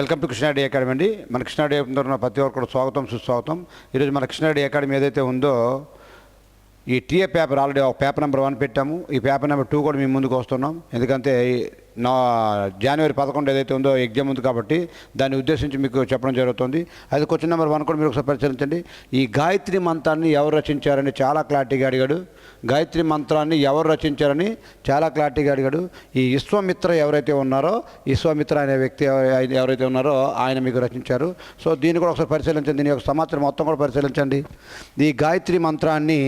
Welcome to Krishna Reddy academy అండి. మన కృష్ణారెడ్డి తరఫున ప్రతి ఒక్కరు స్వాగతం సుస్వాగతం. ఈరోజు మన కృష్ణారెడ్డి అకాడమీ ఏదైతే ఉందో ఈ టీఏ పేపర్ ఆల్రెడీ ఒక పేపర్ నెంబర్ 1 పెట్టాము. ఈ పేపర్ నెంబర్ 2 కూడా మేము ముందుకు వస్తున్నాం. ఎందుకంటే జనవరి 11 ఏదైతే ఉందో ఎగ్జామ్ ఉంది కాబట్టి దాన్ని ఉద్దేశించి మీకు చెప్పడం జరుగుతుంది. అది క్వశ్చన్ నెంబర్ 1 కూడా మీరు ఒకసారి పరిశీలించండి. ఈ గాయత్రి మంత్రాన్ని ఎవరు రచించారని చాలా క్లారిటీగా అడిగాడు. గాయత్రి మంత్రాన్ని ఎవరు రచించారని చాలా క్లారిటీగా అడిగాడు. ఈ విశ్వామిత్ర ఎవరైతే ఉన్నారో, విశ్వామిత్ర అనే వ్యక్తి ఎవరైతే ఉన్నారో ఆయన మీకు రచించారు. సో దీన్ని కూడా ఒకసారి పరిశీలించండి. దీని యొక్క సమాచారం మొత్తం కూడా పరిశీలించండి. ఈ గాయత్రి మంత్రాన్ని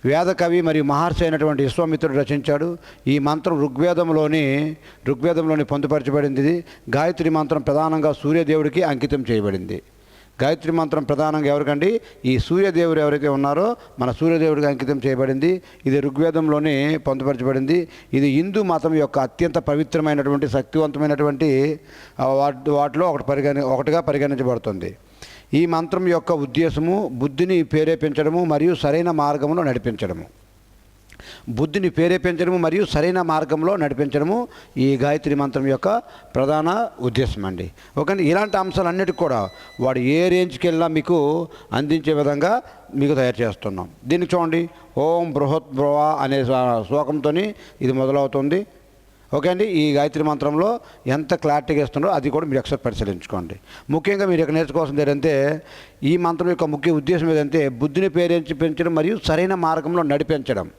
వేదకవి మరియు మహర్షి అయినటువంటి విశ్వామిత్రుడు రచించాడు. ఈ మంత్రం ఋగ్వేదంలోని పొందుపరచబడింది. గాయత్రి మంత్రం ప్రధానంగా సూర్యదేవుడికి అంకితం చేయబడింది. గాయత్రి మంత్రం ప్రధానంగా ఎవరికండి? ఈ సూర్యదేవుడు ఎవరైతే ఉన్నారో మన సూర్యదేవుడికి అంకితం చేయబడింది. ఇది ఋగ్వేదంలోనే పొందుపరచబడింది. ఇది హిందూ మతం యొక్క అత్యంత పవిత్రమైనటువంటి శక్తివంతమైనటువంటి వాటిలో ఒకటిగా పరిగణించబడుతుంది. ఈ మంత్రం యొక్క ఉద్దేశము బుద్ధిని ప్రేరేపించడము మరియు సరైన మార్గంలో నడిపించడము. బుద్ధిని ప్రేరేపించడము మరియు సరైన మార్గంలో నడిపించడము ఈ గాయత్రి మంత్రం యొక్క ప్రధాన ఉద్దేశం అండి. ఓకే, ఇలాంటి అంశాలన్నిటికీ కూడా వాడు ఏ రేంజ్కి వెళ్ళినా మీకు అందించే విధంగా మీకు తయారు చేస్తున్నాం. దీన్ని చూడండి, ఓం బృహత్ బ్రవ అనే శ్లోకంతో ఇది మొదలవుతుంది. ఓకే అండి, ఈ గాయత్రి మంత్రంలో ఎంత క్లారిటీగా ఇస్తుందో అది కూడా మీరు ఒకసారి పరిశీలించుకోండి. ముఖ్యంగా మీరు ఇక్కడ నేర్చుకోవాల్సింది ఏంటంటే ఈ మంత్రం యొక్క ముఖ్య ఉద్దేశం ఏదంటే బుద్ధిని ప్రేరేపించడం మరియు సరైన మార్గంలో నడిపించడం.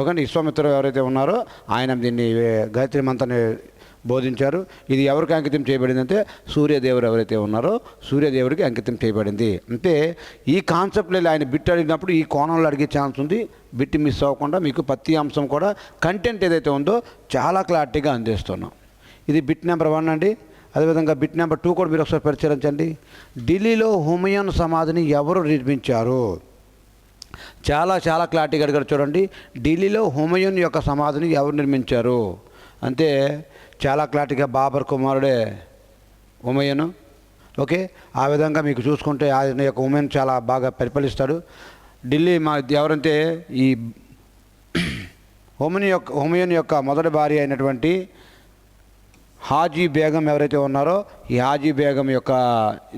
ఓకే అండి, విశ్వామిత్రుడు ఎవరైతే ఉన్నారో ఆయన దీన్ని గాయత్రి మంత్రాన్ని బోధించారు. ఇది ఎవరికి అంకితం చేయబడిందంటే సూర్యదేవుడు ఎవరైతే ఉన్నారో సూర్యదేవుడికి అంకితం చేయబడింది. అంటే ఈ కాన్సెప్ట్లో ఆయన బిట్ అడిగినప్పుడు ఈ కోణంలో అడిగే ఛాన్స్ ఉంది. బిట్ మిస్ అవ్వకుండా మీకు ప్రతి అంశం కూడా కంటెంట్ ఏదైతే ఉందో చాలా క్లారిటీగా అందిస్తున్నాం. ఇది బిట్ నెంబర్ 1 అండి. అదేవిధంగా బిట్ నెంబర్ 2 కూడా మీరు ఒకసారి పరిశీలించండి. ఢిల్లీలో హుమయూన్ సమాధిని ఎవరు నిర్మించారు? చాలా క్లారిటీగా అడిగారు. చూడండి, ఢిల్లీలో హుమయూన్ యొక్క సమాధిని ఎవరు నిర్మించారు అంటే చాలా క్లారిటీగా బాబర్ కుమారుడే హుమయూన్. ఓకే, ఆ విధంగా మీకు చూసుకుంటే ఆయన యొక్క హుమయూన్ చాలా బాగా పరిపాలిస్తాడు. ఢిల్లీ ఎవరంటే ఈ హుమయూన్ యొక్క మొదటి భార్య అయినటువంటి హాజీ బేగం ఎవరైతే ఉన్నారో ఈ హాజీ బేగం యొక్క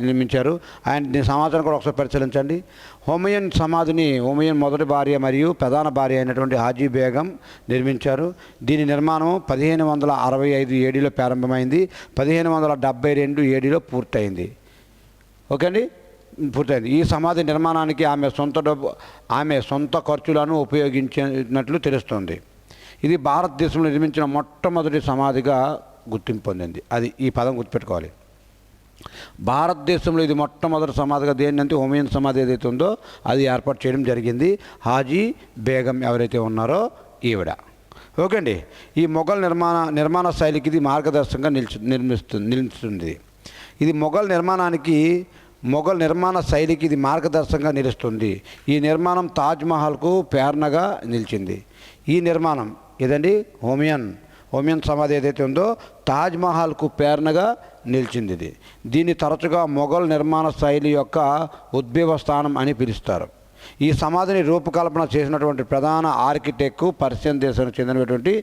నిర్మించారు. ఆయన దీని సమాచారం కూడా ఒకసారి పరిశీలించండి. హుమయూన్ సమాధిని హుమయూన్ మొదటి భార్య మరియు ప్రధాన భార్య అయినటువంటి హాజీ బేగం నిర్మించారు. దీని నిర్మాణం 1565 ఏడీలో ప్రారంభమైంది. 1572 ఏడీలో పూర్తయింది. ఓకే అండి, పూర్తయింది. ఈ సమాధి నిర్మాణానికి ఆమె సొంత ఖర్చులను ఉపయోగించినట్లు తెలుస్తుంది. ఇది భారతదేశంలో నిర్మించిన మొట్టమొదటి సమాధిగా గుర్తింపు పొందింది. అది ఈ పదం గుర్తుపెట్టుకోవాలి. భారతదేశంలో ఇది మొట్టమొదటి సమాధిగా దేనంటే హుమయూన్ సమాధి ఏదైతే ఉందో అది ఏర్పాటు చేయడం జరిగింది. హాజీ బేగం ఎవరైతే ఉన్నారో ఈవిడ. ఓకే అండి, ఈ మొఘల్ నిర్మాణ శైలికి ఇది మార్గదర్శకంగా నిలుస్తుంది. ఇది మొఘల్ నిర్మాణ శైలికి ఇది మార్గదర్శకంగా నిలుస్తుంది. ఈ నిర్మాణం తాజ్మహల్కు ప్రేరణగా నిలిచింది. ఈ నిర్మాణం ఏదండి హుమయూన్ సమాధి ఏదైతే ఉందో తాజ్మహల్కు ప్రేరణగా నిలిచింది. దీన్ని తరచుగా మొఘల్ నిర్మాణ శైలి యొక్క ఉద్భవ స్థానం అని పిలుస్తారు. ఈ సమాధిని రూపకల్పన చేసినటువంటి ప్రధాన ఆర్కిటెక్ట్ పర్షియన్ దేశానికి చెందినటువంటి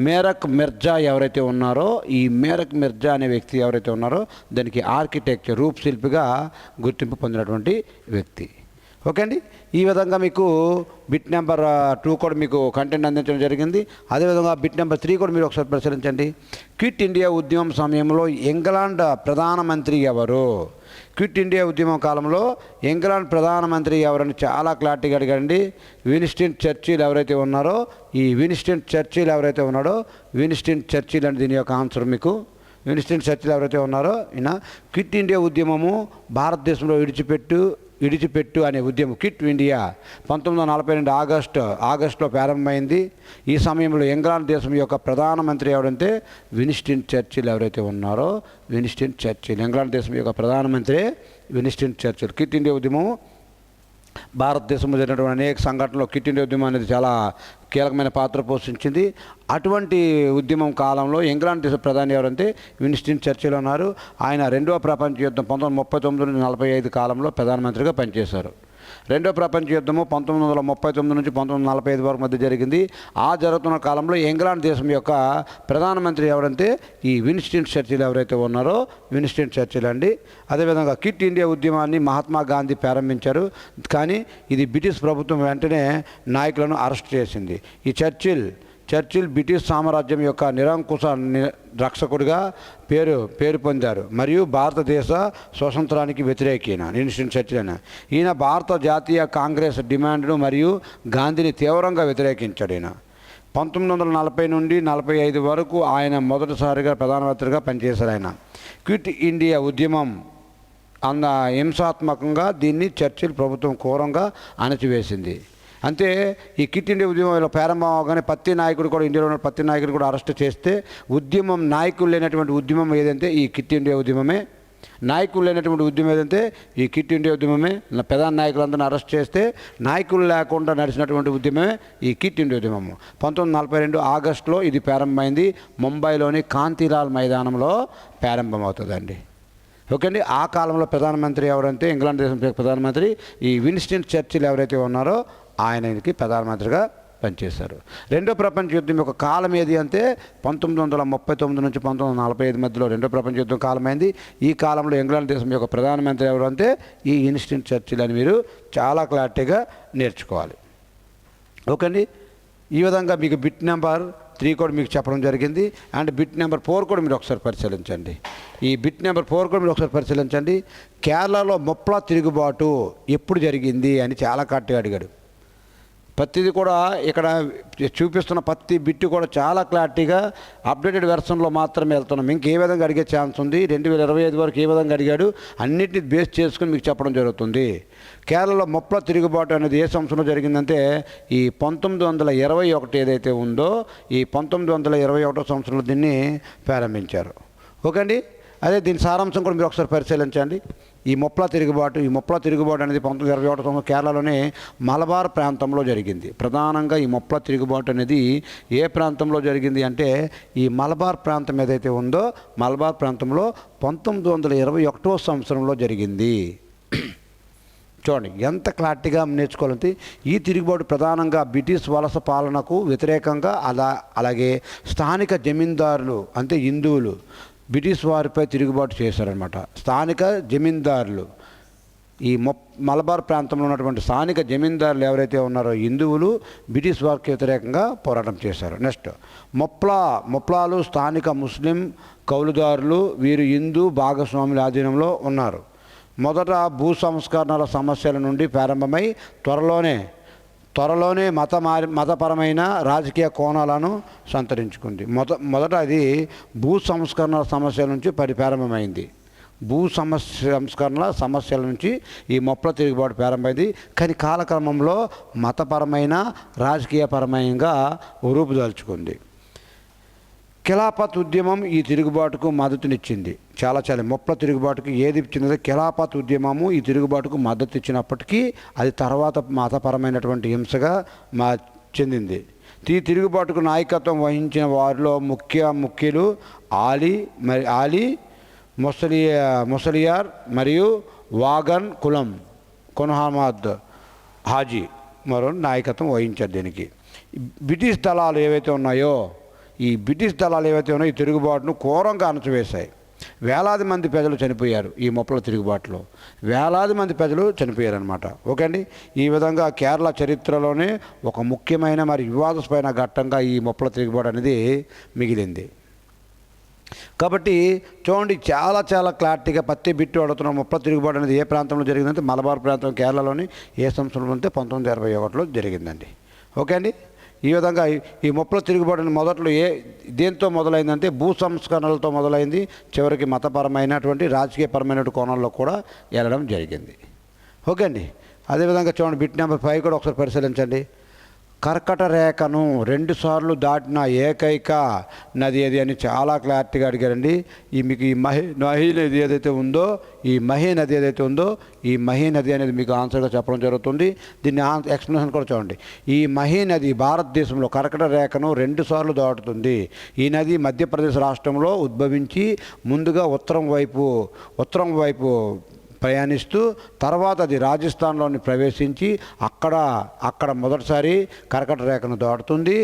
మేరక్ మిర్జా ఎవరైతే ఉన్నారో ఈ మేరక్ మిర్జా అనే వ్యక్తి ఎవరైతే ఉన్నారో దానికి ఆర్కిటెక్చర్ రూపశిల్పిగా గుర్తింపు పొందినటువంటి వ్యక్తి. ఓకే అండి, ఈ విధంగా మీకు బిట్ నెంబర్ 2 కూడా మీకు కంటెంట్ అందించడం జరిగింది. అదేవిధంగా బిట్ నెంబర్ 3 కూడా మీరు ఒకసారి పరిశీలించండి. క్విట్ ఇండియా ఉద్యమం సమయంలో ఇంగ్లాండ్ ప్రధానమంత్రి ఎవరు? క్విట్ ఇండియా ఉద్యమం కాలంలో ఇంగ్లాండ్ ప్రధానమంత్రి ఎవరని చాలా క్లారిటీగా అడిగారండి. విన్స్టన్ చర్చిల్ ఎవరైతే ఉన్నారో విన్స్టన్ చర్చిల్ అంటే దీని యొక్క ఆన్సర్ మీకు విన్స్టన్ చర్చిల్ ఎవరైతే ఉన్నారో ఈయన. క్విట్ ఇండియా ఉద్యమము భారతదేశంలో విడిచిపెట్టు అనే ఉద్యమం క్విట్ ఇండియా 1942 ఆగస్టులో ప్రారంభమైంది. ఈ సమయంలో ఇంగ్లాండ్ దేశం యొక్క ప్రధానమంత్రి ఎవరంటే విన్స్టన్ చర్చిల్ ఎవరైతే ఉన్నారో ఇంగ్లాండ్ దేశం యొక్క ప్రధానమంత్రి విన్స్టన్ చర్చిల్. క్విట్ ఇండియా ఉద్యమం భారతదేశంలో జరిగినటువంటి అనేక సంఘటనలో క్విట్ ఇండియా ఉద్యమం అనేది చాలా కీలకమైన పాత్ర పోషించింది. అటువంటి ఉద్యమం కాలంలో ఇంగ్లాండ్ దేశ ప్రధాని ఎవరంటే విన్స్టన్ చర్చిల్ ఉన్నారు. ఆయన 2వ ప్రపంచ యుద్ధం 1939-45 కాలంలో ప్రధానమంత్రిగా పనిచేశారు. రెండో ప్రపంచ యుద్ధము 1939 నుంచి 1945 వరకు మధ్య జరిగింది. ఆ జరుగుతున్న కాలంలో ఇంగ్లాండ్ దేశం యొక్క ప్రధానమంత్రి ఎవరంటే ఈ విన్స్టన్ చర్చిల్ ఎవరైతే ఉన్నారో విన్స్టన్ చర్చిల్ అండి. అదేవిధంగా క్విట్ ఇండియా ఉద్యమాన్ని మహాత్మా గాంధీ ప్రారంభించారు. కానీ ఇది బ్రిటిష్ ప్రభుత్వం వెంటనే నాయకులను అరెస్ట్ చేసింది. ఈ చర్చిల్ బ్రిటిష్ సామ్రాజ్యం యొక్క నిరంకుశ రక్షకుడిగా పేరు పొందారు మరియు భారతదేశ స్వతంత్రానికి వ్యతిరేకి విన్స్టన్ చర్చిల్. ఈయన భారత జాతీయ కాంగ్రెస్ డిమాండ్ను మరియు గాంధీని తీవ్రంగా వ్యతిరేకించాడు. ఈయన 1940 నుండి 45 వరకు ఆయన మొదటిసారిగా ప్రధానమంత్రిగా పనిచేశారు. ఆయన క్విట్ ఇండియా ఉద్యమం హింసాత్మకంగా దీన్ని చర్చిల్ ప్రభుత్వం ఘోరంగా అణచివేసింది. అంతే ఈ క్విట్ ఇండియా ఉద్యమంలో ప్రారంభం అవగానే ప్రతి నాయకుడు కూడా ఇండియాలో ఉన్న ప్రతి నాయకుడు కూడా అరెస్ట్ చేస్తే ఉద్యమం నాయకులు లేనటువంటి ఉద్యమం ఏదంటే ఈ క్విట్ ఇండియా ఉద్యమమే. నాయకులు లేనటువంటి ఉద్యమం ఏదంటే ఈ క్విట్ ఇండియా ఉద్యమమే. ప్రధాన నాయకులందరినీ అరెస్ట్ చేస్తే నాయకులు లేకుండా నడిచినటువంటి ఉద్యమమే ఈ క్విట్ ఇండియా ఉద్యమము. 1942 ఆగస్టులో ఇది ప్రారంభమైంది. ముంబైలోని కాంతిలాల్ మైదానంలో ప్రారంభమవుతుందండి. ఓకే అండి. ఆ కాలంలో ప్రధానమంత్రి ఎవరంటే ఇంగ్లాండ్ దేశం ప్రధానమంత్రి ఈ విన్స్టన్ చర్చిల్ ఎవరైతే ఉన్నారో ఆయనకి ప్రధానమంత్రిగా పనిచేశారు. రెండో ప్రపంచ యుద్ధం యొక్క కాలం ఏది అంటే 1939 నుంచి 1945 మధ్యలో రెండో ప్రపంచ యుద్ధం కాలమైంది. ఈ కాలంలో ఇంగ్లాండ్ దేశం యొక్క ప్రధానమంత్రి ఎవరు అంటే ఈ విన్స్టన్ చర్చిల్ అని మీరు చాలా క్లారిటీగా నేర్చుకోవాలి. ఓకే అండి. ఈ విధంగా మీకు బిట్ నెంబర్ 3 కూడా మీకు చెప్పడం జరిగింది. అండ్ బిట్ నెంబర్ 4 కూడా మీరు ఒకసారి పరిశీలించండి. ఈ బిట్ నెంబర్ 4 కూడా మీరు ఒకసారి పరిశీలించండి. కేరళలో మొప్లా తిరుగుబాటు ఎప్పుడు జరిగింది అని చాలా కరెక్ట్గా అడిగాడు. ప్రతిది కూడా ఇక్కడ చూపిస్తున్న ప్రతి బిట్టు కూడా చాలా క్లారిటీగా అప్డేటెడ్ వెర్షన్లో మాత్రమే వెళ్తున్నాం. ఇంకే విధంగా అడిగే ఛాన్స్ ఉంది, 2025 వరకు ఏ విధంగా అడిగాడు అన్నిటిని బేస్ చేసుకుని మీకు చెప్పడం జరుగుతుంది. కేరళలో మొప్లా తిరుగుబాటు అనేది ఏ సంవత్సరంలో జరిగిందంటే ఈ 1921 ఏదైతే ఉందో ఈ 1921 సంవత్సరంలో దీన్ని ప్రారంభించారు. ఓకే అండి. అదే దీని సారాంశం కూడా మీరు ఒకసారి పరిశీలించండి. ఈ మొప్లా తిరుగుబాటు అనేది 1921 సంవత్సరం కేరళలోనే మలబార్ ప్రాంతంలో జరిగింది. ప్రధానంగా ఈ మొప్లా తిరుగుబాటు అనేది ఏ ప్రాంతంలో జరిగింది అంటే ఈ మలబార్ ప్రాంతం ఏదైతే ఉందో మలబార్ ప్రాంతంలో 1921 సంవత్సరంలో జరిగింది. చూడండి ఎంత క్లారిటీగా నేర్చుకోవాలంటే ఈ తిరుగుబాటు ప్రధానంగా బ్రిటిష్ వలస పాలనకు వ్యతిరేకంగా అలాగే స్థానిక జమీందారులు అంటే హిందువులు బ్రిటిష్ వారిపై తిరుగుబాటు చేశారనమాట. స్థానిక జమీందారులు ఈ మలబార్ ప్రాంతంలో ఉన్నటువంటి స్థానిక జమీందారులు ఎవరైతే ఉన్నారో హిందువులు బ్రిటిష్ వారికి వ్యతిరేకంగా పోరాటం చేశారు. నెక్స్ట్ మొప్లాలు స్థానిక ముస్లిం కౌలుదారులు వీరు హిందూ భాగస్వాముల ఆధీనంలో ఉన్నారు. మొదట భూ సంస్కరణల సమస్యల నుండి ప్రారంభమై త్వరలోనే మతపరమైన రాజకీయ కోణాలను సంతరించుకుంది. మొదట అది భూ సంస్కరణల సమస్యల నుంచి ప్రారంభమైంది. భూ సంస్కరణల సమస్యల నుంచి ఈ మొప్లా తిరుగుబాటు ప్రారంభమైంది. కానీ కాలక్రమంలో మతపరమైన రాజకీయపరమైనగా రూపుదాల్చుకుంది. ఖిలాఫత్ ఉద్యమం ఈ తిరుగుబాటుకు మద్దతునిచ్చింది. చాలా మొప్లా తిరుగుబాటుకి ఏది ఇచ్చిందంటే ఖిలాఫత్ ఉద్యమము ఈ తిరుగుబాటుకు మద్దతు ఇచ్చినప్పటికీ అది తర్వాత మతపరమైనటువంటి హింసగా చెందింది. ఈ తిరుగుబాటుకు నాయకత్వం వహించిన వారిలో ముఖ్యులు ఆలీ ముసలియార్ మరియు వాగన్ కున్హమద్ హాజీ మరో నాయకత్వం వహించారు. దీనికి బ్రిటిష్ దళాలు ఏవైతే ఉన్నాయో ఈ తిరుగుబాటును ఘోరంగా అణచివేశాయి. వేలాది మంది ప్రజలు చనిపోయారు. ఈ మొప్లా తిరుగుబాటులో వేలాది మంది ప్రజలు చనిపోయారనమాట. ఓకే అండి. ఈ విధంగా కేరళ చరిత్రలోనే ఒక ముఖ్యమైన మరి వివాదాస్పద ఘట్టంగా ఈ మొప్లా తిరుగుబాటు అనేది మిగిలింది. కాబట్టి చూడండి చాలా క్లారిటీగా ప్రతి బిట్టు అడుగుతున్నాం. మొప్లా తిరుగుబాటు అనేది ఏ ప్రాంతంలో జరిగిందంటే మలబార్ ప్రాంతం కేరళలోని ఏ సంవత్సరంలో అంటే 1921లో జరిగిందండి. ఓకే అండి. ఈ విధంగా ఈ మొప్లా తిరుగుబాటు మొదట్లో దేంతో మొదలైందంటే భూ సంస్కరణలతో మొదలైంది. చివరికి మతపరమైనటువంటి రాజకీయపరమైన కోణాల్లో కూడా వెళ్ళడం జరిగింది. ఓకే అండి. అదేవిధంగా చూడండి బిట్ నెంబర్ 5 కూడా ఒకసారి పరిశీలించండి. కర్కట రేఖను 2 సార్లు దాటిన ఏకైక నది ఏది అని చాలా క్లారిటీగా అడిగారండి. మీకు ఈ మహీ నది ఏదైతే ఉందో ఈ మహీ నది అనేది మీకు ఆన్సర్గా చెప్పడం జరుగుతుంది. దీన్ని ఎక్స్ప్లెనేషన్ కూడా చూడండి. ఈ మహీ నది భారతదేశంలో కర్కట రేఖను 2 సార్లు దాటుతుంది. ఈ నది మధ్యప్రదేశ్ రాష్ట్రంలో ఉద్భవించి ముందుగా ఉత్తరం వైపు ప్రయాణిస్తూ తర్వాత అది రాజస్థాన్లోని ప్రవేశించి అక్కడ మొదటిసారి కర్కట రేఖను దాటుతుంది.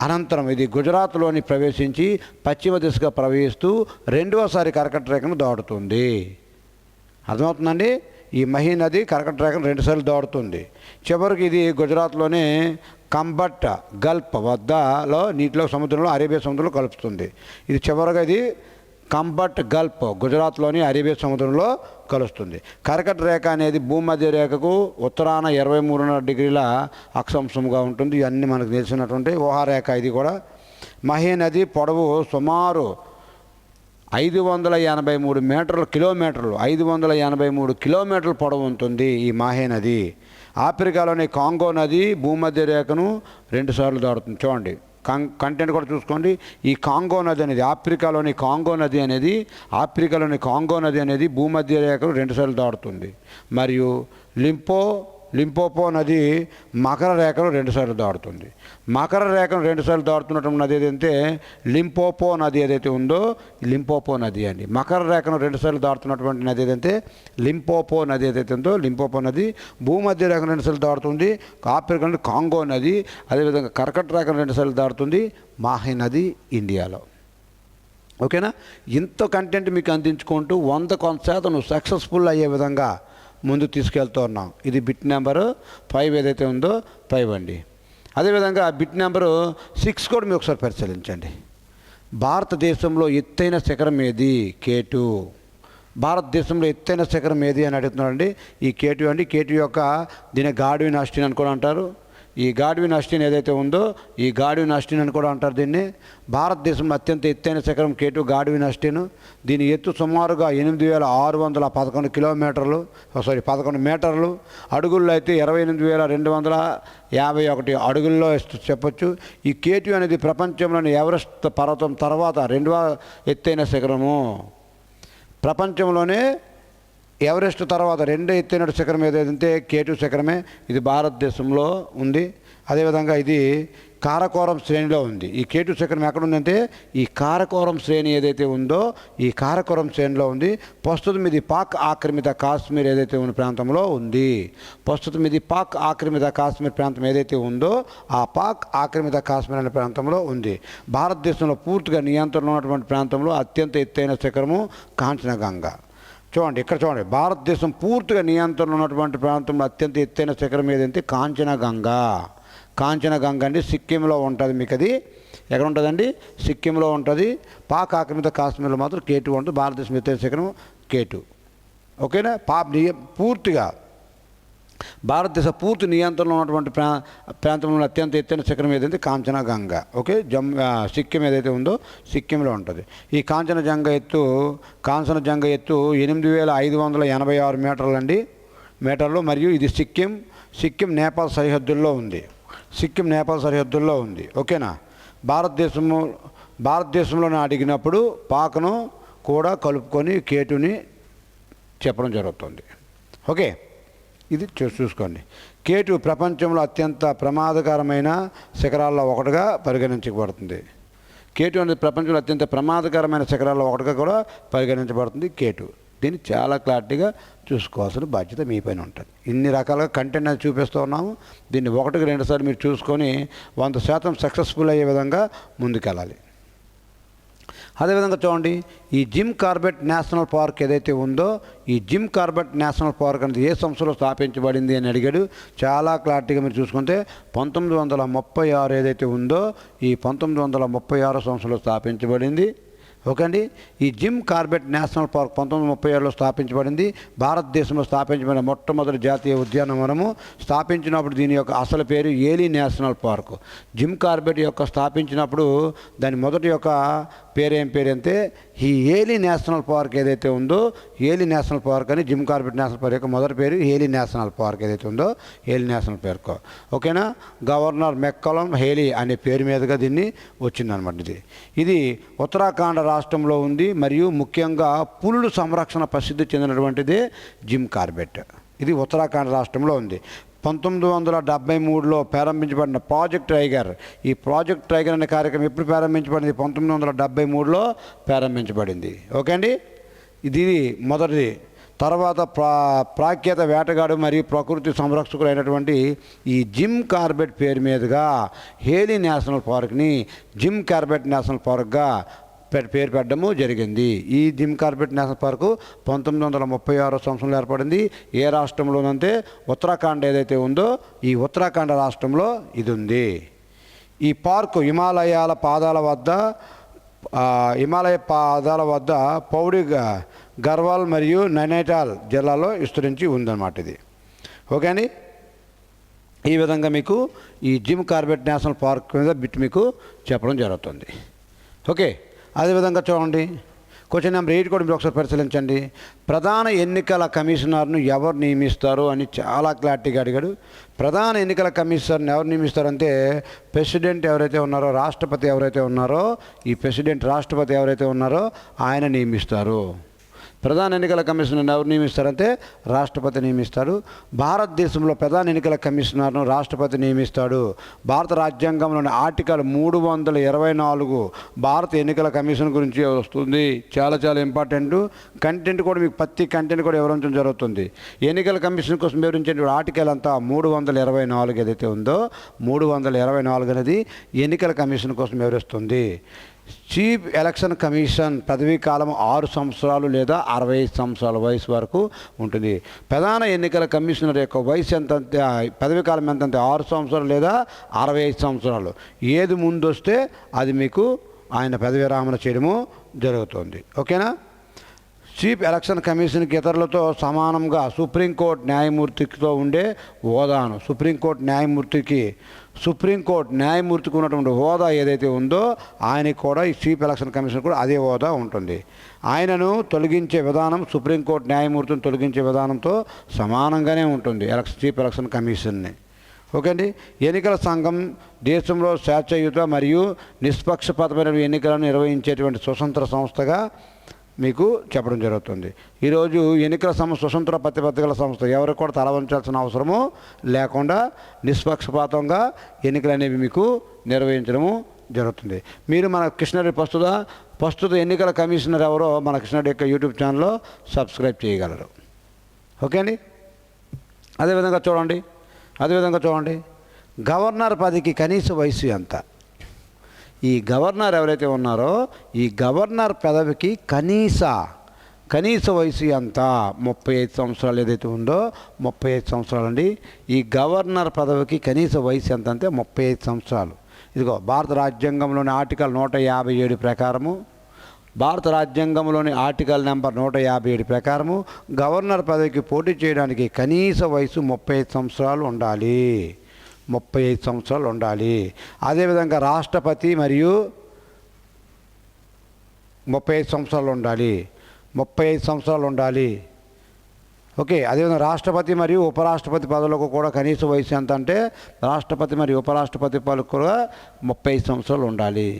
అనంతరం ఇది గుజరాత్లోని ప్రవేశించి పశ్చిమ దిశగా ప్రవహిస్తూ రెండవసారి కర్కట రేఖను దాటుతుంది. అర్థమవుతుందండి? ఈ మహీ నది కర్కట రేఖను 2 సార్లు దాటుతుంది. చివరికి ఇది గుజరాత్లోనే కంబట్ గల్ఫ్ వద్దలో నీటిలో సముద్రంలో అరేబియా సముద్రంలో కలుపుతుంది. ఇది చివరిగా ఇది కంబట్ గల్ఫ్ గుజరాత్లోని అరేబియా సముద్రంలో కలుస్తుంది. కర్కట రేఖ అనేది భూమధ్య రేఖకు ఉత్తరాన 23.5 డిగ్రీల అక్షాంశంగా ఉంటుంది. ఇవన్నీ మనకు తెలిసినటువంటి ఊహారేఖ. ఇది కూడా మహీ నది పొడవు సుమారు 583 కిలోమీటర్లు 583 కిలోమీటర్ల పొడవు ఉంటుంది ఈ మాహే నది. ఆఫ్రికాలోని కాంగో నది భూమధ్య రేఖను 2 సార్లు దాటుతుంది. చూడండి కంటెంట్ కూడా చూసుకోండి. ఈ కాంగో నది అనేది ఆఫ్రికాలోని కాంగో నది అనేది భూమధ్య రేఖను 2 సార్లు దాటుతుంది. మరియు లింపోపో నది మకర రేఖను 2 సార్లు దాటుతుంది. మకర రేఖను 2 సార్లు దాటుతున్నటువంటి నది ఏదైతే లింపోపో నది ఏదైతే ఉందో లింపోపో నది అండి. మకర రేఖను 2 సార్లు దాటుతున్నటువంటి నది ఏదైతే లింపోపో నది ఏదైతే ఉందో లింపోపో నది భూమధ్య రేఖను 2 సార్లు దాటుతుంది. ఆఫ్రికా కాంగో నది అదేవిధంగా కర్కట రేఖను 2 సార్లు దాటుతుంది. మాహే నది ఇండియాలో. ఓకేనా? ఇంత కంటెంట్ మీకు అందించుకుంటూ 100% నువ్వు సక్సెస్ఫుల్ అయ్యే విధంగా ముందు తీసుకెళ్తూ ఉన్నాం. ఇది బిట్ నెంబరు 5 ఏదైతే ఉందో 5 అండి. అదేవిధంగా బిట్ నెంబరు 6 కూడా మీరు ఒకసారి పరిశీలించండి. భారతదేశంలో ఎత్తైన శిఖరం ఏది? K2. భారతదేశంలో ఎత్తైన శిఖరం ఏది అని అడుగుతున్నారండి. ఈ K2 అండి. K2 యొక్క దీని గాడ్విన్ ఆస్టిన్ అని కూడా అంటారు. ఈ గాడ్విన్ ఆస్టిన్ ఏదైతే ఉందో ఈ గాడ్విన్ ఆస్టిన్ అని కూడా అంటారు దీన్ని. భారతదేశంలో అత్యంత ఎత్తైన శిఖరం K2 గాడ్విన్ ఆస్టిన్. దీని ఎత్తు సుమారుగా 8,611 మీటర్లు. అడుగుల్లో అయితే 28,251 అడుగుల్లో చెప్పొచ్చు. ఈ K2 అనేది ప్రపంచంలోని ఎవరెస్ట్ పర్వతం తర్వాత 2వ ఎత్తైన శిఖరము. ప్రపంచంలోనే ఎవరెస్ట్ తర్వాత 2వ ఎత్తైన శిఖరం ఏదైతే K2 శిఖరమే. ఇది భారతదేశంలో ఉంది. అదేవిధంగా ఇది కారకోరం శ్రేణిలో ఉంది. ఈ K2 శిఖరం ఎక్కడ ఉందంటే ఈ కారకోరం శ్రేణి ఏదైతే ఉందో ఈ కారకోరం శ్రేణిలో ఉంది. ప్రస్తుతం ఇది పాక్ ఆక్రమిత కాశ్మీర్ ఏదైతే ఉన్న ప్రాంతంలో ఉంది. ప్రస్తుతం ఇది పాక్ ఆక్రమిత కాశ్మీర్ ప్రాంతం ఏదైతే ఉందో ఆ పాక్ ఆక్రమిత కాశ్మీర్ అనే ప్రాంతంలో ఉంది. భారతదేశంలో పూర్తిగా నియంత్రణలో ఉన్నటువంటి ప్రాంతంలో అత్యంత ఎత్తైన శిఖరము కాంచనగంగా. చూడండి ఇక్కడ చూడండి. భారతదేశం పూర్తిగా నియంత్రణలో ఉన్నటువంటి ప్రాంతంలో అత్యంత ఎత్తైన శిఖరం ఏదంటే కాంచనగంగా అండి. సిక్కింలో ఉంటుంది. మీకు అది ఎక్కడ ఉంటుందండి? సిక్కింలో ఉంటుంది. పాక్ ఆక్రమిత కాశ్మీర్లో మాత్రం K2 ఉంటుంది. భారతదేశం ఎత్తైన శిఖరం K2. ఓకేనా? పూర్తిగా భారతదేశ పూర్తి నియంత్రణలో ఉన్నటువంటి ప్రాంతంలో అత్యంత ఎత్తైన శిఖరం ఏదైతే కాంచనగంగా. ఓకే, సిక్కిం ఏదైతే ఉందో సిక్కింలో ఉంటుంది. ఈ కాంచనజంగా ఎత్తు 8,586 మీటర్లు. మరియు ఇది సిక్కిం నేపాల్ సరిహద్దుల్లో ఉంది. ఓకేనా? భారతదేశంలోనే అడిగినప్పుడు పాక్ను కూడా కలుపుకొని K2ని చెప్పడం జరుగుతుంది. ఓకే, ఇది చూసుకోండి. K2 ప్రపంచంలో అత్యంత ప్రమాదకరమైన శిఖరాల్లో ఒకటిగా పరిగణించబడుతుంది. K2 అనేది ప్రపంచంలో అత్యంత ప్రమాదకరమైన శిఖరాల్లో ఒకటిగా కూడా పరిగణించబడుతుంది K2. దీన్ని చాలా క్లారిటీగా చూసుకోవాల్సిన బాధ్యత మీ పైన ఉంటుంది. ఇన్ని రకాలుగా కంటెంట్ అనేది చూపిస్తూ ఉన్నాము. దీన్ని 1-2 సార్లు మీరు చూసుకొని 100% సక్సెస్ఫుల్ అయ్యే విధంగా ముందుకెళ్ళాలి. అదేవిధంగా చూడండి, ఈ జిమ్ కార్బెట్ నేషనల్ పార్క్ ఏదైతే ఉందో ఈ జిమ్ కార్బెట్ నేషనల్ పార్క్ అనేది ఏ సంవత్సరంలో స్థాపించబడింది అని అడిగాడు. చాలా క్లారిటీగా మీరు చూసుకుంటే 1936 ఏదైతే ఉందో ఈ 1936 సంవత్సరంలో స్థాపించబడింది. ఓకే అండి. ఈ జిమ్ కార్బెట్ నేషనల్ పార్క్ 1937లో స్థాపించబడింది. భారతదేశంలో స్థాపించబడిన మొట్టమొదటి జాతీయ ఉద్యానవనము. స్థాపించినప్పుడు దీని యొక్క అసలు పేరు Eli national park. Jim Corbett యొక్క స్థాపించినప్పుడు దాని మొదటి యొక్క పేరేం పేరంటే ఈ ఏలీ నేషనల్ పార్క్ ఏదైతే ఉందో ఏలీ నేషనల్ పార్క్ అని. జిమ్ కార్బెట్ నేషనల్ పార్క్ యొక్క మొదటి పేరు ఏలీ నేషనల్ పార్క్ ఏదైతే ఉందో ఏలీ నేషనల్ పార్క్. ఓకేనా? గవర్నర్ మెక్కలం హేలీ అనే పేరు మీదుగా దీన్ని వచ్చిందనమాట. ఇది ఉత్తరాఖండ్ రాష్ట్రంలో ఉంది. మరియు ముఖ్యంగా పులుల సంరక్షణ ప్రసిద్ధి చెందినటువంటిది జిమ్ కార్బెట్. ఇది ఉత్తరాఖండ్ రాష్ట్రంలో ఉంది. 1973లో ప్రారంభించబడిన ప్రాజెక్ట్ టైగర్. ఈ ప్రాజెక్ట్ టైగర్ అనే కార్యక్రమం ఎప్పుడు ప్రారంభించబడింది? 1973లో ప్రారంభించబడింది. ఓకే అండి. ఇది మొదటిది. తర్వాత ప్రాఖ్యాత వేటగాడు మరియు ప్రకృతి సంరక్షకుడు అయినటువంటి ఈ జిమ్ కార్బెట్ పేరు మీదుగా హేలీ నేషనల్ పార్క్ని జిమ్ కార్బెట్ నేషనల్ పార్క్గా పేరు పెట్టడము జరిగింది. ఈ జిమ్ కార్బెట్ నేషనల్ పార్కు 1936 సంవత్సరంలో ఏర్పడింది. ఏ రాష్ట్రంలోనంటే ఉత్తరాఖండ్ ఏదైతే ఉందో ఈ ఉత్తరాఖండ్ రాష్ట్రంలో ఇది ఉంది. ఈ పార్కు హిమాలయ పాదాల వద్ద పౌడి గర్వాల్ మరియు నైనిటాల్ జిల్లాలో విస్తరించి ఉందన్నమాట ఇది. ఓకే అండి. ఈ విధంగా మీకు ఈ జిమ్ కార్బెట్ నేషనల్ పార్క్ మీద బిట్ మీకు చెప్పడం జరుగుతుంది. ఓకే, అదేవిధంగా చూడండి, క్వశ్చన్ నెంబర్ 8 కూడా మీరు ఒకసారి పరిశీలించండి. ప్రధాన ఎన్నికల కమిషనర్ను ఎవరు నియమిస్తారు అని చాలా క్లారిటీగా అడిగాడు. ప్రధాన ఎన్నికల కమిషనర్ని ఎవరు నియమిస్తారంటే ప్రెసిడెంట్ ఎవరైతే ఉన్నారో, రాష్ట్రపతి ఎవరైతే ఉన్నారో, ఈ ప్రెసిడెంట్ రాష్ట్రపతి ఎవరైతే ఉన్నారో ఆయన నియమిస్తారు. ప్రధాన ఎన్నికల కమిషనర్ని ఎవరు నియమిస్తారంటే రాష్ట్రపతి నియమిస్తాడు. భారతదేశంలో ప్రధాన ఎన్నికల కమిషనర్ను రాష్ట్రపతి నియమిస్తాడు. భారత రాజ్యాంగంలోని ఆర్టికల్ 324 భారత ఎన్నికల కమిషన్ గురించి వస్తుంది. చాలా చాలా ఇంపార్టెంట్ కంటెంట్ కూడా మీకు ప్రతి కంటెంట్ కూడా వివరించడం జరుగుతుంది. ఎన్నికల కమిషన్ కోసం వివరించే ఆర్టికల్ అంతా 324 ఏదైతే ఉందో 324 అనేది ఎన్నికల కమిషన్ కోసం వివరిస్తుంది. చీఫ్ ఎలక్షన్ కమిషన్ పదవీ కాలం 6 సంవత్సరాలు లేదా 65 సంవత్సరాల వయసు వరకు ఉంటుంది. ప్రధాన ఎన్నికల కమిషనర్ యొక్క వయసు ఎంత, పదవీ కాలం ఎంతంటే 6 సంవత్సరాలు లేదా 65 సంవత్సరాలు. ఏది ముందు వస్తే అది మీకు ఆయన పదవీ విరమణ చేయడము జరుగుతుంది. ఓకేనా. చీఫ్ ఎలక్షన్ కమిషన్కి ఇతరులతో సమానంగా సుప్రీంకోర్టు న్యాయమూర్తితో ఉండే హోదాను, సుప్రీంకోర్టు న్యాయమూర్తికి ఉన్నటువంటి హోదా ఏదైతే ఉందో ఆయనకి కూడా ఈ చీఫ్ ఎలక్షన్ కమిషన్ కూడా అదే హోదా ఉంటుంది. ఆయనను తొలగించే విధానం సుప్రీంకోర్టు న్యాయమూర్తిని తొలగించే విధానంతో సమానంగానే ఉంటుంది చీఫ్ ఎలక్షన్ కమిషన్ని. ఓకే అండి. ఎన్నికల సంఘం దేశంలో స్వేచ్ఛాయుత మరియు నిష్పక్షపాతమైన ఎన్నికలను నిర్వహించేటువంటి స్వతంత్ర సంస్థగా మీకు చెప్పడం జరుగుతుంది. ఈరోజు ఎన్నికల సంస్థ స్వతంత్ర ప్రతిపత్తిగల సంస్థ, ఎవరికి కూడా తల వంచాల్సిన అవసరము లేకుండా నిష్పక్షపాతంగా ఎన్నికలు అనేవి మీకు నిర్వహించడము జరుగుతుంది. మీరు మన కృష్ణారెడ్డి ప్రస్తుత ఎన్నికల కమిషనర్ ఎవరో మన కృష్ణారెడ్డి యొక్క యూట్యూబ్ ఛానల్లో సబ్స్క్రైబ్ చేయగలరు. ఓకే అండి. అదేవిధంగా చూడండి గవర్నర్ పదవికి కనీస వయసు ఎంత? ఈ గవర్నర్ ఎవరైతే ఉన్నారో ఈ గవర్నర్ పదవికి కనీస వయసు ఎంత? 35 సంవత్సరాలు ఏదైతే ఉందో 35 సంవత్సరాలు అండి. ఈ గవర్నర్ పదవికి కనీస వయసు ఎంత అంటే 35 సంవత్సరాలు. ఇదిగో భారత రాజ్యాంగంలోని ఆర్టికల్ 157 ప్రకారము, భారత రాజ్యాంగంలోని ఆర్టికల్ నెంబర్ 157 ప్రకారము గవర్నర్ పదవికి పోటీ చేయడానికి కనీస వయసు 35 సంవత్సరాలు ఉండాలి. 35 సంవత్సరాలు ఉండాలి. అదేవిధంగా రాష్ట్రపతి మరియు 35 సంవత్సరాలు ఉండాలి. 35 సంవత్సరాలు ఉండాలి. ఓకే. అదేవిధంగా రాష్ట్రపతి మరియు ఉపరాష్ట్రపతి పదవులకు కూడా కనీస వయసు ఎంత అంటే రాష్ట్రపతి మరియు ఉపరాష్ట్రపతి పదవులకు కూడా 35 సంవత్సరాలు ఉండాలి.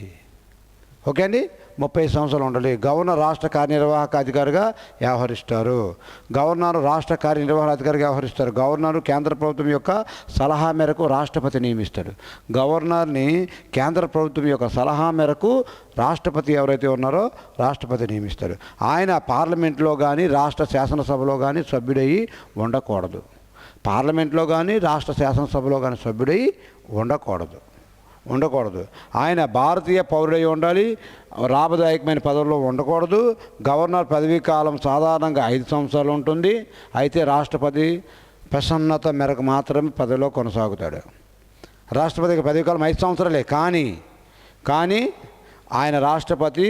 ఓకే అండి. 30 సంవత్సరాలు ఉండాలి. గవర్నర్ రాష్ట్ర కార్యనిర్వాహక అధికారిగా వ్యవహరిస్తారు. గవర్నరు కేంద్ర ప్రభుత్వం యొక్క సలహా మేరకు రాష్ట్రపతి నియమిస్తాడు. గవర్నర్ని కేంద్ర ప్రభుత్వం యొక్క సలహా మేరకు రాష్ట్రపతి ఎవరైతే ఉన్నారో రాష్ట్రపతి నియమిస్తాడు. ఆయన పార్లమెంట్లో కానీ రాష్ట్ర శాసనసభలో కానీ సభ్యుడై ఉండకూడదు. పార్లమెంట్లో కానీ రాష్ట్ర శాసనసభలో కానీ సభ్యుడై ఉండకూడదు. ఆయన భారతీయ పౌరుడై ఉండాలి. లాభదాయకమైన పదవుల్లో ఉండకూడదు. గవర్నర్ పదవీ కాలం సాధారణంగా 5 సంవత్సరాలు ఉంటుంది. అయితే రాష్ట్రపతి ప్రసన్నత మేరకు మాత్రమే పదవిలో కొనసాగుతాడు. రాష్ట్రపతికి పదవీ కాలం 5 సంవత్సరాలే, కానీ ఆయన రాష్ట్రపతి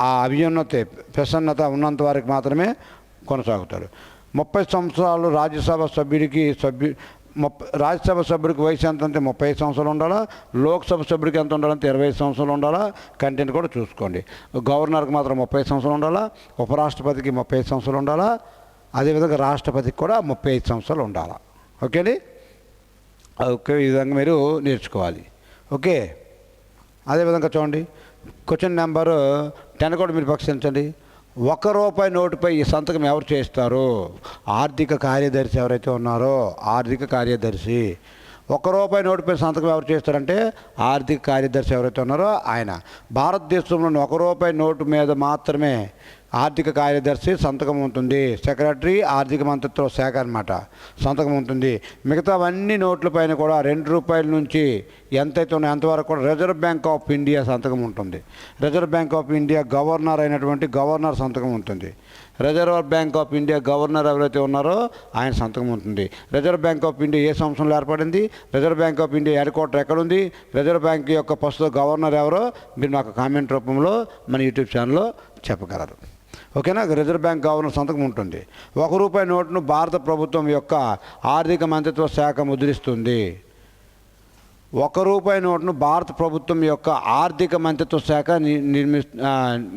ఆ అభ్యున్నతి ప్రసన్నత ఉన్నంత వరకు మాత్రమే కొనసాగుతాడు. 30 సంవత్సరాలు రాజ్యసభ సభ్యుడికి వయసు ఎంత అంటే 35 సంవత్సరాలు ఉండాలా. లోక్సభ సభ్యుడికి ఎంత ఉండాలంటే 25 సంవత్సరాలు ఉండాలా. కంటెంట్ కూడా చూసుకోండి. గవర్నర్కి మాత్రం 30 సంవత్సరాలు ఉండాలా. ఉపరాష్ట్రపతికి 35 సంవత్సరాలు ఉండాలా. అదేవిధంగా రాష్ట్రపతికి కూడా 35 సంవత్సరాలు ఉండాలా. ఓకే అండి. ఓకే, ఈ విధంగా మీరు నేర్చుకోవాలి. ఓకే. అదేవిధంగా చూడండి, క్వశ్చన్ నెంబర్ 10 కూడా మీరు పరిశీలించండి. ₹1 నోటుపై ఈ సంతకం ఎవరు చేస్తారు? ఆర్థిక కార్యదర్శి ఎవరైతే ఉన్నారో ఆర్థిక కార్యదర్శి. ₹1 నోటుపై సంతకం ఎవరు చేస్తారంటే ఆర్థిక కార్యదర్శి ఎవరైతే ఉన్నారో ఆయన. భారతదేశంలోని ₹1 నోటు మీద మాత్రమే ఆర్థిక కార్యదర్శి సంతకం ఉంటుంది. సెక్రటరీ ఆర్థిక మంత్రిత్వ శాఖ అన్నమాట, సంతకం ఉంటుంది. మిగతావన్నీ నోట్లపైన కూడా ₹2 నుంచి ఎంతైతే ఉన్నాయో అంతవరకు కూడా రిజర్వ్ బ్యాంక్ ఆఫ్ ఇండియా సంతకం ఉంటుంది. Reserve bank of India governor అయినటువంటి గవర్నర్ సంతకం ఉంటుంది. Reserve bank of India governor ఎవరైతే ఉన్నారో ఆయన సంతకం ఉంటుంది. రిజర్వ్ బ్యాంక్ ఆఫ్ ఇండియా ఏ సంవత్సరంలో ఏర్పడింది, reserve bank of India head quarter ఎక్కడుంది, రిజర్వ్ బ్యాంక్ యొక్క ప్రస్తుత గవర్నర్ ఎవరో మీరు నాకు కామెంట్ రూపంలో మన యూట్యూబ్ ఛానల్లో చెప్పగలరు. ఓకేనా. రిజర్వ్ బ్యాంక్ గవర్నర్ సంతకం ఉంటుంది. ₹1 నోటును భారత ప్రభుత్వం యొక్క ఆర్థిక మంత్రిత్వ శాఖ ముద్రిస్తుంది. ₹1 నోటును భారత ప్రభుత్వం యొక్క ఆర్థిక మంత్రిత్వ శాఖ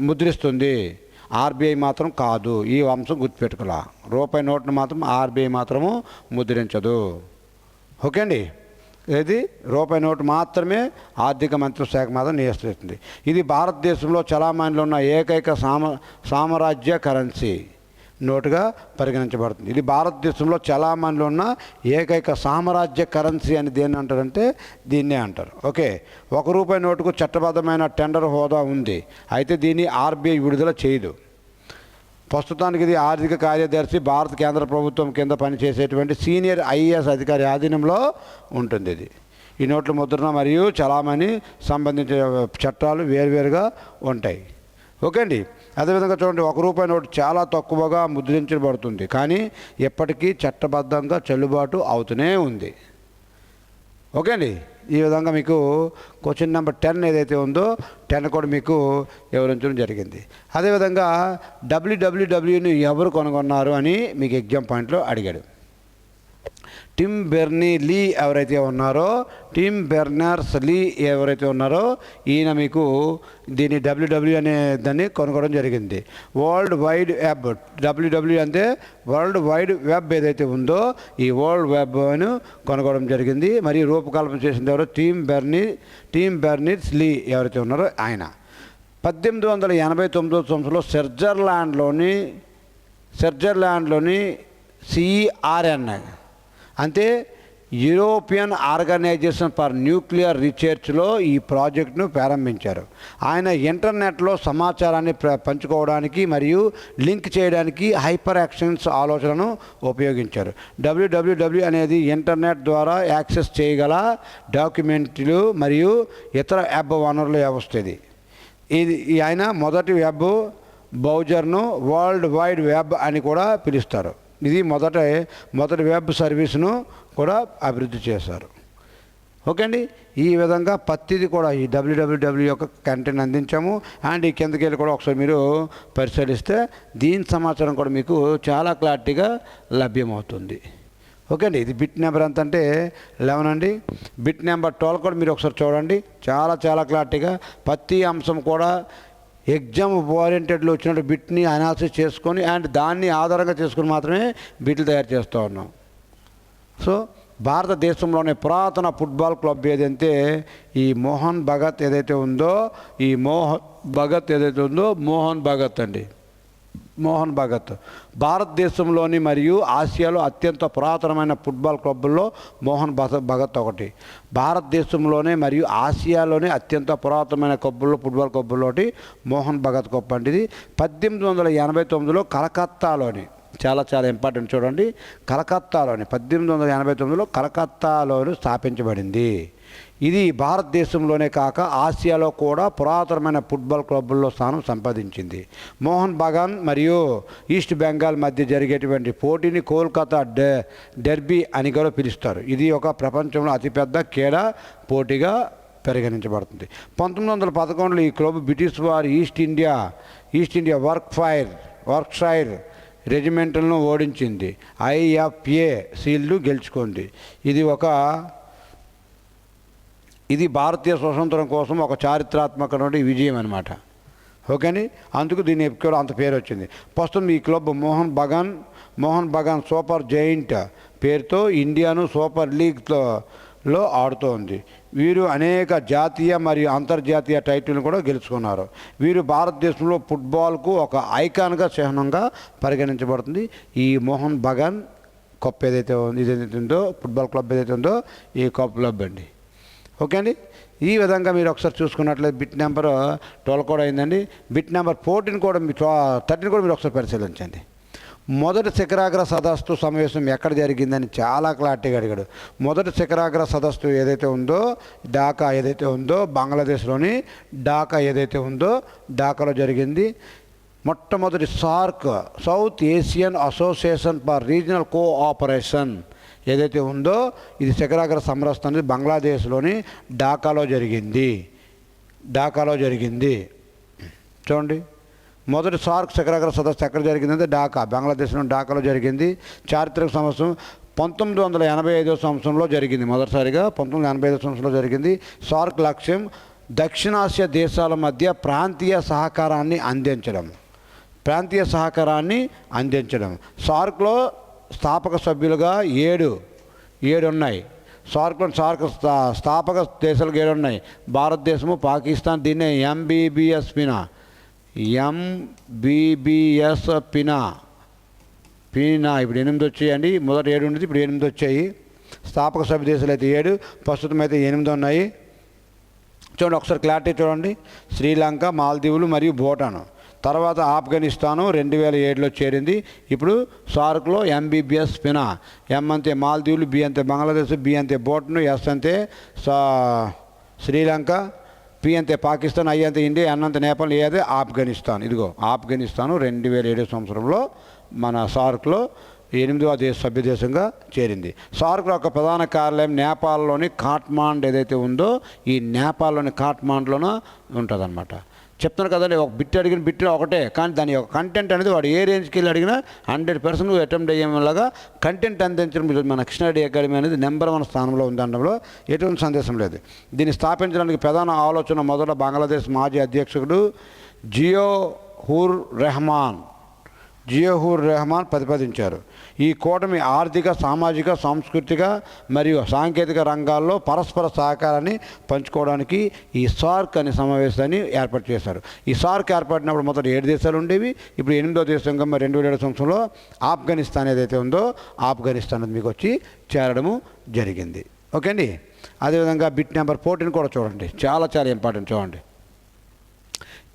ముద్రిస్తుంది. ఆర్బీఐ మాత్రం కాదు. ఈ అంశం గుర్తుపెట్టుకోలా. ₹1 నోటును మాత్రం ఆర్బీఐ మాత్రము ముద్రించదు. ఓకే అండి. ఇది ₹1 నోటు మాత్రమే ఆర్థిక మంత్రిత్వ శాఖ మాత్రం నియంత్రిస్తుంది. ఇది భారతదేశంలో చలామణిలో ఉన్న ఏకైక సామ్రాజ్య కరెన్సీ నోటుగా పరిగణించబడుతుంది. ఇది భారతదేశంలో చలామణిలో ఉన్న ఏకైక సామ్రాజ్య కరెన్సీ అని దేన్ని అంటారంటే దీన్నే అంటారు. ఓకే. ₹1 నోటుకు చట్టబద్ధమైన టెండర్ హోదా ఉంది. అయితే దీన్ని ఆర్బీఐ విడుదల చేయదు. ప్రస్తుతానికి ఇది ఆర్థిక కార్యదర్శి భారత కేంద్ర ప్రభుత్వం కింద పనిచేసేటువంటి సీనియర్ ఐఏఎస్ అధికారి ఆధీనంలో ఉంటుంది. ఇది ఈ నోట్ల ముద్రణ మరియు చలామణి సంబంధించిన చట్టాలు వేరువేరుగా ఉంటాయి. ఓకే అండి. అదేవిధంగా చూడండి, ₹1 నోటు చాలా తక్కువగా ముద్రించబడుతుంది, కానీ ఎప్పటికీ చట్టబద్ధంగా చెల్లుబాటు అవుతూనే ఉంది. ఓకే అండి. ఈ విధంగా మీకు క్వశ్చన్ నెంబర్ 10 ఏదైతే ఉందో 10 కూడా మీకు వివరించడం జరిగింది. అదేవిధంగా WWWని ఎవరు కనుగొన్నారు అని మీకు ఎగ్జామ్ పాయింట్లో అడిగాడు. టిమ్ బెర్నీ-లీ ఎవరైతే ఉన్నారో, టిమ్ బెర్నర్స్-లీ ఎవరైతే ఉన్నారో ఈయన మీకు దీన్ని WW అనే దాన్ని కనుగొనడం జరిగింది. వరల్డ్ వైడ్ వెబ్, WW అంటే వరల్డ్ వైడ్ వెబ్ ఏదైతే ఉందో ఈ వరల్డ్ వెబ్ అని కనుగొనడం జరిగింది. మరియు రూపకల్పన చేసింది ఎవరో టిమ్ బెర్నర్స్-లీ ఎవరైతే ఉన్నారో ఆయన. 1889 సంవత్సరంలో స్విట్జర్లాండ్లోని CERN అంటే యూరోపియన్ ఆర్గనైజేషన్ ఫర్ న్యూక్లియర్ రీసెర్చ్లో ఈ ప్రాజెక్టును ప్రారంభించారు. ఆయన ఇంటర్నెట్లో సమాచారాన్ని పంచుకోవడానికి మరియు లింక్ చేయడానికి హైపర్ యాక్షన్స్ ఆలోచనను ఉపయోగించారు. WWW అనేది ఇంటర్నెట్ ద్వారా యాక్సెస్ చేయగల డాక్యుమెంట్లు మరియు ఇతర వెబ్ వనరుల వ్యవస్థ. ఇది ఆయన మొదటి వెబ్ బ్రౌజర్ను వరల్డ్ వైడ్ వెబ్ అని కూడా పిలుస్తారు. ఇది మొదటి వెబ్ సర్వీస్ను కూడా అభివృద్ధి చేశారు. ఓకే అండి. ఈ విధంగా ప్రతిది కూడా ఈ WWW యొక్క కంటెంట్ అందించాము. అండ్ ఈ కిందకి వెళ్ళి కూడా ఒకసారి మీరు పరిశీలిస్తే దీని సమాచారం కూడా మీకు చాలా క్లారిటీగా లభ్యమవుతుంది. ఓకే అండి. ఇది బిట్ నెంబర్ ఎంత అంటే 11 అండి. బిట్ నెంబర్ 12 కూడా మీరు ఒకసారి చూడండి. చాలా క్లారిటీగా ప్రతి అంశం కూడా ఎగ్జామ్ ఓరియంటెడ్లో వచ్చినట్టు బిట్ని అనాలిసిస్ చేసుకొని అండ్ దాన్ని ఆధారంగా చేసుకుని మాత్రమే బిట్లు తయారు చేస్తూ ఉన్నాం. సో భారతదేశంలోనే పురాతన ఫుట్బాల్ క్లబ్ ఏదంటే ఈ మోహన్ భగత్ ఏదైతే ఉందో మోహన్ భగత్ అండి. మోహన్ భగత్ భారతదేశంలోని మరియు ఆసియాలో అత్యంత పురాతనమైన ఫుట్బాల్ క్లబ్బుల్లో మోహన్ భగత్ ఒకటి. భారతదేశంలోనే మరియు ఆసియాలోనే అత్యంత పురాతనమైన ఫుట్బాల్ క్లబ్బుల్లో ఒకటి మోహన్ భగత్ క్లబ్ అంటే ఇది 1889లో కలకత్తాలోని చాలా ఇంపార్టెంట్ చూడండి. 1889లో కలకత్తాలోని స్థాపించబడింది. ఇది భారతదేశంలోనే కాక ఆసియాలో కూడా పురాతనమైన ఫుట్బాల్ క్లబ్బుల్లో స్థానం సంపాదించింది. మోహన్ బగాన్ మరియు ఈస్ట్ బెంగాల్ మధ్య జరిగేటువంటి పోటీని కోల్కతా డెర్బీ అని కూడా పిలుస్తారు. ఇది ఒక ప్రపంచంలో అతిపెద్ద క్రీడా పోటీగా పరిగణించబడుతుంది. 1911లో ఈ క్లబ్ బ్రిటిష్ వారి ఈస్ట్ ఇండియా వర్క్షైర్ రెజిమెంటల్ను ఓడించింది. IFA సీల్డ్ గెలుచుకుంది. ఇది భారతీయ స్వతంత్రం కోసం ఒక చారిత్రాత్మకమైన విజయం అన్నమాట. ఓకేని. అందుకు దీని కూడా అంత పేరు వచ్చింది. ప్రస్తుతం ఈ club Mohan Bagan super giant పేరుతో ఇండియాను సూపర్ లీగ్లో ఆడుతోంది. వీరు అనేక జాతీయ మరియు అంతర్జాతీయ టైటిల్ను కూడా గెలుచుకున్నారు. వీరు భారతదేశంలో ఫుట్బాల్కు ఒక ఐకాన్గా చిహ్నంగా పరిగణించబడుతుంది. ఈ మోహన్ బగాన్ కప్ ఏదైతే ఉందో ఫుట్బాల్ క్లబ్ ఏదైతే ఉందో ఈ కప్ క్లబ్ అండి. ఓకే అండి. ఈ విధంగా మీరు ఒకసారి చూసుకున్నట్లయితే బిట్ నెంబర్ 12 కూడా అయిందండి. బిట్ నెంబర్ 14 కూడా 13 కూడా మీరు ఒకసారి పరిశీలించండి. మొదటి శిఖరాగ్ర సదస్సు సమావేశం ఎక్కడ జరిగిందని చాలా క్లారిటీగా అడిగాడు. మొదటి శిఖరాగ్ర సదస్సు ఏదైతే ఉందో ఢాకా ఏదైతే ఉందో బంగ్లాదేశ్లోని ఢాకా ఏదైతే ఉందో ఢాకాలో జరిగింది. మొట్టమొదటి SAARC south Asian association for regional cooperation ఏదైతే ఉందో ఇది శిఖరాగ్ర సమావేశం అనేది బంగ్లాదేశ్లోని ఢాకాలో జరిగింది. చూడండి, మొదటి సార్క్ శిఖరాగ్ర సదస్సు ఎక్కడ జరిగిందంటే ఢాకా, బంగ్లాదేశ్లోని ఢాకాలో జరిగింది. చారిత్రక సంవత్సరం 1985 సంవత్సరంలో జరిగింది. మొదటిసారిగా 1985 సంవత్సరంలో జరిగింది. సార్క్ లక్ష్యం దక్షిణాసియా దేశాల మధ్య ప్రాంతీయ సహకారాన్ని అందించడం. సార్క్లో స్థాపక సభ్యులుగా ఏడు ఉన్నాయి. సార్క్ స్థాపక దేశాలకు 7 ఉన్నాయి. భారతదేశము, పాకిస్తాన్, దీన్నే ఎంబీబీఎస్ పినా ఇప్పుడు 8 వచ్చాయండి. మొదట 7 ఉండేది, ఇప్పుడు 8 వచ్చాయి. స్థాపక సభ్య దేశాలు అయితే 7, ప్రస్తుతం అయితే 8 ఉన్నాయి. చూడండి, ఒకసారి క్లారిటీ చూడండి. శ్రీలంక, మాల్దీవులు మరియు భూటాను, తర్వాత ఆఫ్ఘనిస్తాను 2007లో చేరింది. ఇప్పుడు సార్క్లో ఎంబీబీఎస్ పినా, ఎం అంతే మాల్దీవులు, బి అంతే బంగ్లాదేశ్, బి అంతే భూటాను, ఎస్ అంతే శ్రీలంక, పి అంతే పాకిస్తాన్, ఐ అంతే ఇండియా, ఎన్ అంతే నేపాల్, ఏ అదే ఆఫ్ఘనిస్తాన్. ఇదిగో ఆఫ్ఘనిస్తాను 2007 సంవత్సరంలో మన సార్క్లో 8వ సభ్య దేశంగా చేరింది. సార్క్లో ఒక ప్రధాన కార్యాలయం నేపాల్లోని కాఠ్మాండ్ ఏదైతే ఉందో ఈ నేపాల్లోని కాఠ్మాండ్లోనే ఉంటుందన్నమాట. చెప్తాను కదండి, ఒక బిట్ అడిగిన బిట్ ఒకటే, కానీ దాని యొక్క కంటెంట్ అనేది వాడు ఏ రేంజ్కి వెళ్ళి అడిగినా 100% అటెంప్ట్ అయ్యేలాగా కంటెంట్ అందించడం మన కృష్ణారెడ్డి అకాడమీ అనేది నెంబర్ 1 స్థానంలో ఉందనడంలో ఎటువంటి సందేశం లేదు. దీన్ని స్థాపించడానికి ప్రధాన ఆలోచన మొదట బంగ్లాదేశ్ మాజీ అధ్యక్షుడు జియాఉర్ రెహమాన్ ప్రతిపాదించారు. ఈ కూటమి ఆర్థిక, సామాజిక, సాంస్కృతిక మరియు సాంకేతిక రంగాల్లో పరస్పర సహకారాన్ని పంచుకోవడానికి ఈ సార్క్ అనే సమావేశాన్ని ఏర్పాటు చేశారు. ఈ సార్క్ ఏర్పడినప్పుడు మొదట 7 దేశాలు ఉండేవి. ఇప్పుడు 8వ దేశంగా 2007 సంవత్సరంలో ఆఫ్ఘనిస్తాన్ ఏదైతే ఉందో ఆఫ్ఘనిస్తాన్ మీకు వచ్చి చేరడము జరిగింది. ఓకే అండి. అదేవిధంగా బిట్ నెంబర్ 14 కూడా చూడండి, చాలా ఇంపార్టెంట్. చూడండి,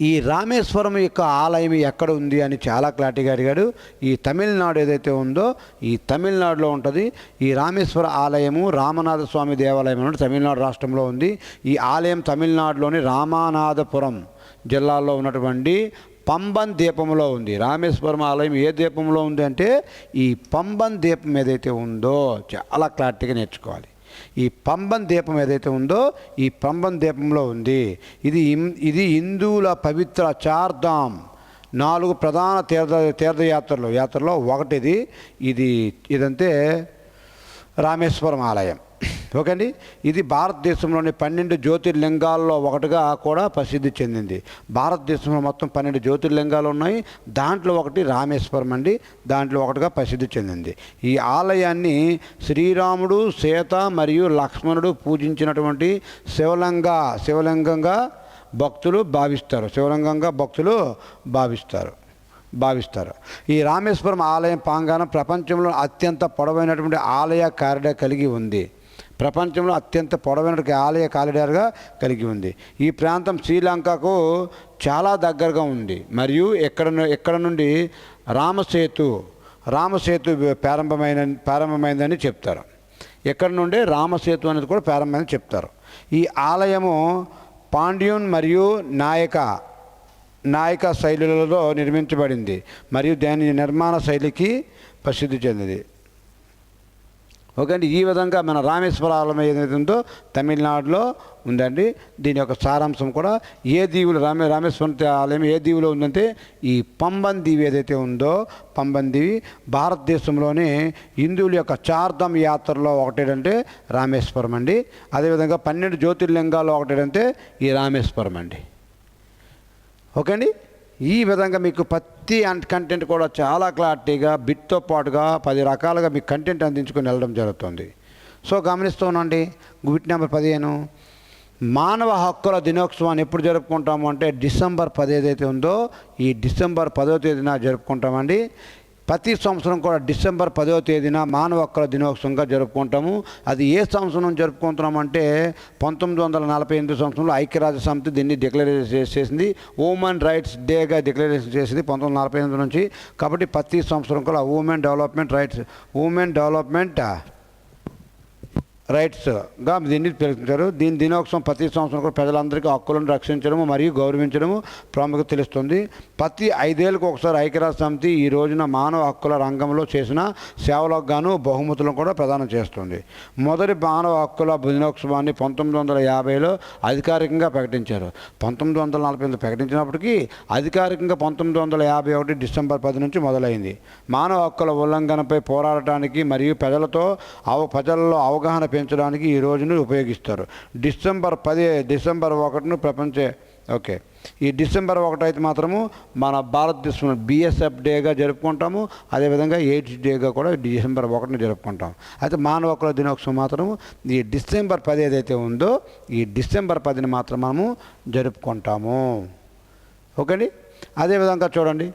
ఈ రామేశ్వరం యొక్క ఆలయం ఎక్కడ ఉంది అని చాలా క్లారిటీగా అడిగాడు. ఈ తమిళనాడు ఏదైతే ఉందో ఈ తమిళనాడులో ఉంటుంది. ఈ రామేశ్వర ఆలయము రామనాథ స్వామి దేవాలయం అనేది తమిళనాడు రాష్ట్రంలో ఉంది. ఈ ఆలయం తమిళనాడులోని రామనాథపురం జిల్లాలో ఉన్నటువంటి పంబన్ ద్వీపంలో ఉంది. రామేశ్వరం ఆలయం ఏ ద్వీపంలో ఉంది అంటే ఈ పంబన్ ద్వీపం ఏదైతే ఉందో చాలా క్లారిటీగా నేర్చుకోవాలి. ఈ పంబన్ ద్వీపం ఏదైతే ఉందో ఈ పంబన్ ద్వీపంలో ఉంది. ఇది హిందువుల పవిత్ర చార్ధామ్ 4 ప్రధాన తీర్థయాత్రలో ఒకటిది. ఇదంతే రామేశ్వరం ఆలయం. ఓకే అండి. ఇది భారతదేశంలోని 12 జ్యోతిర్లింగాల్లో ఒకటిగా కూడా ప్రసిద్ధి చెందింది. భారతదేశంలో మొత్తం 12 జ్యోతిర్లింగాలు ఉన్నాయి. దాంట్లో ఒకటి రామేశ్వరం అండి, దాంట్లో ఒకటిగా ప్రసిద్ధి చెందింది. ఈ ఆలయాన్ని శ్రీరాముడు, సీత మరియు లక్ష్మణుడు పూజించినటువంటి శివలింగంగా భక్తులు భావిస్తారు. ఈ రామేశ్వరం ఆలయం ప్రాంగణం ప్రపంచంలో అత్యంత పొడవైనటువంటి ఆలయ కారిడార్ కలిగి ఉంది. ఆలయ కారిడార్గా కలిగి ఉంది. ఈ ప్రాంతం శ్రీలంకకు చాలా దగ్గరగా ఉంది మరియు ఎక్కడ నుండి రామసేతు ప్రారంభమైందని చెప్తారు. ఎక్కడి నుండి రామసేతు అనేది కూడా ప్రారంభమైందని చెప్తారు. ఈ ఆలయము పాండ్యూన్ మరియు నాయక శైలులలో నిర్మించబడింది మరియు దాని నిర్మాణ శైలికి ప్రసిద్ధి చెందింది. ఓకే అండి. ఈ విధంగా మన రామేశ్వర ఆలయం ఏదైతే ఉందో తమిళనాడులో ఉందండి. దీని యొక్క సారాంశం కూడా ఏ దీవులు రామేశ్వరం ఆలయం ఏ దీవులో ఉందంటే ఈ పంబన్ దీవి ఏదైతే ఉందో పంబన్ దీవి భారతదేశంలోనే హిందువుల యొక్క చార్ధామ్ యాత్రలో ఒకటేంటే రామేశ్వరం అండి. అదేవిధంగా 12 జ్యోతిర్లింగాల్లో ఒకటేంటే ఈ రామేశ్వరం అండి. ఓకే అండి. ఈ విధంగా మీకు ప్రతి కంటెంట్ కూడా చాలా క్లారిటీగా బిట్తో పాటుగా 10 రకాలుగా మీకు కంటెంట్ అందించుకొని వెళ్ళడం జరుగుతుంది. సో గమనిస్తూనండి. బిట్ నెంబర్ 15 మానవ హక్కుల దినోత్సవాన్ని ఎప్పుడు జరుపుకుంటాము అంటే డిసెంబర్ 10 ఏదైతే ఉందో ఈ డిసెంబర్ 10వ తేదీన జరుపుకుంటామండి. ప్రతి సంవత్సరం కూడా డిసెంబర్ 10వ తేదీన మానవ హక్కుల దినోత్సవంగా జరుపుకుంటాము. అది ఏ సంవత్సరం జరుపుకుంటున్నామంటే 1948 సంవత్సరంలో ఐక్యరాజ్య సమితి దీన్ని డిక్లరేషన్ చేసింది. ఉమెన్ రైట్స్ డేగా డిక్లరేషన్ చేసింది 1948 నుంచి. కాబట్టి ప్రతి సంవత్సరం కూడా ఉమెన్ డెవలప్మెంట్ రైట్స్గా దీన్ని పిలుస్తారు. దీని దినోత్సవం ప్రతి సంవత్సరం కూడా ప్రజలందరికీ హక్కులను రక్షించడము మరియు గౌరవించడము ప్రాముఖ్యత తెలుస్తుంది. ప్రతి 5 ఏళ్ళకు ఒకసారి ఐక్యరాజ్య సమితి ఈ రోజున మానవ హక్కుల రంగంలో చేసిన సేవలకు గాను బహుమతులను కూడా ప్రదానం చేస్తుంది. మొదటి మానవ హక్కుల దినోత్సవాన్ని 1950లో అధికారికంగా ప్రకటించారు. 1948 ప్రకటించినప్పటికీ అధికారికంగా 1951 డిసెంబర్ 10 నుంచి మొదలైంది. మానవ హక్కుల ఉల్లంఘనపై పోరాడటానికి మరియు ప్రజలలో అవగాహన పెంచడానికి ఈ రోజును ఉపయోగిస్తారు. డిసెంబర్ 1 ఈ డిసెంబర్ 1 అయితే మాత్రము మన భారతదేశంలో BSF డేగా జరుపుకుంటాము. అదేవిధంగా ఎయిడ్స్ డేగా కూడా డిసెంబర్ 1 జరుపుకుంటాం. అయితే మానవ హక్కుల దినోత్సవం మాత్రము ఈ డిసెంబర్ 10 ఏదైతే ఉందో ఈ డిసెంబర్ 10ని మాత్రం మనము జరుపుకుంటాము. ఓకే అండి. అదేవిధంగా చూడండి,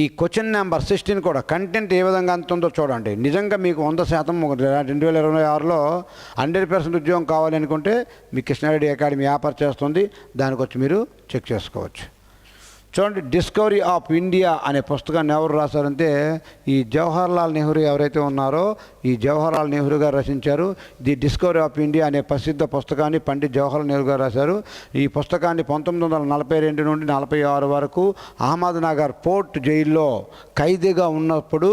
ఈ క్వశ్చన్ నెంబర్ 16 కూడా కంటెంట్ ఏ విధంగా అంతుందో చూడండి. నిజంగా మీకు 100% 2026లో 100% ఉద్యోగం కావాలి అనుకుంటే మీ కృష్ణారెడ్డి అకాడమీ ఆఫర్ చేస్తుంది. దానికి వచ్చి మీరు చెక్ చేసుకోవచ్చు. చూడండి, డిస్కవరీ ఆఫ్ ఇండియా అనే పుస్తకాన్ని ఎవరు రాశారంటే ఈ జవహర్లాల్ నెహ్రూ ఎవరైతే ఉన్నారో ఈ జవహర్లాల్ నెహ్రూ గారు రచించారు. ది డిస్కవరీ ఆఫ్ ఇండియా అనే ప్రసిద్ధ పుస్తకాన్ని పండిత్ జవహర్లాల్ నెహ్రూ గారు రాశారు. ఈ పుస్తకాన్ని 1942 నుండి 46 వరకు అహ్మద్నగర్ పోర్ట్ జైల్లో ఖైదీగా ఉన్నప్పుడు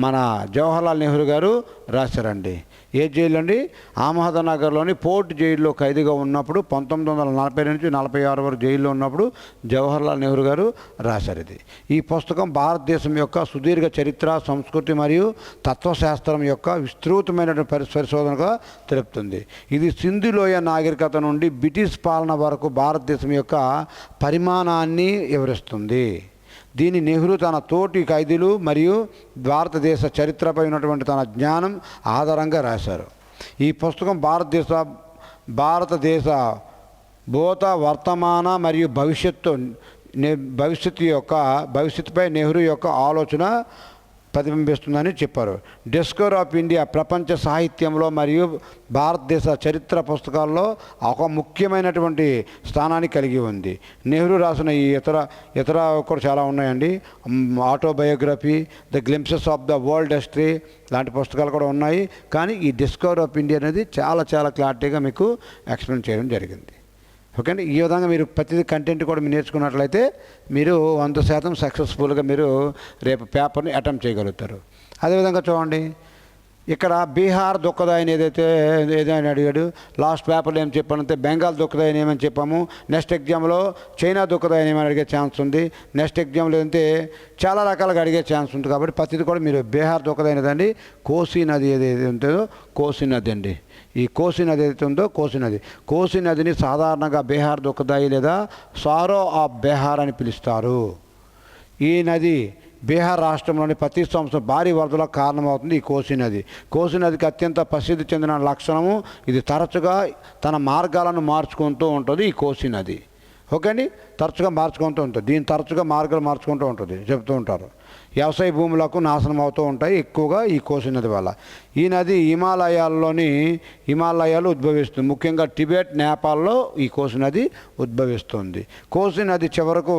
మన జవహర్లాల్ నెహ్రూ గారు రాశారండి. ఏ జైలు అండి? అహ్మద్నగర్లోని పోర్ట్ జైల్లో ఖైదీగా ఉన్నప్పుడు 1942 నుంచి 46 వరకు జైల్లో ఉన్నప్పుడు జవహర్లాల్ నెహ్రూ గారు రాశారు ఇది. ఈ పుస్తకం భారతదేశం యొక్క సుదీర్ఘ చరిత్ర, సంస్కృతి మరియు తత్వశాస్త్రం యొక్క విస్తృతమైనటువంటి పరిశోధనగా తెలుపుతుంది. ఇది సింధు లోయ నాగరికత నుండి బ్రిటిష్ పాలన వరకు భారతదేశం యొక్క పరిమాణాన్ని వివరిస్తుంది. దీన్ని నెహ్రూ తన తోటి ఖైదీలు మరియు భారతదేశ చరిత్రపై ఉన్నటువంటి తన జ్ఞానం ఆధారంగా రాశారు. ఈ పుస్తకం భారతదేశ భూత, వర్తమాన మరియు భవిష్యత్తుపై నెహ్రూ యొక్క ఆలోచన ప్రతిబింబిస్తుందని చెప్పారు. డిస్కవరీ ఆఫ్ ఇండియా ప్రపంచ సాహిత్యంలో మరియు భారతదేశ చరిత్ర పుస్తకాల్లో ఒక ముఖ్యమైనటువంటి స్థానాన్ని కలిగి ఉంది. నెహ్రూ రాసిన ఈ ఇతర కూడా చాలా ఉన్నాయండి. Autobiography, the glimpses of the world history లాంటి పుస్తకాలు కూడా ఉన్నాయి. కానీ ఈ డిస్కవరీ ఆఫ్ ఇండియా అనేది చాలా క్లారిటీగా మీకు ఎక్స్ప్లెయిన్ చేయడం జరిగింది. ఓకే అండి. ఈ విధంగా మీరు ప్రతి కంటెంట్ కూడా మీరు నేర్చుకున్నట్లయితే మీరు 100% సక్సెస్ఫుల్గా మీరు రేపు పేపర్ని అటెంప్ట్ చేయగలుగుతారు. అదేవిధంగా చూడండి, ఇక్కడ బీహార్ దుఃఖదాయిని ఏదైనా అడిగాడు. లాస్ట్ పేపర్లో ఏం చెప్పానంటే బెంగాల్ దుఃఖదాయిని ఏమని చెప్పాము. నెక్స్ట్ ఎగ్జామ్లో చైనా దుఃఖదాయిని ఏమని అడిగే ఛాన్స్ ఉంది. నెక్స్ట్ ఎగ్జామ్లో ఏంటంటే చాలా రకాలుగా అడిగే ఛాన్స్ ఉంది. కాబట్టి ప్రతిది కూడా మీరు బీహార్ దుఃఖదాయినదండి. కోసి నది ఏదైతే ఉంటుందో కోసి నది అండి. ఈ కోసి నది ఏదైతే ఉందో కోసి నదిని సాధారణంగా బీహార్ దుఃఖదాయి లేదా సారో ఆఫ్ బీహార్ అని పిలుస్తారు. ఈ నది బీహార్ రాష్ట్రంలోని ప్రతి సంవత్సరం భారీ వరదలకు కారణమవుతుంది. ఈ కోసి నదికి అత్యంత ప్రసిద్ధి చెందిన లక్షణము ఇది తరచుగా తన మార్గాలను మార్చుకుంటూ ఉంటుంది. ఈ కోసి నది ఓకే అండి, తరచుగా మార్చుకుంటూ ఉంటుంది. దీన్ని తరచుగా మార్గాలు మార్చుకుంటూ ఉంటుంది చెప్తూ ఉంటారు. వ్యవసాయ భూములకు నాశనం అవుతూ ఉంటాయి ఎక్కువగా ఈ కోసి నది వల్ల. ఈ నది హిమాలయాలు ఉద్భవిస్తుంది. ముఖ్యంగా టిబెట్, నేపాల్లో ఈ కోసి నది ఉద్భవిస్తుంది. కోసి నది చివరకు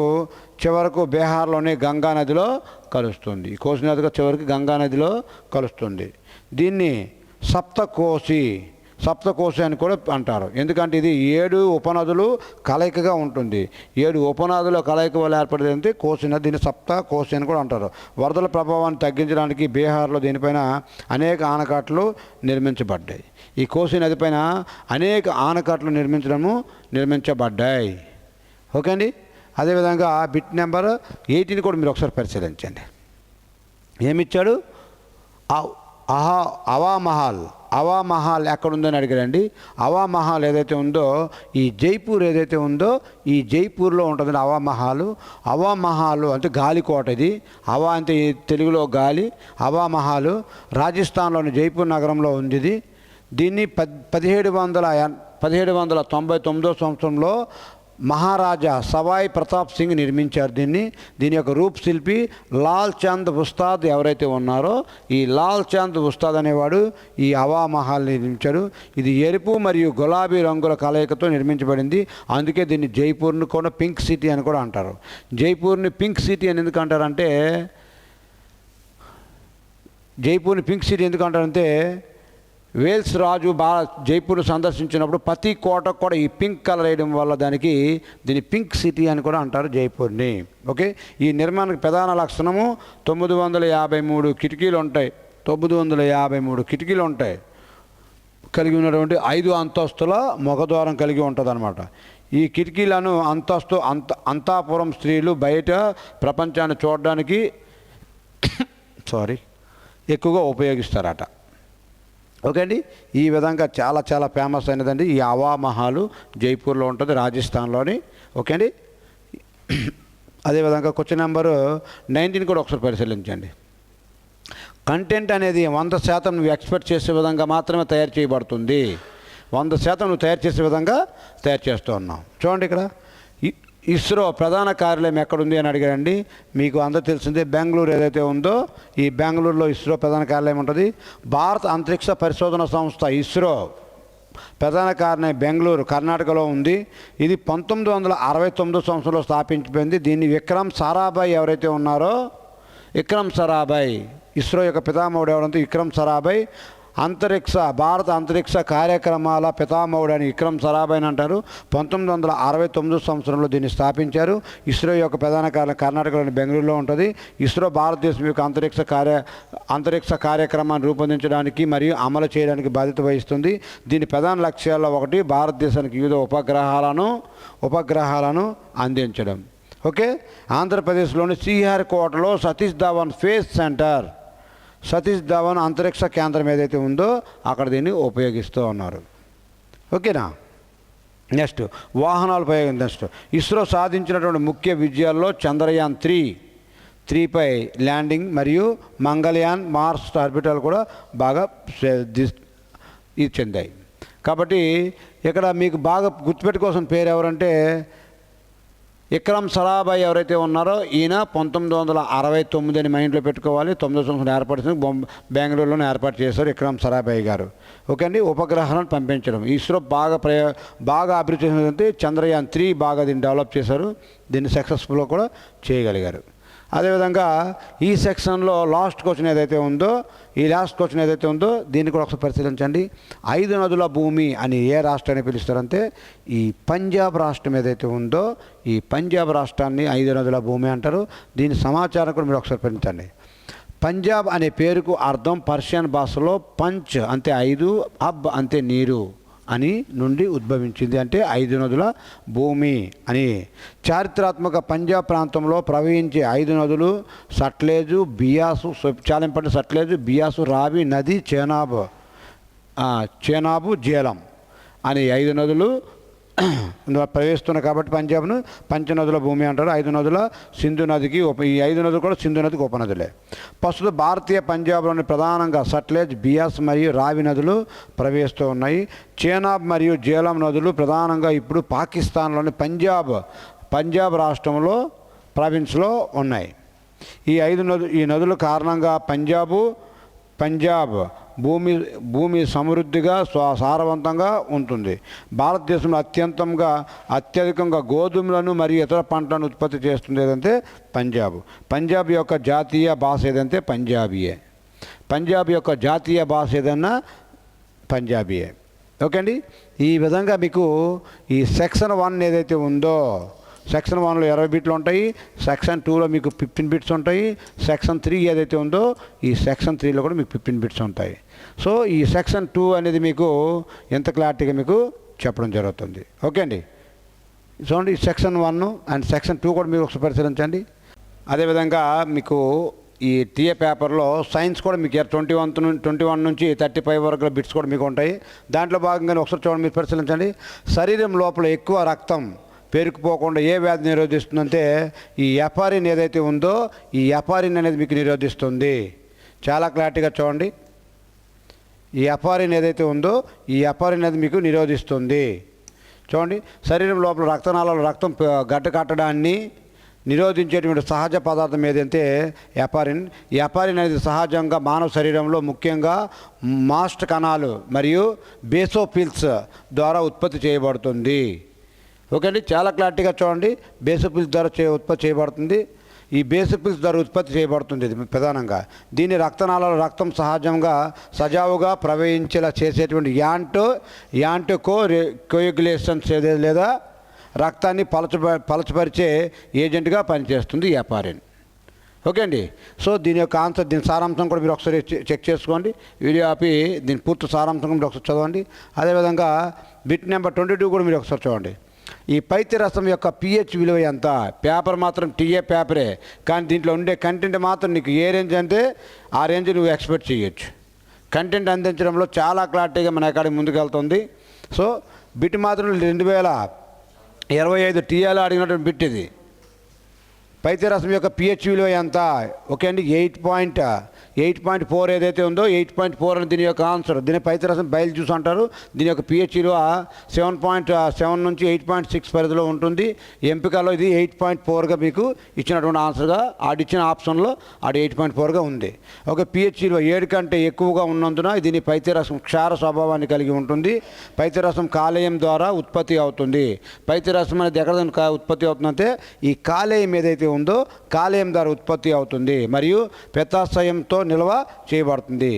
బీహార్లోని గంగా నదిలో కలుస్తుంది. ఈ కోసి నదిగా చివరికి గంగా నదిలో కలుస్తుంది. దీన్ని సప్తకోశి అని కూడా అంటారు. ఎందుకంటే ఇది 7 ఉపనదులు కలయికగా ఉంటుంది. 7 ఉపనదుల కలయిక వల్ల ఏర్పడేది కోసి నది. దీన్ని సప్తకోశి అని కూడా అంటారు. వరదల ప్రభావాన్ని తగ్గించడానికి బీహార్లో దీనిపైన అనేక ఆనకట్టలు నిర్మించబడ్డాయి. ఈ కోసి నది పైన అనేక ఆనకట్టలు నిర్మించబడ్డాయి. ఓకే అండి. అదేవిధంగా బిట్ నెంబర్ 18 కూడా మీరు ఒకసారి పరిశీలించండి. ఏమిచ్చాడు? అవా మహల్ ఎక్కడుందని అడిగారండి. అవా మహల్ ఏదైతే ఉందో ఈ జైపూర్ ఏదైతే ఉందో ఈ జైపూర్లో ఉంటుందండి అవా మహల్ అంటే గాలికోట. ఇది అవా అంటే తెలుగులో గాలి. అవా మహల్ రాజస్థాన్లోని జైపూర్ నగరంలో ఉంది. దీన్ని 1799 సంవత్సరంలో మహారాజా సవాయ్ ప్రతాప్ సింగ్ నిర్మించారు దీని యొక్క రూపశిల్పి లాల్ చంద్ ఉస్తాద్ ఎవరైతే ఉన్నారో ఈ లాల్ చంద్ ఉస్తాద్ అనేవాడు ఈ హవా మహల్ నిర్మించాడు. ఇది ఎరుపు మరియు గులాబీ రంగుల కలయికతో నిర్మించబడింది. అందుకే దీన్ని జైపూర్ని కూడా పింక్ సిటీ అని కూడా అంటారు. జైపూర్ని పింక్ సిటీ అని ఎందుకు అంటారంటే వేల్స్ రాజు జైపూర్ను సందర్శించినప్పుడు ప్రతి కోటకు కూడా ఈ పింక్ కలర్ వేయడం వల్ల దీన్ని పింక్ సిటీ అని కూడా అంటారు జైపూర్ని. ఓకే, ఈ నిర్మాణానికి ప్రధాన లక్షణము 953 కిటికీలు ఉంటాయి. 953 కిటికీలు ఉంటాయి. కలిగి ఉన్నటువంటి 5 అంతస్తుల ముఖద్వారం కలిగి ఉంటుంది అన్నమాట. ఈ కిటికీలను అంతాపురం స్త్రీలు బయట ప్రపంచాన్ని చూడడానికి ఎక్కువగా ఉపయోగిస్తారట. ఓకే అండి, ఈ విధంగా చాలా చాలా ఫేమస్ అయినదండి ఈ హవా మహల్. జైపూర్లో ఉంటుంది, రాజస్థాన్లోని. ఓకే అండి, అదేవిధంగా క్వశ్చన్ నెంబర్ 19 కూడా ఒకసారి పరిశీలించండి. కంటెంట్ అనేది 100% నువ్వు ఎక్స్పెక్ట్ చేసే విధంగా మాత్రమే తయారు చేయబడుతుంది. 100% నువ్వు తయారు చేసే విధంగా తయారు చేస్తూ ఉన్నావు. చూడండి, ఇక్కడ ఇస్రో ప్రధాన కార్యాలయం ఎక్కడుంది అని అడిగారండి. మీకు అందరూ తెలిసిందే బెంగళూరు ఏదైతే ఉందో ఈ బెంగళూరులో ఇస్రో ప్రధాన కార్యాలయం ఉంటుంది. భారత అంతరిక్ష పరిశోధన సంస్థ ఇస్రో ప్రధాన కార్యాలయం బెంగళూరు, కర్ణాటకలో ఉంది. ఇది 1969 సంవత్సరంలో స్థాపించబడింది. దీన్ని విక్రమ్ సారాభాయ్ ఎవరైతే ఉన్నారో విక్రమ్ సారాభాయ్, ఇస్రో యొక్క పితామహుడు ఎవరంటే విక్రమ్ సారాభాయ్, భారత అంతరిక్ష కార్యక్రమాల పితామహుడు అని విక్రమ్ సారాభాయ్ అని అంటారు. 1969 సంవత్సరంలో దీన్ని స్థాపించారు. ఇస్రో యొక్క ప్రధాన కార్యాలయం కర్ణాటకలోని బెంగళూరులో ఉంటుంది. ఇస్రో భారతదేశం యొక్క అంతరిక్ష కార్యక్రమాన్ని రూపొందించడానికి మరియు అమలు చేయడానికి బాధ్యత వహిస్తుంది. దీని ప్రధాన లక్ష్యాల్లో ఒకటి భారతదేశానికి వివిధ ఉపగ్రహాలను అందించడం. ఓకే, ఆంధ్రప్రదేశ్లోని శ్రీహరికోటలో సతీష్ ధావన్ స్పేస్ సెంటర్, సతీష్ ధావన్ అంతరిక్ష కేంద్రం ఏదైతే ఉందో అక్కడ దీన్ని ఉపయోగిస్తూ ఉన్నారు. ఓకేనా, నెక్స్ట్ వాహనాలు ఉపయోగం. నెక్స్ట్ ఇస్రో సాధించినటువంటి ముఖ్య విజయాల్లో చంద్రయాన్ 3పై ల్యాండింగ్ మరియు మంగళయాన్ మార్స్ ఆర్బిటాల్ కూడా బాగా ఇది చెందాయి. కాబట్టి ఇక్కడ మీకు బాగా గుర్తుపెట్టుకోవాల్సిన పేరు ఎవరంటే విక్రమ్ సారాభాయ్ ఎవరైతే ఉన్నారో ఈయన 1969 అని మైండ్లో పెట్టుకోవాలి. 9 సంవత్సరం ఏర్పడుతుంది, బెంగళూరులోనే ఏర్పాటు చేశారు విక్రమ్ సారాభాయ్ గారు. ఓకే అండి, ఉపగ్రహాలను పంపించడం ఇస్రో బాగా అభివృద్ధి చేసినటువంటి చంద్రయాన్ 3 బాగా దీన్ని డెవలప్ చేశారు. దీన్ని సక్సెస్ఫుల్గా కూడా చేయగలిగారు. అదేవిధంగా ఈ సెక్షన్లో లాస్ట్ క్వశ్చన్ ఏదైతే ఉందో దీన్ని కూడా ఒకసారి పరిశీలించండి. 5 నదుల భూమి అని ఏ రాష్ట్రాన్ని పిలుస్తారంటే ఈ పంజాబ్ రాష్ట్రం ఏదైతే ఉందో ఈ పంజాబ్ రాష్ట్రాన్ని 5 నదుల భూమి అంటారు. దీని సమాచారం కూడా మీరు ఒకసారి పరిశీలించండి. పంజాబ్ అనే పేరుకు అర్థం పర్షియన్ భాషలో పంచ్ అంటే 5, అబ్ అంటే నీరు అని నుండి ఉద్భవించింది. అంటే 5 నదుల భూమి అని. చారిత్రాత్మక పంజాబ్ ప్రాంతంలో ప్రవహించే 5 నదులు సట్లెజు, బియాసు, చాలా ఇంపార్టెంట్, సట్లెజు, బియాసు, రావి, నది, చేనాబు, జేలం అని 5 నదులు ప్రవేశిస్తున్నాయి. కాబట్టి పంజాబ్ను పంచనదుల భూమి అంటారు. 5 నదుల సింధు నదికి ఈ 5 నదులు కూడా సింధు నదికి ఉపనదులే. ప్రస్తుతం భారతీయ పంజాబ్లోని ప్రధానంగా సట్లెజ్, బియాస్ మరియు రావి నదులు ప్రవేశిస్తూ ఉన్నాయి. చేనాబ్ మరియు జేలం నదులు ప్రధానంగా ఇప్పుడు పాకిస్తాన్లోని పంజాబ్ రాష్ట్రంలో ప్రావిన్స్లో ఉన్నాయి. ఈ నదుల కారణంగా పంజాబ్ భూమి సమృద్ధిగా సారవంతంగా ఉంటుంది. భారతదేశంలో అత్యధికంగా గోధుమలను మరియు ఇతర పంటలను ఉత్పత్తి చేస్తుంది ఏదంటే పంజాబ్ యొక్క జాతీయ భాష ఏదంటే పంజాబీయే. పంజాబ్ యొక్క జాతీయ భాష ఏదన్నా పంజాబీయే. ఓకే అండి, ఈ విధంగా మీకు ఈ సెక్షన్ 1 ఏదైతే ఉందో సెక్షన్ 1లో 20 బిట్లు ఉంటాయి. సెక్షన్ 2లో మీకు 15 బిట్స్ ఉంటాయి. సెక్షన్ 3 ఏదైతే ఉందో ఈ సెక్షన్ 3లో కూడా మీకు 15 బిట్స్ ఉంటాయి. సో ఈ సెక్షన్ 2 అనేది మీకు ఎంత క్లారిటీగా మీకు చెప్పడం జరుగుతుంది. ఓకే అండి, చూడండి సెక్షన్ 1 అండ్ సెక్షన్ 2 కూడా మీరు ఒకసారి పరిశీలించండి. అదేవిధంగా మీకు ఈ టీఏ పేపర్లో సైన్స్ కూడా మీకు 21 నుంచి 35 వరకు బిట్స్ కూడా మీకు ఉంటాయి. దాంట్లో భాగంగానే ఒకసారి చూడండి, మీరు పరిశీలించండి. శరీరం లోపల ఎక్కువ రక్తం పేరుకుపోకుండా ఏ వ్యాధి నిరోధిస్తుందంటే ఈ ఎపారిన్ ఏదైతే ఉందో ఈ ఎపారిన్ అనేది మీకు నిరోధిస్తుంది. చాలా క్లారిటీగా చూడండి. ఈ ఎపారిన్ ఏదైతే ఉందో ఈ ఎపారిన్ అనేది మీకు నిరోధిస్తుంది. చూడండి, శరీరం లోపల రక్తనాళాలు రక్తం గడ్డ కట్టడాన్ని నిరోధించేటువంటి సహజ పదార్థం ఏదంటే హెపారిన్. హెపారిన్ అనేది సహజంగా మానవ శరీరంలో ముఖ్యంగా మాస్ట్ కణాలు మరియు బేసోఫిల్స్ ద్వారా ఉత్పత్తి చేయబడుతుంది. ఓకే అండి, చాలా క్లారిటీగా చూడండి. బేసోఫిల్స్ ద్వారా ఉత్పత్తి చేయబడుతుంది. ఈ బేసోఫిల్స్ ద్వారా ఉత్పత్తి చేయబడుతుంది ఇది ప్రధానంగా. దీని రక్తనాళాలు రక్తం సహజంగా సజావుగా ప్రవహించేలా చేసేటువంటి యాంటోకోయాగులేషన్స్ లేదా రక్తాన్ని పలచపరిచే ఏజెంట్గా పనిచేస్తుంది హెపారిన్. ఓకే అండి, సో దీని యొక్క ఆన్సర్, దీని సారాంశం కూడా మీరు ఒకసారి చెక్ చేసుకోండి. వీడియో ఆపి దీని పూర్తి సారాంశం మీరు ఒకసారి చదవండి. అదేవిధంగా బిట్ నెంబర్ 22 కూడా మీరు ఒకసారి చూడండి. ఈ పైత్యరసం యొక్క pH విలువ ఎంత? పేపర్ మాత్రం TA పేపరే, కానీ దీంట్లో ఉండే కంటెంట్ మాత్రం నీకు ఏ రేంజ్ అంటే ఆ రేంజ్ నువ్వు ఎక్స్పెక్ట్ చేయొచ్చు. కంటెంట్ అందించడంలో చాలా క్లారిటీగా మన అకాడమీ ముందుకెళ్తుంది. సో బిట్ మాత్రం 2025 టీఏలో అడిగినటువంటి బిట్ ఇది. పైత్యరసం యొక్క pH విలువ ఎంత? ఓకే అండి, 8.4 ఏదైతే ఉందో 8.4 అని దీని యొక్క ఆన్సర్. దీని పైత్యరసం బయలు జ్యూస్ అంటారు. దీని యొక్క pH విలువ 7.7 నుంచి 8.6 పరిధిలో ఉంటుంది. ఎంపికలో ఇది 8.4గా మీకు ఇచ్చినటువంటి ఆన్సర్గా ఆడిచ్చిన ఆప్షన్లో 8.4గా ఉంది. ఓకే, pH విలువ 7 కంటే ఎక్కువగా ఉన్నందున దీని పైత్యరసం క్షార స్వభావాన్ని కలిగి ఉంటుంది. పైత్యరసం కాలేయం ద్వారా ఉత్పత్తి అవుతుంది. పైత్యరసం అనేది ఎక్కడ ఉత్పత్తి అవుతుందంటే ఈ కాలేయం ఏదైతే ఉందో కాలేయం ద్వారా ఉత్పత్తి అవుతుంది మరియు పిత్తాశయంతో నిల్వ చేయబడుతుంది.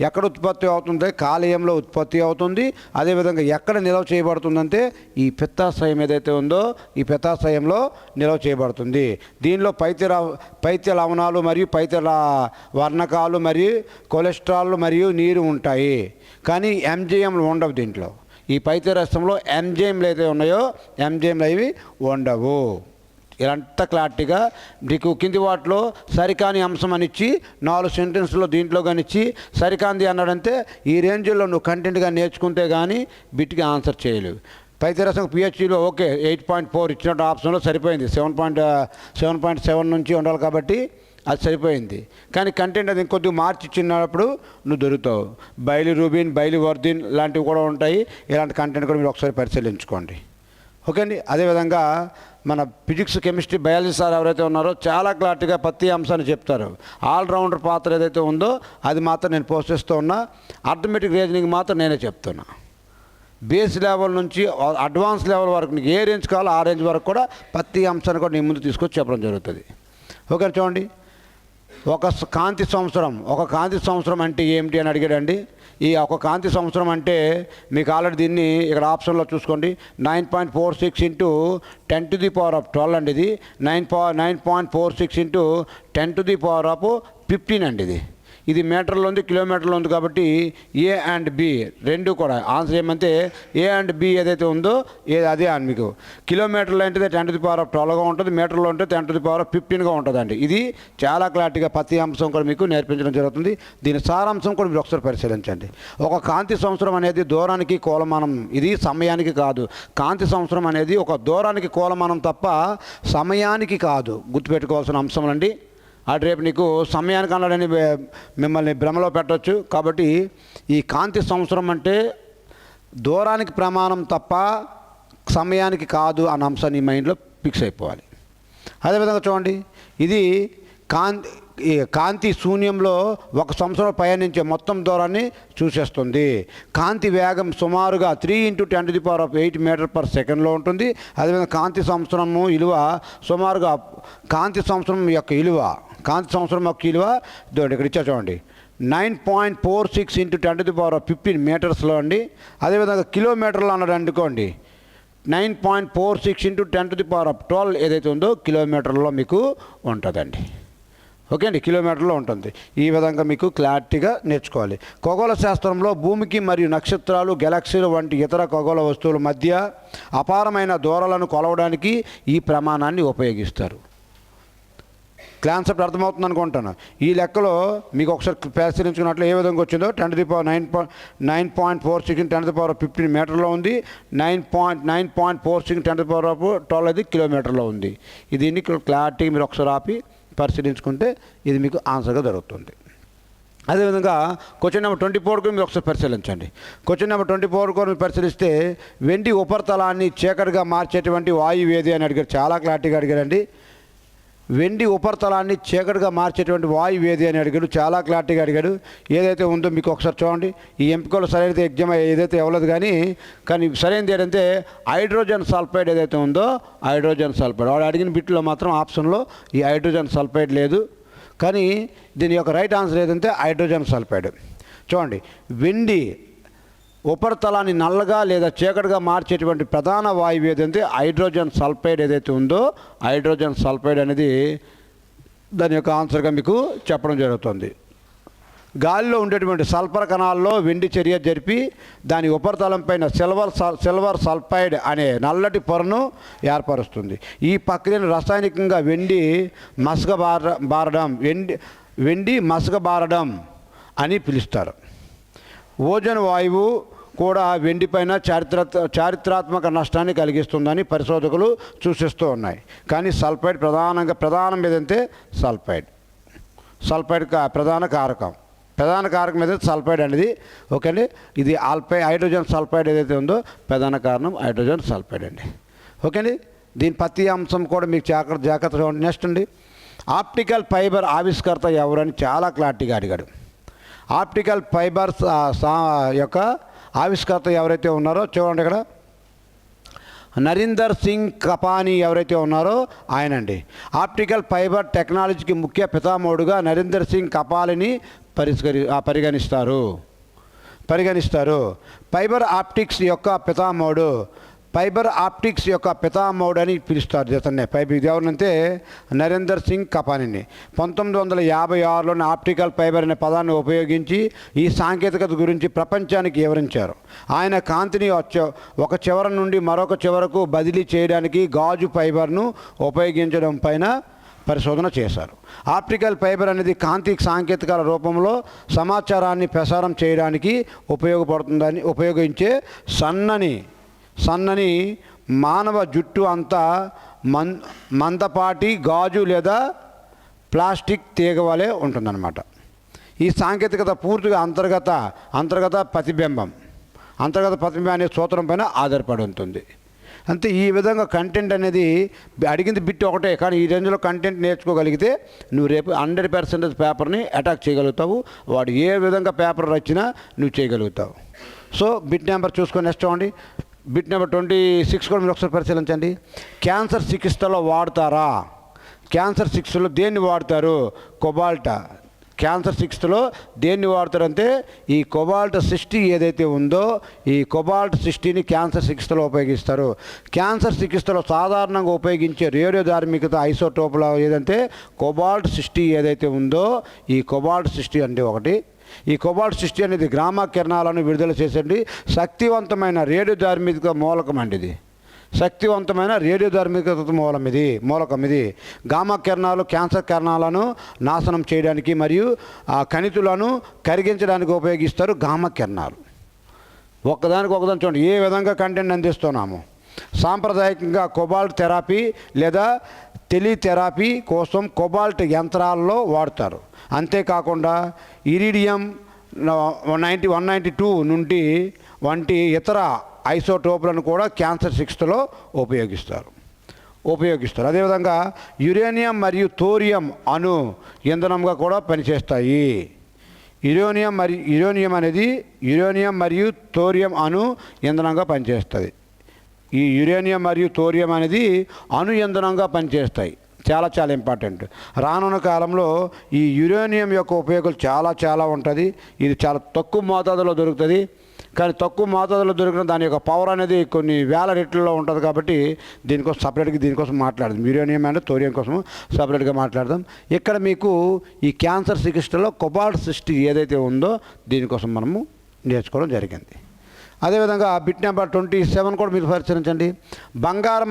ఎక్కడ ఉత్పత్తి అవుతుంది? కాలేయంలో ఉత్పత్తి అవుతుంది. అదేవిధంగా ఎక్కడ నిల్వ చేయబడుతుందంటే ఈ పిత్తాశయం ఏదైతే ఉందో ఈ పిత్తాశయంలో నిల్వ చేయబడుతుంది. దీనిలో పైత్య లవణాలు మరియు పైత్య వర్ణకాలు మరియు కొలెస్ట్రాల్ మరియు నీరు ఉంటాయి, కానీ ఎంజైమ్లు ఉండవు దీంట్లో. ఈ పైత్యరసంలో ఎంజైమ్లు అయితే ఉన్నాయో ఎంజైమ్లు అవి ఉండవు. ఇలాంటి క్లారిటీగా మీకు కింది వాటిలో సరికాని అంశం అని ఇచ్చి 4 సెంటెన్స్లో దీంట్లో కానిచ్చి సరికాంది అన్నాడంటే ఈ రేంజ్లో నువ్వు కంటెంట్గా నేర్చుకుంటే కానీ బిట్కి ఆన్సర్ చేయలేవు. పైత్యరసం pHలో ఓకే 8.4 ఇచ్చినట్టు ఆప్షన్లో సరిపోయింది. 7.7 నుంచి ఉండాలి కాబట్టి అది సరిపోయింది. కానీ కంటెంట్ అది ఇంకొద్దిగా మార్చి ఇచ్చినప్పుడు నువ్వు దొరుకుతావు. బైలిరూబిన్, బైలివర్దిన్ లాంటివి కూడా ఉంటాయి. ఇలాంటి కంటెంట్ కూడా మీరు ఒకసారి పరిశీలించుకోండి. ఓకే అండి, అదేవిధంగా మన ఫిజిక్స్, కెమిస్ట్రీ, బయాలజీ సార్ ఎవరైతే ఉన్నారో చాలా క్లారిటీగా ప్రతి అంశాన్ని చెప్తారు. ఆల్రౌండర్ పాత్ర ఏదైతే ఉందో అది మాత్రం నేను పోషిస్తూ ఉన్నా. అర్థమెటిక్ రీజనింగ్ మాత్రం నేనే చెప్తున్నా. బేస్ లెవెల్ నుంచి అడ్వాన్స్ లెవెల్ వరకు నీకు ఏ రేంజ్ కావాలో ఆ రేంజ్ వరకు కూడా ప్రతి అంశాన్ని కూడా నీ ముందు తీసుకొచ్చి చెప్పడం జరుగుతుంది. ఓకే చూడండి, ఒక కాంతి సంవత్సరం అంటే ఏమిటి అని అడిగాడండి. ఈ ఒక కాంతి సంవత్సరం అంటే మీకు ఆల్రెడీ దీన్ని ఇక్కడ ఆప్షన్లో చూసుకోండి. 9.46 ఇంటూ 10⁻12 అండి. ఇది 9.46 ఇంటూ 10⁻15 అండి. ఇది మీటర్లో ఉంది, కిలోమీటర్లో ఉంది కాబట్టి ఏ అండ్ బి రెండు కూడా ఆన్సర్ ఏమంటే ఏ అండ్ బి ఏదైతే ఉందో అదే అని మీకు కిలోమీటర్లో అంటే 10⁻12గా ఉంటుంది, మీటర్లో ఉంటే 10⁻15గా ఉంటుందండి. ఇది చాలా క్లారిటీగా ప్రతి అంశం కూడా మీకు నేర్పించడం జరుగుతుంది. దీని సారాంశం కూడా మీరు ఒకసారి పరిశీలించండి. ఒక కాంతి సంవత్సరం అనేది దూరానికి కొలమానం, ఇది సమయానికి కాదు. కాంతి సంవత్సరం అనేది ఒక దూరానికి కొలమానం తప్ప సమయానికి కాదు. గుర్తుపెట్టుకోవాల్సిన అంశం అండి. అటు రేపు నీకు సమయానికి అన్నాడని మిమ్మల్ని భ్రమలో పెట్టవచ్చు. కాబట్టి ఈ కాంతి సంవత్సరం అంటే దూరానికి ప్రమాణం తప్ప సమయానికి కాదు అన్న అంశాన్ని ఈ మైండ్లో ఫిక్స్ అయిపోవాలి. అదేవిధంగా చూడండి, ఇది కాంతి శూన్యంలో 1 సంవత్సరం పయనించే మొత్తం దూరాన్ని సూచిస్తుంది. కాంతి వేగం సుమారుగా 3 × 10⁸ మీటర్/సెకండ్లో ఉంటుంది. అదేవిధంగా కాంతి సంవత్సరము విలువ సుమారుగా కాంతి సంవత్సరం యొక్క విలువ ఇక్కడ ఇచ్చా చూడండి 9.46 × 10⁻15 మీటర్స్లో అండి. అదేవిధంగా కిలోమీటర్లో అన్నాడు అనుకోండి 9.46 × 10⁻12 ఏదైతే ఉందో కిలోమీటర్లో మీకు ఉంటుందండి. ఓకే అండి, కిలోమీటర్లో ఉంటుంది. ఈ విధంగా మీకు క్లారిటీగా నేర్చుకోవాలి. ఖగోళ శాస్త్రంలో భూమికి మరియు నక్షత్రాలు, గెలాక్సీలు వంటి ఇతర ఖగోళ వస్తువుల మధ్య అపారమైన దూరాలను కొలవడానికి ఈ ప్రమాణాన్ని ఉపయోగిస్తారు. కాన్సెప్ట్ అర్థమవుతుంది అనుకుంటాను. ఈ లెక్కలో మీకు ఒకసారి పరిశీలించుకున్నట్లు ఏ విధంగా వచ్చిందో 9.46 × 10⁻15 మీటర్లో ఉంది. 9.46 × 10⁻12 అది కిలోమీటర్లో ఉంది. దీన్ని క్లారిటీ మీరు ఒకసారి ఆపి పరిశీలించుకుంటే ఇది మీకు ఆన్సర్గా దొరుకుతుంది. అదేవిధంగా క్వశ్చన్ నెంబర్ 24 కూడా మీరు ఒకసారి పరిశీలించండి. క్వశ్చన్ నెంబర్ 24 కూడా మీరు పరిశీలిస్తే వెండి ఉపరితలాన్ని చీకటిగా మార్చేటువంటి వాయువు ఏది అని అడిగారు. చాలా క్లారిటీగా అడిగారండి. వెండి ఉపరితలాన్ని చీకటిగా మార్చేటువంటి వాయువు ఏది అని అడిగాడు. చాలా క్లారిటీగా అడిగాడు. ఏదైతే ఉందో మీకు ఒకసారి చూడండి. ఈ ఎంపికలో సరైన ఎగ్జామ్ ఏదైతే ఇవ్వలేదు కానీ సరైనది ఏంటంటే హైడ్రోజన్ సల్ఫైడ్ ఏదైతే ఉందో హైడ్రోజన్ సల్ఫైడ్. వాడు అడిగిన బిట్లో మాత్రం ఆప్షన్లో ఈ హైడ్రోజన్ సల్ఫైడ్ లేదు. కానీ దీని యొక్క రైట్ ఆన్సర్ ఏదంటే హైడ్రోజన్ సల్ఫైడ్. చూడండి, వెండి ఉపరితలాన్ని నల్లగా లేదా చీకటిగా మార్చేటువంటి ప్రధాన వాయువు ఏదంటే హైడ్రోజన్ సల్ఫైడ్ ఏదైతే ఉందో హైడ్రోజన్ సల్ఫైడ్ అనేది దాని యొక్క ఆన్సర్గా మీకు చెప్పడం జరుగుతుంది. గాలిలో ఉండేటువంటి సల్ఫర్ కణాల్లో వెండి చర్య జరిపి దాని ఉపరితలం పైన సిల్వర్ సల్ఫైడ్ అనే నల్లటి పొరను ఏర్పరుస్తుంది. ఈ ప్రక్రియను రాసాయనికంగా వెండి మసకబారడం అని పిలుస్తారు. ఓజోన్ వాయువు కూడా వెండిపైన చారిత్రాత్మక నష్టాన్ని కలిగిస్తుందని పరిశోధకులు సూచిస్తూ ఉన్నాయి. కానీ సల్ఫైడ్ ప్రధానం ఏదంటే సల్ఫైడ్ ప్రధాన కారకం ఏదైతే సల్ఫైడ్ అనేది. ఓకే అండి, ఇది హైడ్రోజన్ సల్ఫైడ్ ఏదైతే ఉందో ప్రధాన కారణం హైడ్రోజన్ సల్ఫైడ్ అండి. ఓకే అండి, దీని ప్రతి అంశం కూడా మీకు జాగ్రత్తగా ఉండి. నెక్స్ట్ అండి, ఆప్టికల్ ఫైబర్ ఆవిష్కర్త ఎవరని చాలా క్లారిటీగా అడిగాడు. ఆప్టికల్ ఫైబర్ యొక్క ఆవిష్కర్త ఎవరైతే ఉన్నారో చూడండి. ఇక్కడ నరీందర్ సింగ్ కపానీ ఎవరైతే ఉన్నారో ఆయనండి. ఆప్టికల్ ఫైబర్ టెక్నాలజీకి ముఖ్య పితామహుడుగా నరీందర్ సింగ్ కపాలిని పరిగణిస్తారు. ఫైబర్ ఆప్టిక్స్ యొక్క పితామహుడు అని పిలుస్తారు అతన్నే. ఇది ఎవరినంటే నరేందర్ సింగ్ కపానీని. 1956లోని ఆప్టికల్ ఫైబర్ అనే పదాన్ని ఉపయోగించి ఈ సాంకేతికత గురించి ప్రపంచానికి వివరించారు. ఆయన కాంతిని ఒక చివర నుండి మరొక చివరకు బదిలీ చేయడానికి గాజు ఫైబర్ను ఉపయోగించడం పైన పరిశోధన చేశారు. ఆప్టికల్ ఫైబర్ అనేది కాంతి సాంకేతికాల రూపంలో సమాచారాన్ని ప్రసారం చేయడానికి ఉపయోగించే సన్నని మానవ జుట్టు అంతా మందపాటి గాజు లేదా ప్లాస్టిక్ తీగ వలె ఉంటుందన్నమాట. ఈ సాంకేతికత పూర్తిగా అంతర్గత ప్రతిబింబం అనే సూత్రం పైన ఆధారపడి ఉంటుంది. అంతే. ఈ విధంగా కంటెంట్ అనేది అడిగింది బిట్ ఒకటే, కానీ ఈ రేంజ్లో కంటెంట్ నేర్చుకోగలిగితే నువ్వు రేపు 100% పేపర్ని అటాక్ చేయగలుగుతావు. వాడు ఏ విధంగా పేపర్ వచ్చినా నువ్వు చేయగలుగుతావు. సో బిట్ నెంబర్ చూసుకొని నెక్స్ట్ చూడండి. బిట్ నెంబర్ 26 కూడా మీరు ఒకసారి పరిశీలించండి. క్యాన్సర్ చికిత్సలో వాడతారా? క్యాన్సర్ చికిత్సలో దేన్ని వాడతారు? కొబాల్ట్. క్యాన్సర్ చికిత్సలో దేన్ని వాడతారంటే ఈ కొబాల్ట్ 60 ఏదైతే ఉందో ఈ కొబాల్ట్ 60ని క్యాన్సర్ చికిత్సలో ఉపయోగిస్తారు. క్యాన్సర్ చికిత్సలో సాధారణంగా ఉపయోగించే రేడియోధార్మికత ఐసోటోపులో ఏదంటే కొబాల్ట్ 60 ఏదైతే ఉందో ఈ కొబాల్ట్ 60 అంటే ఒకటి. ఈ కొబాల్ట్ 60 అనేది గామా కిరణాలను విడుదల చేసేది శక్తివంతమైన రేడియోధార్మిక మూలకం అండి. ఇది శక్తివంతమైన రేడియోధార్మికత మూలకం ఇది. గామా కిరణాలు క్యాన్సర్ కిరణాలను నాశనం చేయడానికి మరియు ఆ కణితులను కరిగించడానికి ఉపయోగిస్తారు గామా కిరణాలు. ఒకదాని చూడండి ఏ విధంగా కంటెంట్ అందిస్తున్నాము. సాంప్రదాయకంగా కొబాల్ట్ థెరపీ లేదా టెలిథెరపీ కోసం కొబాల్ట్ యంత్రాల్లో వాడతారు. అంతేకాకుండా ఇరీడియం 192 నుండి వంటి ఇతర ఐసోటోపులను కూడా క్యాన్సర్ చికిత్సలో ఉపయోగిస్తారు. అదేవిధంగా యురేనియం మరియు థోరియం అణు ఇంధనంగా కూడా పనిచేస్తాయి. యురేనియం మరియు థోరియం అణు ఇంధనంగా పనిచేస్తుంది. ఈ యురేనియం మరియు థోరియం అనేది అణు ఇంధనంగా పనిచేస్తాయి. చాలా ఇంపార్టెంట్. రానున్న కాలంలో ఈ యురేనియం యొక్క ఉపయోగాలు చాలా ఉంటుంది. ఇది చాలా తక్కువ మోతాదులో దొరుకుతుంది. కానీ తక్కువ మోతాదులో దొరికిన దాని యొక్క పవర్ అనేది కొన్ని వేల రెట్లలో ఉంటుంది. కాబట్టి దీనికోసం మాట్లాడదాం. యురేనియం అండ్ థోరియం కోసం సపరేట్గా మాట్లాడదాం. ఇక్కడ మీకు ఈ క్యాన్సర్ చికిత్సలో కొబాల్ట్ 60 ఏదైతే ఉందో దీనికోసం మనము నేర్చుకోవడం జరిగింది. అదేవిధంగా బిట్ నెంబర్ 27 కూడా మీరు పరిశీలించండి. బంగారం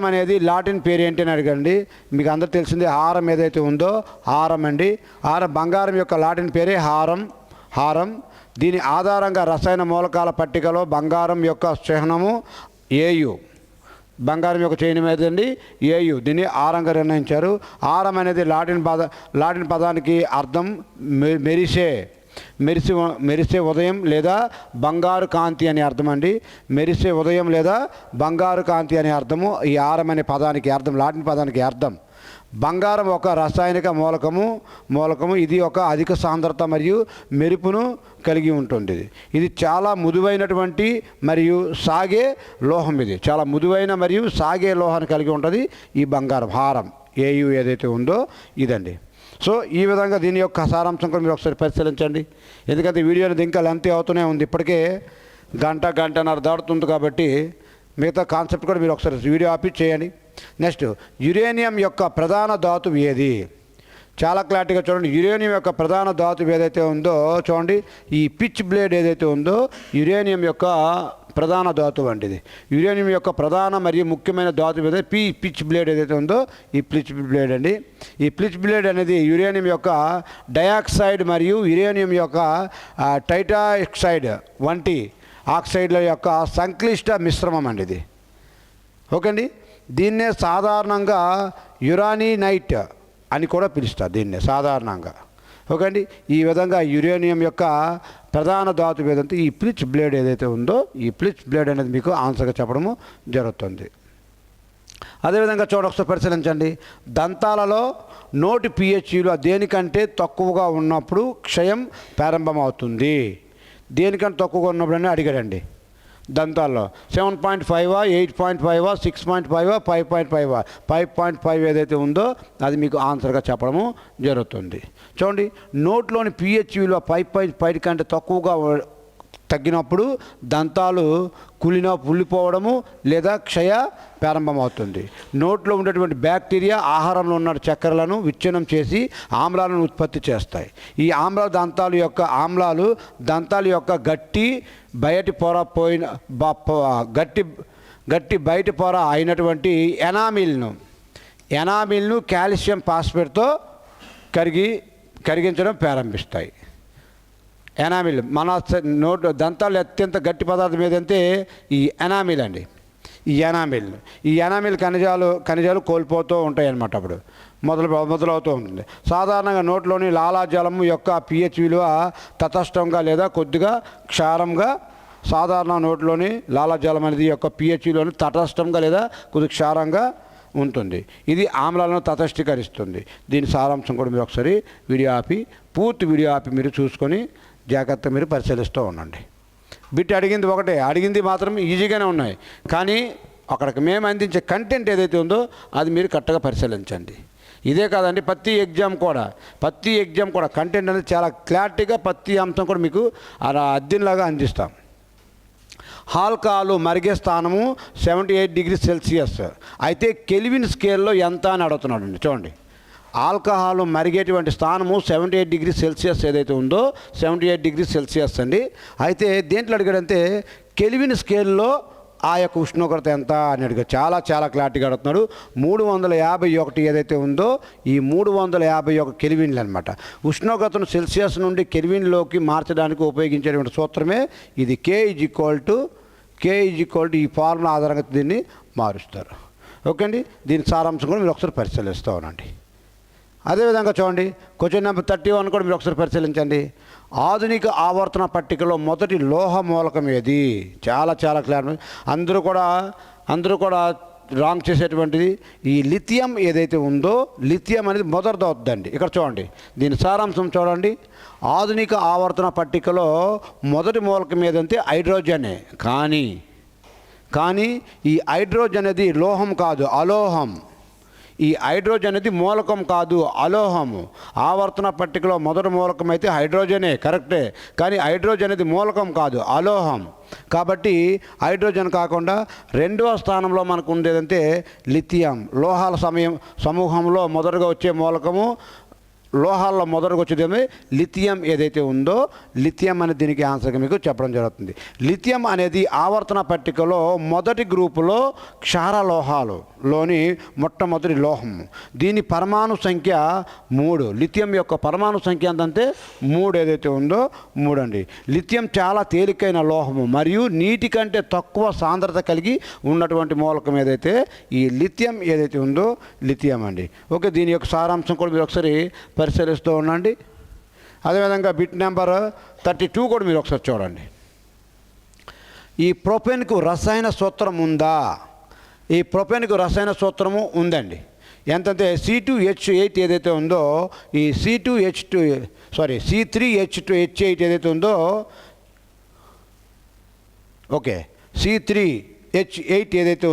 అనేది లాటిన్ పేరు ఏంటి అని అడగండి. మీకు అందరూ తెలిసిందే హారం ఏదైతే ఉందో హారం అండి. బంగారం యొక్క లాటిన్ పేరే హారం. దీని ఆధారంగా రసాయన మూలకాల పట్టికలో బంగారం యొక్క చిహ్నము AU. బంగారం యొక్క చైన్ ఏదండి ఏయు. దీన్ని ఆరంగా నిర్ణయించారు. ఆరం అనేది లాటిన్ పదానికి అర్థం మెరిసే ఉదయం లేదా బంగారు కాంతి అనే అర్థం అండి. మెరిసే ఉదయం లేదా బంగారు కాంతి అనే అర్థము ఈ ఆరం అనే పదానికి అర్థం, లాటిన్ పదానికి అర్థం. బంగారం ఒక రసాయనిక మూలకము. ఇది ఒక అధిక సాంద్రత మరియు మెరుపును కలిగి ఉంటుంది. ఇది చాలా మృదువైనటువంటి మరియు సాగే లోహం. ఇది చాలా మృదువైన మరియు సాగే లోహాన్ని కలిగి ఉంటుంది ఈ బంగారం హారం ఏయు ఏదైతే ఉందో ఇదండి. సో ఈ విధంగా దీని యొక్క సారాంశం కూడా మీరు ఒకసారి పరిశీలించండి. ఎందుకంటే వీడియో అనేది ఇంకా లెంత్ అవుతూనే ఉంది. ఇప్పటికే గంటన్నర దాటుతుంది కాబట్టి మిగతా కాన్సెప్ట్ కూడా మీరు ఒకసారి వీడియో ఆపి చేయండి. నెక్స్ట్, యురేనియం యొక్క ప్రధాన ధాతువు ఏది? చాలా క్లారిటీగా చూడండి. యురేనియం యొక్క ప్రధాన ధాతువు ఏదైతే ఉందో చూడండి, ఈ పిచ్ బ్లేడ్ ఏదైతే ఉందో యురేనియం యొక్క ప్రధాన ధాతువు అండి. ఇది యురేనియం యొక్క ప్రధాన మరియు ముఖ్యమైన ధాతువు ఏదైతే పిచ్ బ్లేడ్ ఏదైతే ఉందో ఈ పిచ్ బ్లేడ్ అండి. ఈ పిచ్ బ్లేడ్ అనేది యురేనియం యొక్క డయాక్సైడ్ మరియు యురేనియం యొక్క టైటాక్సైడ్ వంటి ఆక్సైడ్ల యొక్క సంక్లిష్ట మిశ్రమం అండి ఇది. ఓకే అండి. దీన్నే సాధారణంగా యురానినైట్ అని కూడా పిలుస్తారు దీన్నే సాధారణంగా. ఓకే అండి. ఈ విధంగా యురేనియం యొక్క ప్రధాన ధాతువు ఏదంటే ఈ పిచ్ బ్లేడ్ ఏదైతే ఉందో ఈ పిచ్ బ్లేడ్ అనేది మీకు ఆన్సర్గా చెప్పడము జరుగుతుంది. అదేవిధంగా ఒకసారి పరిశీలించండి. దంతాలలో నోటి పిహెచ్లు దేనికంటే తక్కువగా ఉన్నప్పుడు క్షయం ప్రారంభమవుతుంది. దేనికంటే తక్కువగా ఉన్నప్పుడు అని అడిగాడండి. దంతాల్లో 7.5, 8.5, 6.5, 5.5, 5.5 ఏదైతే ఉందో అది మీకు ఆన్సర్గా చెప్పడము జరుగుతుంది. చూడండి, నోట్లోని పిహెచ్ విలువ 5.5 కంటే తక్కువగా తగ్గినప్పుడు దంతాలు కుళ్ళిపోవడము లేదా క్షయ ప్రారంభమవుతుంది. నోట్లో ఉండేటువంటి బ్యాక్టీరియా ఆహారంలో ఉన్న చక్కెరలను విచ్ఛిన్నం చేసి ఆమ్లాలను ఉత్పత్తి చేస్తాయి. ఈ ఆమ్లాలు దంతాల యొక్క గట్టి బయటి పొర అయినటువంటి ఎనామిల్ను కాల్షియం ఫాస్ఫేట్తో కరిగించడం ప్రారంభిస్తాయి. ఎనామిల్ మన దంతాలు అత్యంత గట్టి పదార్థం ఏదంటే ఈ ఎనామిల్ అండి. ఈ ఎనామిల్ ఖనిజాలు కోల్పోతూ ఉంటాయి అన్నమాట. అప్పుడు మొదలవుతూ ఉంటుంది. సాధారణంగా నోట్లోని లాలాజలం యొక్క పిహెచ్ విలువ తటస్థంగా లేదా కొద్దిగా క్షారంగా, సాధారణ నోట్లోని లాలాజలం అనేది యొక్క పిహెచ్ విలువను తటస్థంగా లేదా కొద్దిగా క్షారంగా ఉంటుంది. ఇది ఆమ్లాలను తటస్థీకరిస్తుంది. దీని సారాంశం కూడా మీరు ఒకసారి పూర్తి వీడియో ఆపి మీరు చూసుకొని జాగ్రత్తగా మీరు పరిశీలిస్తూ ఉండండి. బిట్ అడిగింది ఒకటే, అడిగింది మాత్రం ఈజీగానే ఉన్నాయి, కానీ అక్కడికి మేము అందించే కంటెంట్ ఏదైతే ఉందో అది మీరు కరెక్ట్గా పరిశీలించండి. ఇదే కాదండి, ప్రతి ఎగ్జామ్ కూడా కంటెంట్ అనేది చాలా క్లారిటీగా ప్రతి అంశం కూడా మీకు అద్దెలాగా అందిస్తాం. ఆల్కహాలు మరిగే స్థానము 78 డిగ్రీ సెల్సియస్. అయితే కెల్విన్ స్కేల్లో ఎంత అని అడుగుతున్నాడు అండి. చూడండి, ఆల్కహాలు మరిగేటువంటి స్థానము 78 డిగ్రీ సెల్సియస్ ఏదైతే ఉందో 78 డిగ్రీ సెల్సియస్ అండి. అయితే దేంట్లో అడిగాడంటే కెల్విన్ స్కేల్లో ఆ యొక్క ఉష్ణోగ్రత ఎంత అని అడిగాడు. చాలా క్లారిటీగా అడుగుతున్నాడు. 351 ఏదైతే ఉందో ఈ 351 కెల్విన్లు అనమాట. ఉష్ణోగ్రతను సెల్సియస్ నుండి కెల్విన్లోకి మార్చడానికి ఉపయోగించేటువంటి సూత్రమే ఇది. K ఈ ఫార్ములా ఆధారంగా దీన్ని మారుస్తారు. ఓకే అండి. దీని సారాంశం కూడా మీరు ఒకసారి పరిశీలిస్తూ ఉండండి. అదేవిధంగా చూడండి, క్వశ్చన్ నెంబర్ 31 కూడా మీరు ఒకసారి పరిశీలించండి. ఆధునిక ఆవర్తన పట్టికలో మొదటి లోహ మూలకం ఏది? చాలా క్లియర్. అందరూ కూడా రాంగ్ చేసేటువంటిది ఈ లిథియం ఏదైతే ఉందో, లిథియం అనేది మొదటిది అవుతుందండి. ఇక్కడ చూడండి, దీని సారాంశం చూడండి. ఆధునిక ఆవర్తన పట్టికలో మొదటి మూలకం ఏదంటే హైడ్రోజనే. కానీ ఈ హైడ్రోజన్ అనేది లోహం కాదు, అలోహం. ఈ హైడ్రోజన్ అనేది మూలకం కాదు, అలోహము. ఆవర్తన పట్టికలో మొదటి మూలకం అయితే హైడ్రోజనే, కరెక్టే. కానీ హైడ్రోజన్ అనేది మూలకం కాదు, అలోహం. కాబట్టి హైడ్రోజన్ కాకుండా రెండవ స్థానంలో మనకు ఉండేదంటే లిథియం. లోహాల సమూహంలో మొదటగా వచ్చే మూలకము లోహాల్లో మొదటగా వచ్చేది లిథియం ఏదైతే ఉందో, లిథియం అనే దీనికి ఆన్సర్గా మీకు చెప్పడం జరుగుతుంది. లిథియం అనేది ఆవర్తన పట్టికలో మొదటి గ్రూపులో క్షార లోహాలులోని మొట్టమొదటి లోహం. దీని పరమాణు సంఖ్య 3. లిథియం యొక్క పరమాణు సంఖ్య ఎంతంటే 3 ఏదైతే ఉందో 3 అండి. లిథియం చాలా తేలికైన లోహము మరియు నీటి కంటే తక్కువ సాంద్రత కలిగి ఉన్నటువంటి మూలకం ఏదైతే ఈ లిథియం ఏదైతే ఉందో లిథియం అండి. ఓకే, దీని యొక్క సారాంశం కూడా మీరు ఒకసారి పరిశీలిస్తూ ఉండండి. అదేవిధంగా బిట్ నెంబర్ 32 కూడా మీరు ఒకసారి చూడండి. ఈ ప్రొపేన్కు రసాయన సూత్రం ఉందా? ఈ ప్రొపేన్కు రసాయన సూత్రము ఉందండి. ఎంతంటే C2H8 ఏదైతే ఉందో, ఈ C3H8 ఏదైతే ఉందో, ఓకే, C3H8 ఏదైతే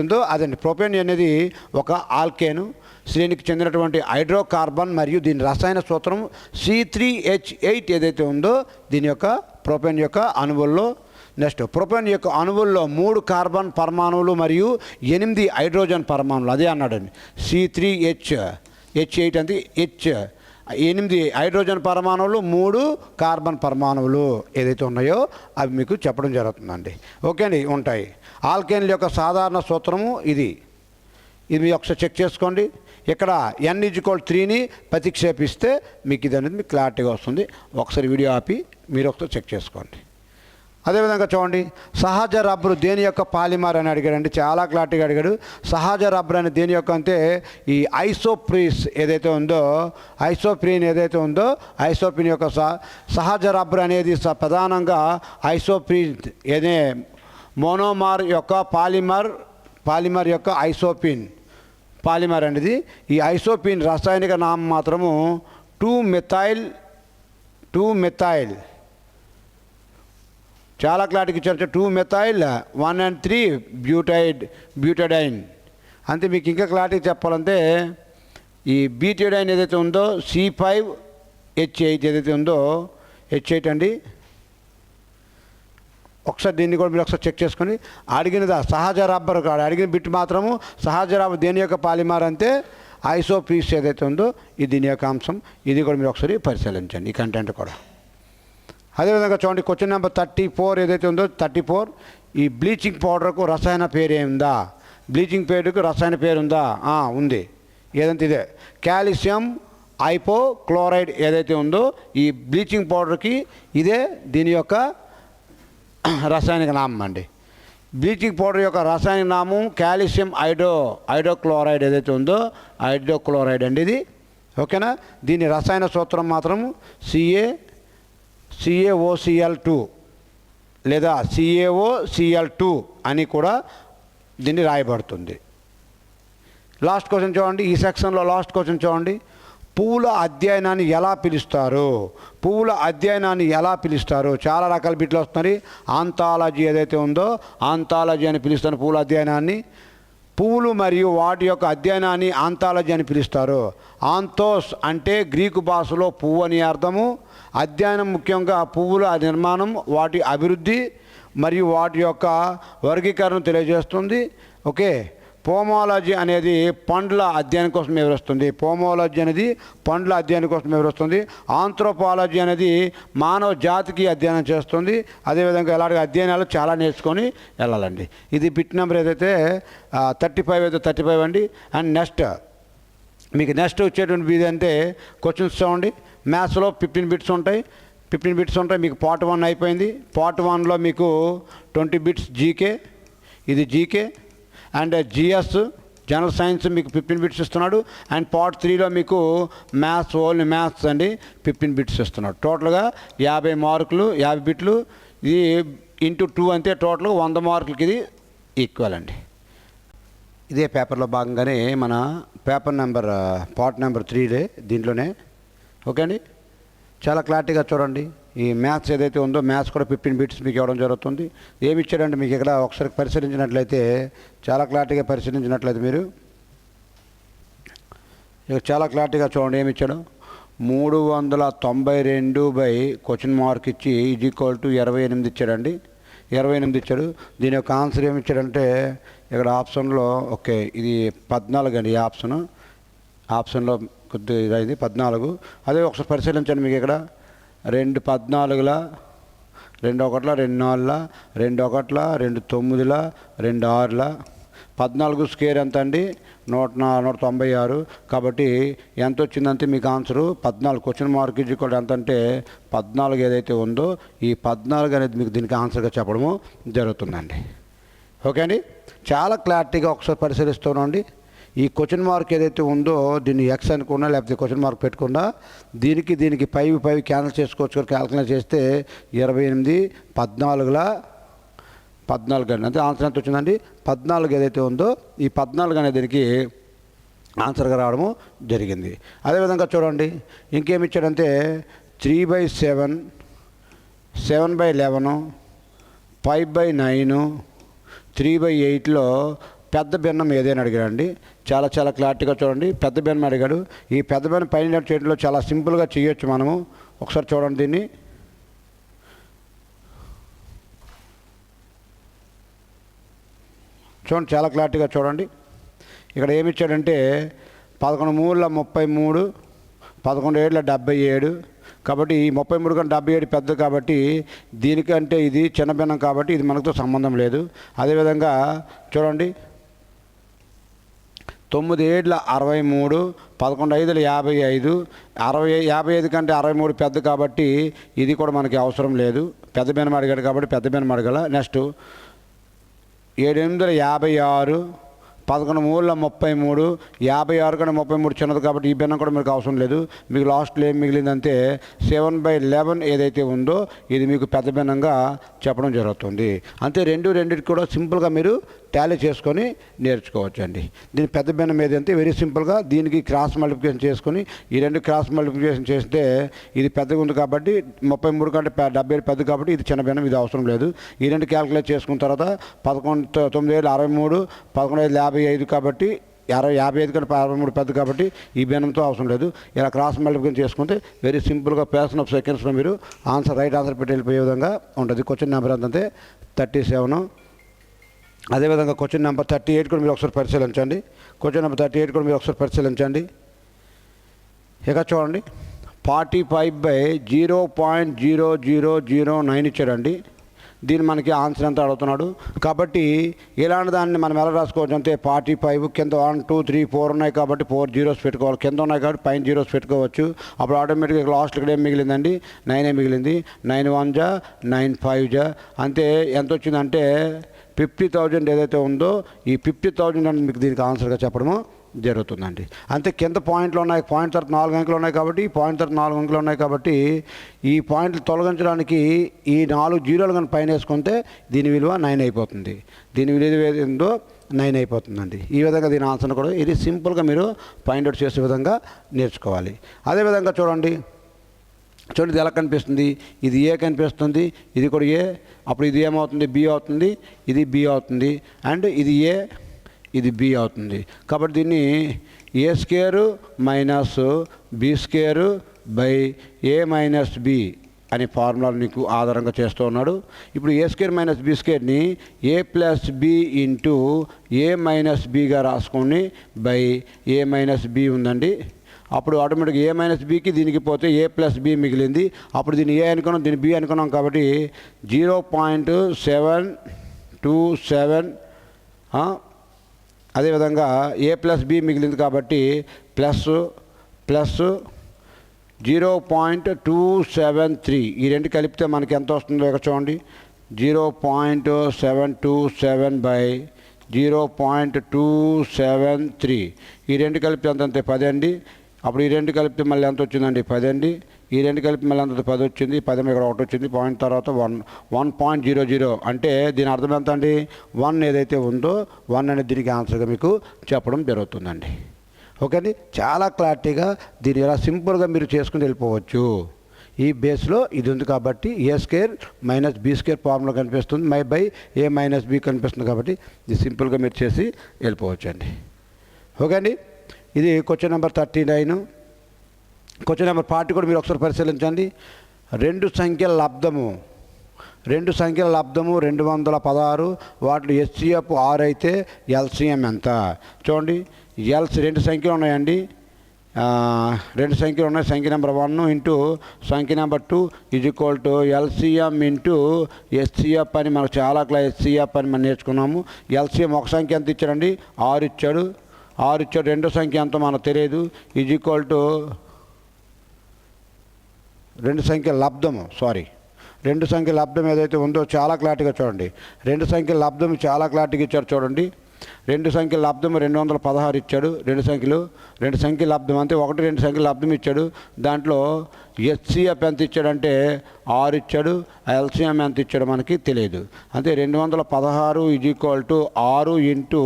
ఉందో అదండి. ప్రొపేన్ అనేది ఒక ఆల్కేను శ్రేణికి చెందినటువంటి హైడ్రోకార్బన్ మరియు దీని రసాయన సూత్రం C3H8 ఏదైతే ఉందో దీని యొక్క ప్రొపేన్ యొక్క అణువుల్లో. నెక్స్ట్, ప్రొపేన్ యొక్క అణువుల్లో 3 కార్బన్ పరమాణువులు మరియు 8 హైడ్రోజన్ పరమాణువులు. అదే అన్నాడండి. C3H8 అంటే 8 హైడ్రోజన్ పరమాణువులు, 3 కార్బన్ పరమాణువులు ఏదైతే ఉన్నాయో అవి మీకు చెప్పడం జరుగుతుందండి. ఓకే అండి, ఉంటాయి. ఆల్కేన్ల యొక్క సాధారణ సూత్రము ఇది మీరు ఒకసారి చెక్ చేసుకోండి. ఇక్కడ N=3ని ప్రతిక్షేపిస్తే మీకు ఇది అనేది మీకు క్లారిటీగా వస్తుంది. ఒకసారి వీడియో ఆపి మీరు ఒకసారి చెక్ చేసుకోండి. అదేవిధంగా చూడండి, సహజ రబ్బరు దేని యొక్క పాలిమర్ అని అడిగాడండి. చాలా క్లారిటీగా అడిగాడు. సహజ రబ్బర్ అని దేని యొక్క అంటే ఈ ఐసోప్రీన్ ఏదైతే ఉందో ఐసోప్రీన్ యొక్క సహజ రబ్బర్ అనేది ప్రధానంగా ఐసోప్రీన్ ఏదే మోనోమర్ యొక్క పాలిమర్ యొక్క ఐసోప్రీన్ పాలిమర్ అనేది. ఈ ఐసోప్రీన్ రసాయనిక నామం మాత్రము 2-మెథైల్ చాలా క్లారిటీకి ఇచ్చారు. 2-మెథైల్ 1,3-బ్యూటైడైన్. అంతే. మీకు ఇంకా క్లారిటీ చెప్పాలంటే ఈ బ్యూటైడైన్ ఏదైతే ఉందో C5H8 ఏదైతే ఉందో H8 అండి. ఒకసారి దీన్ని కూడా మీరు ఒకసారి చెక్ చేసుకొని అడిగినదా సహజ రబ్బర్ కాదు, అడిగిన బిట్ మాత్రము సహజ రబ్బర్ దేని యొక్క పాలిమర్ అంటే ఐసోప్రీన్ ఏదైతే ఉందో ఇది దీని యొక్క అంశం. ఇది కూడా మీరు ఒకసారి పరిశీలించండి, ఈ కంటెంట్ కూడా. అదేవిధంగా చూడండి, క్వశ్చన్ నెంబర్ 34 ఏదైతే ఉందో 34, ఈ బ్లీచింగ్ పౌడర్కు రసాయన పేరు ఏముందా? బ్లీచింగ్ పౌడర్కు రసాయన పేరు ఉందా? ఉంది. ఏదంటే ఇదే కాల్షియం హైపోక్లోరైడ్ ఏదైతే ఉందో ఈ బ్లీచింగ్ పౌడర్కి ఇదే దీని యొక్క రసాయనిక నామం అండి. బ్లీచింగ్ పౌడర్ యొక్క రసాయనిక నామం కాల్షియం హైడ్రోక్లోరైడ్ ఏదైతే ఉందో హైడ్రోక్లోరైడ్ అండి ఇది. ఓకేనా? దీని రసాయన సూత్రం మాత్రం CaOCl2 లేదా CaOCl2 అని కూడా దీన్ని రాయబడుతుంది. లాస్ట్ క్వశ్చన్ చూడండి, ఈ సెక్షన్లో లాస్ట్ క్వశ్చన్ చూడండి. పువ్వుల అధ్యయనాన్ని ఎలా పిలుస్తారు? చాలా రకాల బిట్లు వస్తున్నాయి. ఆంథాలజీ ఏదైతే ఉందో ఆంథాలజీ అని పిలుస్తారు పువ్వుల అధ్యయనాన్ని. పువ్వులు మరియు వాటి యొక్క అధ్యయనాన్ని ఆంథాలజీ అని పిలుస్తారు. ఆంథోస్ అంటే గ్రీకు భాషలో పువ్వు అని అర్థము. అధ్యయనం ముఖ్యంగా పువ్వుల నిర్మాణం, వాటి అభివృద్ధి మరియు వాటి యొక్క వర్గీకరణ తెలియజేస్తుంది. ఓకే, పోమాలజీ అనేది పండ్ల అధ్యయనం కోసం వివరిస్తుంది. ఆంథ్రోపాలజీ అనేది మానవ జాతికి అధ్యయనం చేస్తుంది. అదేవిధంగా ఇలాంటి అధ్యయనాలు చాలా నేర్చుకొని వెళ్ళాలండి. ఇది బిట్ నెంబర్ ఏదైతే 35 అండి. అండ్ నెక్స్ట్ వచ్చేటువంటి ఇది అంటే క్వశ్చన్స్ చూడండి. మ్యాథ్స్లో 15 బిట్స్ ఉంటాయి. మీకు పార్ట్ 1 అయిపోయింది. పార్ట్ 1లో మీకు 20 బిట్స్ జీకే, ఇది GK. And GS general science మీకు 15 బిట్స్ ఇస్తున్నాడు. అండ్ పార్ట్ 3లో మీకు ఓన్లీ మ్యాథ్స్ అండి 15 బిట్స్ ఇస్తున్నాడు. టోటల్గా 50 మార్కులు, 50 బిట్లు. ఇది ఇంటూ 2 అంటే టోటల్గా 100 మార్కులకి ఇది ఈక్వల్ అండి. ఇదే పేపర్లో భాగంగానే మన పార్ట్ నెంబర్ 3 దీంట్లోనే. ఓకే అండి, చాలా క్లారిటీగా చూడండి. ఈ మ్యాథ్స్ ఏదైతే ఉందో మ్యాథ్స్ కూడా 15 బిట్స్ మీకు ఇవ్వడం జరుగుతుంది. ఏమి ఇచ్చాడంటే మీకు ఇక్కడ ఒకసారి పరిశీలించినట్లయితే చాలా క్లారిటీగా మీరు చాలా క్లారిటీగా చూడండి ఏమి ఇచ్చాడు. 392 క్వశ్చన్ మార్క్ ఇచ్చి =28 ఇచ్చాడండి. 28 ఇచ్చాడు. దీని యొక్క ఆన్సర్ ఏమి ఇచ్చాడంటే ఇక్కడ ఆప్షన్లో ఓకే ఇది 14 అండి. ఈ ఆప్షన్లో కొద్దిగా ఇదైంది 14. అదే ఒకసారి పరిశీలించండి. మీకు ఇక్కడ 2 14ల 2 1ల 2 4ల 2 1ల 2 9ల 2 6ల 14 స్క్వేర్ ఎంత అండి? 196. కాబట్టి ఎంత వచ్చిందంటే మీకు answer 14. Question mark is equal ఎంత అంటే 14 ఏదైతే ఉందో ఈ 14 అనేది మీకు దీనికి ఆన్సర్గా చెప్పడము జరుగుతుందండి. ఓకే అండి, చాలా క్లారిటీగా ఒకసారి పరిశీలిస్తున్నాండి. ఈ క్వశ్చన్ మార్క్ ఏదైతే ఉందో దీన్ని ఎక్స్ అనుకున్నా లేకపోతే క్వశ్చన్ మార్క్ పెట్టుకున్నా దీనికి పైవి క్యాన్సిల్ చేసుకోవచ్చు. క్యాల్కులేట్ చేస్తే 28 14ల 14 అండి. అంటే ఆన్సర్ ఎంత వచ్చిందండి? 14 ఏదైతే ఉందో ఈ 14 అనే దీనికి ఆన్సర్గా రావడము జరిగింది. అదేవిధంగా చూడండి ఇంకేమి ఇచ్చాడంటే 3/7 7/11 5/9 3/8లో పెద్ద భిన్నం ఏదైనా అడిగాడండి. చాలా క్లారిటీగా చూడండి. పెద్ద భిన్నం అడిగాడు. ఈ పెద్ద భిన్నం పైన చేయడంలో చాలా సింపుల్గా చేయొచ్చు మనము. ఒకసారి చూడండి దీన్ని. చూడండి, చాలా క్లారిటీగా చూడండి. ఇక్కడ ఏమి ఇచ్చాడంటే 11 3ల 33 11 7ల 77. కాబట్టి ఈ 33 కన్నా 77 పెద్ద కాబట్టి దీనికంటే ఇది చిన్న భిన్నం కాబట్టి ఇది మనతో సంబంధం లేదు. అదేవిధంగా చూడండి 9 7ల 63 11 5ల 55 55 కంటే 63 పెద్ద కాబట్టి ఇది కూడా మనకి అవసరం లేదు. పెద్ద భిన్నం అడిగాడు కాబట్టి పెద్ద భిన్నం అడగల. నెక్స్ట్ 7 8ల 56 11 3ల 33 56 కన్నా 33 చిన్నది కాబట్టి ఈ భిన్నం కూడా మీకు అవసరం లేదు. మీకు లాస్ట్లో ఏం మిగిలిందంటే 7/11 ఏదైతే ఉందో ఇది మీకు పెద్ద భిన్నంగా చెప్పడం జరుగుతుంది. అంతే రెండింటికి కూడా సింపుల్గా మీరు టాలీ చేసుకొని నేర్చుకోవచ్చు అండి. దీని పెద్ద భిన్నం ఏదంటే వెరీ సింపుల్గా దీనికి క్రాస్ మల్టిప్లికేషన్ చేసుకొని ఈ రెండు క్రాస్ మల్టిప్లికేషన్ చేస్తే ఇది పెద్దగా ఉంది కాబట్టి 33 కంటే 77 పెద్ద కాబట్టి ఇది చిన్న భిన్నం, ఇది అవసరం లేదు. ఈ రెండు క్యాలిక్యులేట్ చేసుకున్న తర్వాత 11 9 7 63 11 5 55 కాబట్టి 55 కంటే 63 పెద్ద కాబట్టి ఈ భిన్నంతో అవసరం లేదు. ఇలా క్రాస్ మల్టిప్లికేషన్ చేసుకుంటే వెరీ సింపుల్గా ఫ్రాక్షన్ ఆఫ్ సెకండ్స్లో మీరు రైట్ ఆన్సర్ పెట్టి వెళ్ళిపోయే విధంగా ఉంటుంది. క్వశ్చన్ నెంబర్ ఎంతంటే 37. అదేవిధంగా క్వశ్చన్ నెంబర్ 38 కూడా మీరు ఒకసారి పరిశీలించండి. క్వశ్చన్ నెంబర్ 38 కూడా మీరు ఒకసారి పరిశీలించండి. ఇక చూడండి 45/0.0009 ఇచ్చాడండి. దీన్ని మనకి ఆన్సర్ ఎంత అడుగుతున్నాడు కాబట్టి ఇలాంటి దాన్ని మనం ఎలా రాసుకోవచ్చు అంటే 45 కింద 1 2 3 4 ఉన్నాయి కాబట్టి 4 జీరోస్ పెట్టుకోవాలి. కింద ఉన్నాయి కాబట్టి పైన జీరోస్ పెట్టుకోవచ్చు. అప్పుడు ఆటోమేటిక్గా లాస్ట్ ఇక్కడ ఏం మిగిలిందండి? 9 మిగిలింది. 9 1 జా 9 5 జా అంతే. ఎంత వచ్చిందంటే 50,000 ఏదైతే ఉందో ఈ 50,000 అని మీకు దీనికి ఆన్సర్గా చెప్పడము జరుగుతుందండి. అంతే. కింద పాయింట్లు ఉన్నాయి, పాయింట్ తర్వాత 4 అంకెలు ఉన్నాయి కాబట్టి పాయింట్ తర్వాత 4 అంకెలు ఉన్నాయి కాబట్టి ఈ పాయింట్లు తొలగించడానికి ఈ 4 జీరోలు కానీ పైన వేసుకుంటే దీని విలువ 9 అయిపోతుంది. దీని విలువ ఏదో 9 అయిపోతుందండి. ఈ విధంగా దీని ఆన్సర్ కూడా ఇది సింపుల్గా మీరు పాయింట్ అవుట్ చేసే విధంగా నేర్చుకోవాలి. అదేవిధంగా చూడండి ఇది ఎలా కనిపిస్తుంది? ఇది ఏ కనిపిస్తుంది, ఇది కూడా ఏ. అప్పుడు ఇది ఏమవుతుంది? బి అవుతుంది. ఇది బి అవుతుంది. అండ్ ఇది ఏ, ఇది బి అవుతుంది. కాబట్టి దీన్ని A square minus B square by A minus B అనే ఫార్ములా నీకు ఆధారంగా చేస్తూ ఉన్నాడు. ఇప్పుడు ఏ స్క్వేర్ మైనస్ బి స్క్వేర్ని A plus B into A minus బిగా రాసుకొని బై ఏ మైనస్ బి ఉందండి. అప్పుడు ఆటోమేటిక్గా ఏ మైనస్ బికి దీనికి పోతే ఏ ప్లస్ బి మిగిలింది. అప్పుడు దీన్ని ఏ అనుకున్నాం, దీన్ని బి అనుకున్నాం కాబట్టి 0.727 అదేవిధంగా ఏ ప్లస్ బి మిగిలింది కాబట్టి ప్లస్ 0.273 ఈ రెండు కలిపితే మనకి ఎంత వస్తుందో ఇక్కడ చూడండి. 0.727 బై 0.273 ఈ రెండు కలిపితే ఎంత 10 అండి. అప్పుడు ఈ రెండు కలిపితే మళ్ళీ ఎంత వచ్చిందండి? 10 అండి. ఈ రెండు కలిపి మళ్ళీ అంత 10 వచ్చింది. 10 ఇక్కడ ఒకటి వచ్చింది. పాయింట్ తర్వాత 1.00 అంటే దీని అర్థం ఎంత అండి? 1 ఏదైతే ఉందో 1 అనేది దీనికి ఆన్సర్గా మీకు చెప్పడం జరుగుతుందండి. ఓకే అండి, చాలా క్లారిటీగా దీన్ని ఎలా సింపుల్గా మీరు చేసుకుని వెళ్ళిపోవచ్చు. ఈ బేస్లో ఇది ఉంది కాబట్టి A square minus B square formula కనిపిస్తుంది, బై ఏ మైనస్ బి కనిపిస్తుంది కాబట్టి ఇది సింపుల్గా మీరు చేసి వెళ్ళిపోవచ్చు అండి. ఓకే అండి, ఇది క్వశ్చన్ నెంబర్ 39. క్వశ్చన్ నెంబర్ 40 కూడా మీరు ఒకసారి పరిశీలించండి. రెండు సంఖ్యల లబ్ధము 216 వాటిలో HCF 6 అయితే LCM ఎంత? చూడండి, రెండు సంఖ్యలు ఉన్నాయండి. రెండు సంఖ్యలు ఉన్నాయి. సంఖ్య నెంబర్ 1 ఇంటూ సంఖ్య number 2 is equal to LCM into SCF అని మనకు చాలా ఎస్సిఎఫ్ అని మనం నేర్చుకున్నాము. ఎల్సిఎం ఒక సంఖ్య ఎంత ఇచ్చాడండి? 6 ఇచ్చాడు. 6 ఇచ్చాడు. రెండో సంఖ్య ఎంతో మనకు తెలియదు. ఈజ్ ఈక్వల్ టు రెండు సంఖ్యల లబ్ధం ఏదైతే ఉందో చాలా క్లారిటీగా చూడండి. రెండు సంఖ్యల లబ్ధం చాలా క్లారిటీగా ఇచ్చారు చూడండి. రెండు సంఖ్యల లబ్ధం 216 ఇచ్చాడు. రెండు సంఖ్యల లబ్ధం అంటే రెండు సంఖ్యల లబ్ధం ఇచ్చాడు. దాంట్లో హెచ్సిఎఫ్ ఎంత ఇచ్చాడంటే 6 ఇచ్చాడు. ఎల్సిఎం ఎంత ఇచ్చాడు మనకి తెలియదు. అంటే 216 is equal to 6 into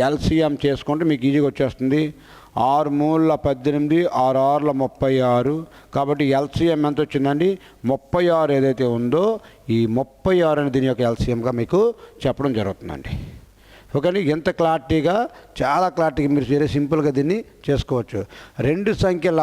LCM చేసుకుంటే మీకు ఈజీగా వచ్చేస్తుంది. 6 మూల 18, 6 6ల 36. కాబట్టి ఎల్సిఎం ఎంత వచ్చిందండి? 36 ఏదైతే ఉందో ఈ 36 అని దీని యొక్క ఎల్సిఎంగా మీకు చెప్పడం జరుగుతుందండి. ఓకే, ఎంత క్లారిటీగా, చాలా క్లారిటీగా మీరు వెరీ సింపుల్గా దీన్ని చేసుకోవచ్చు. రెండు సంఖ్యల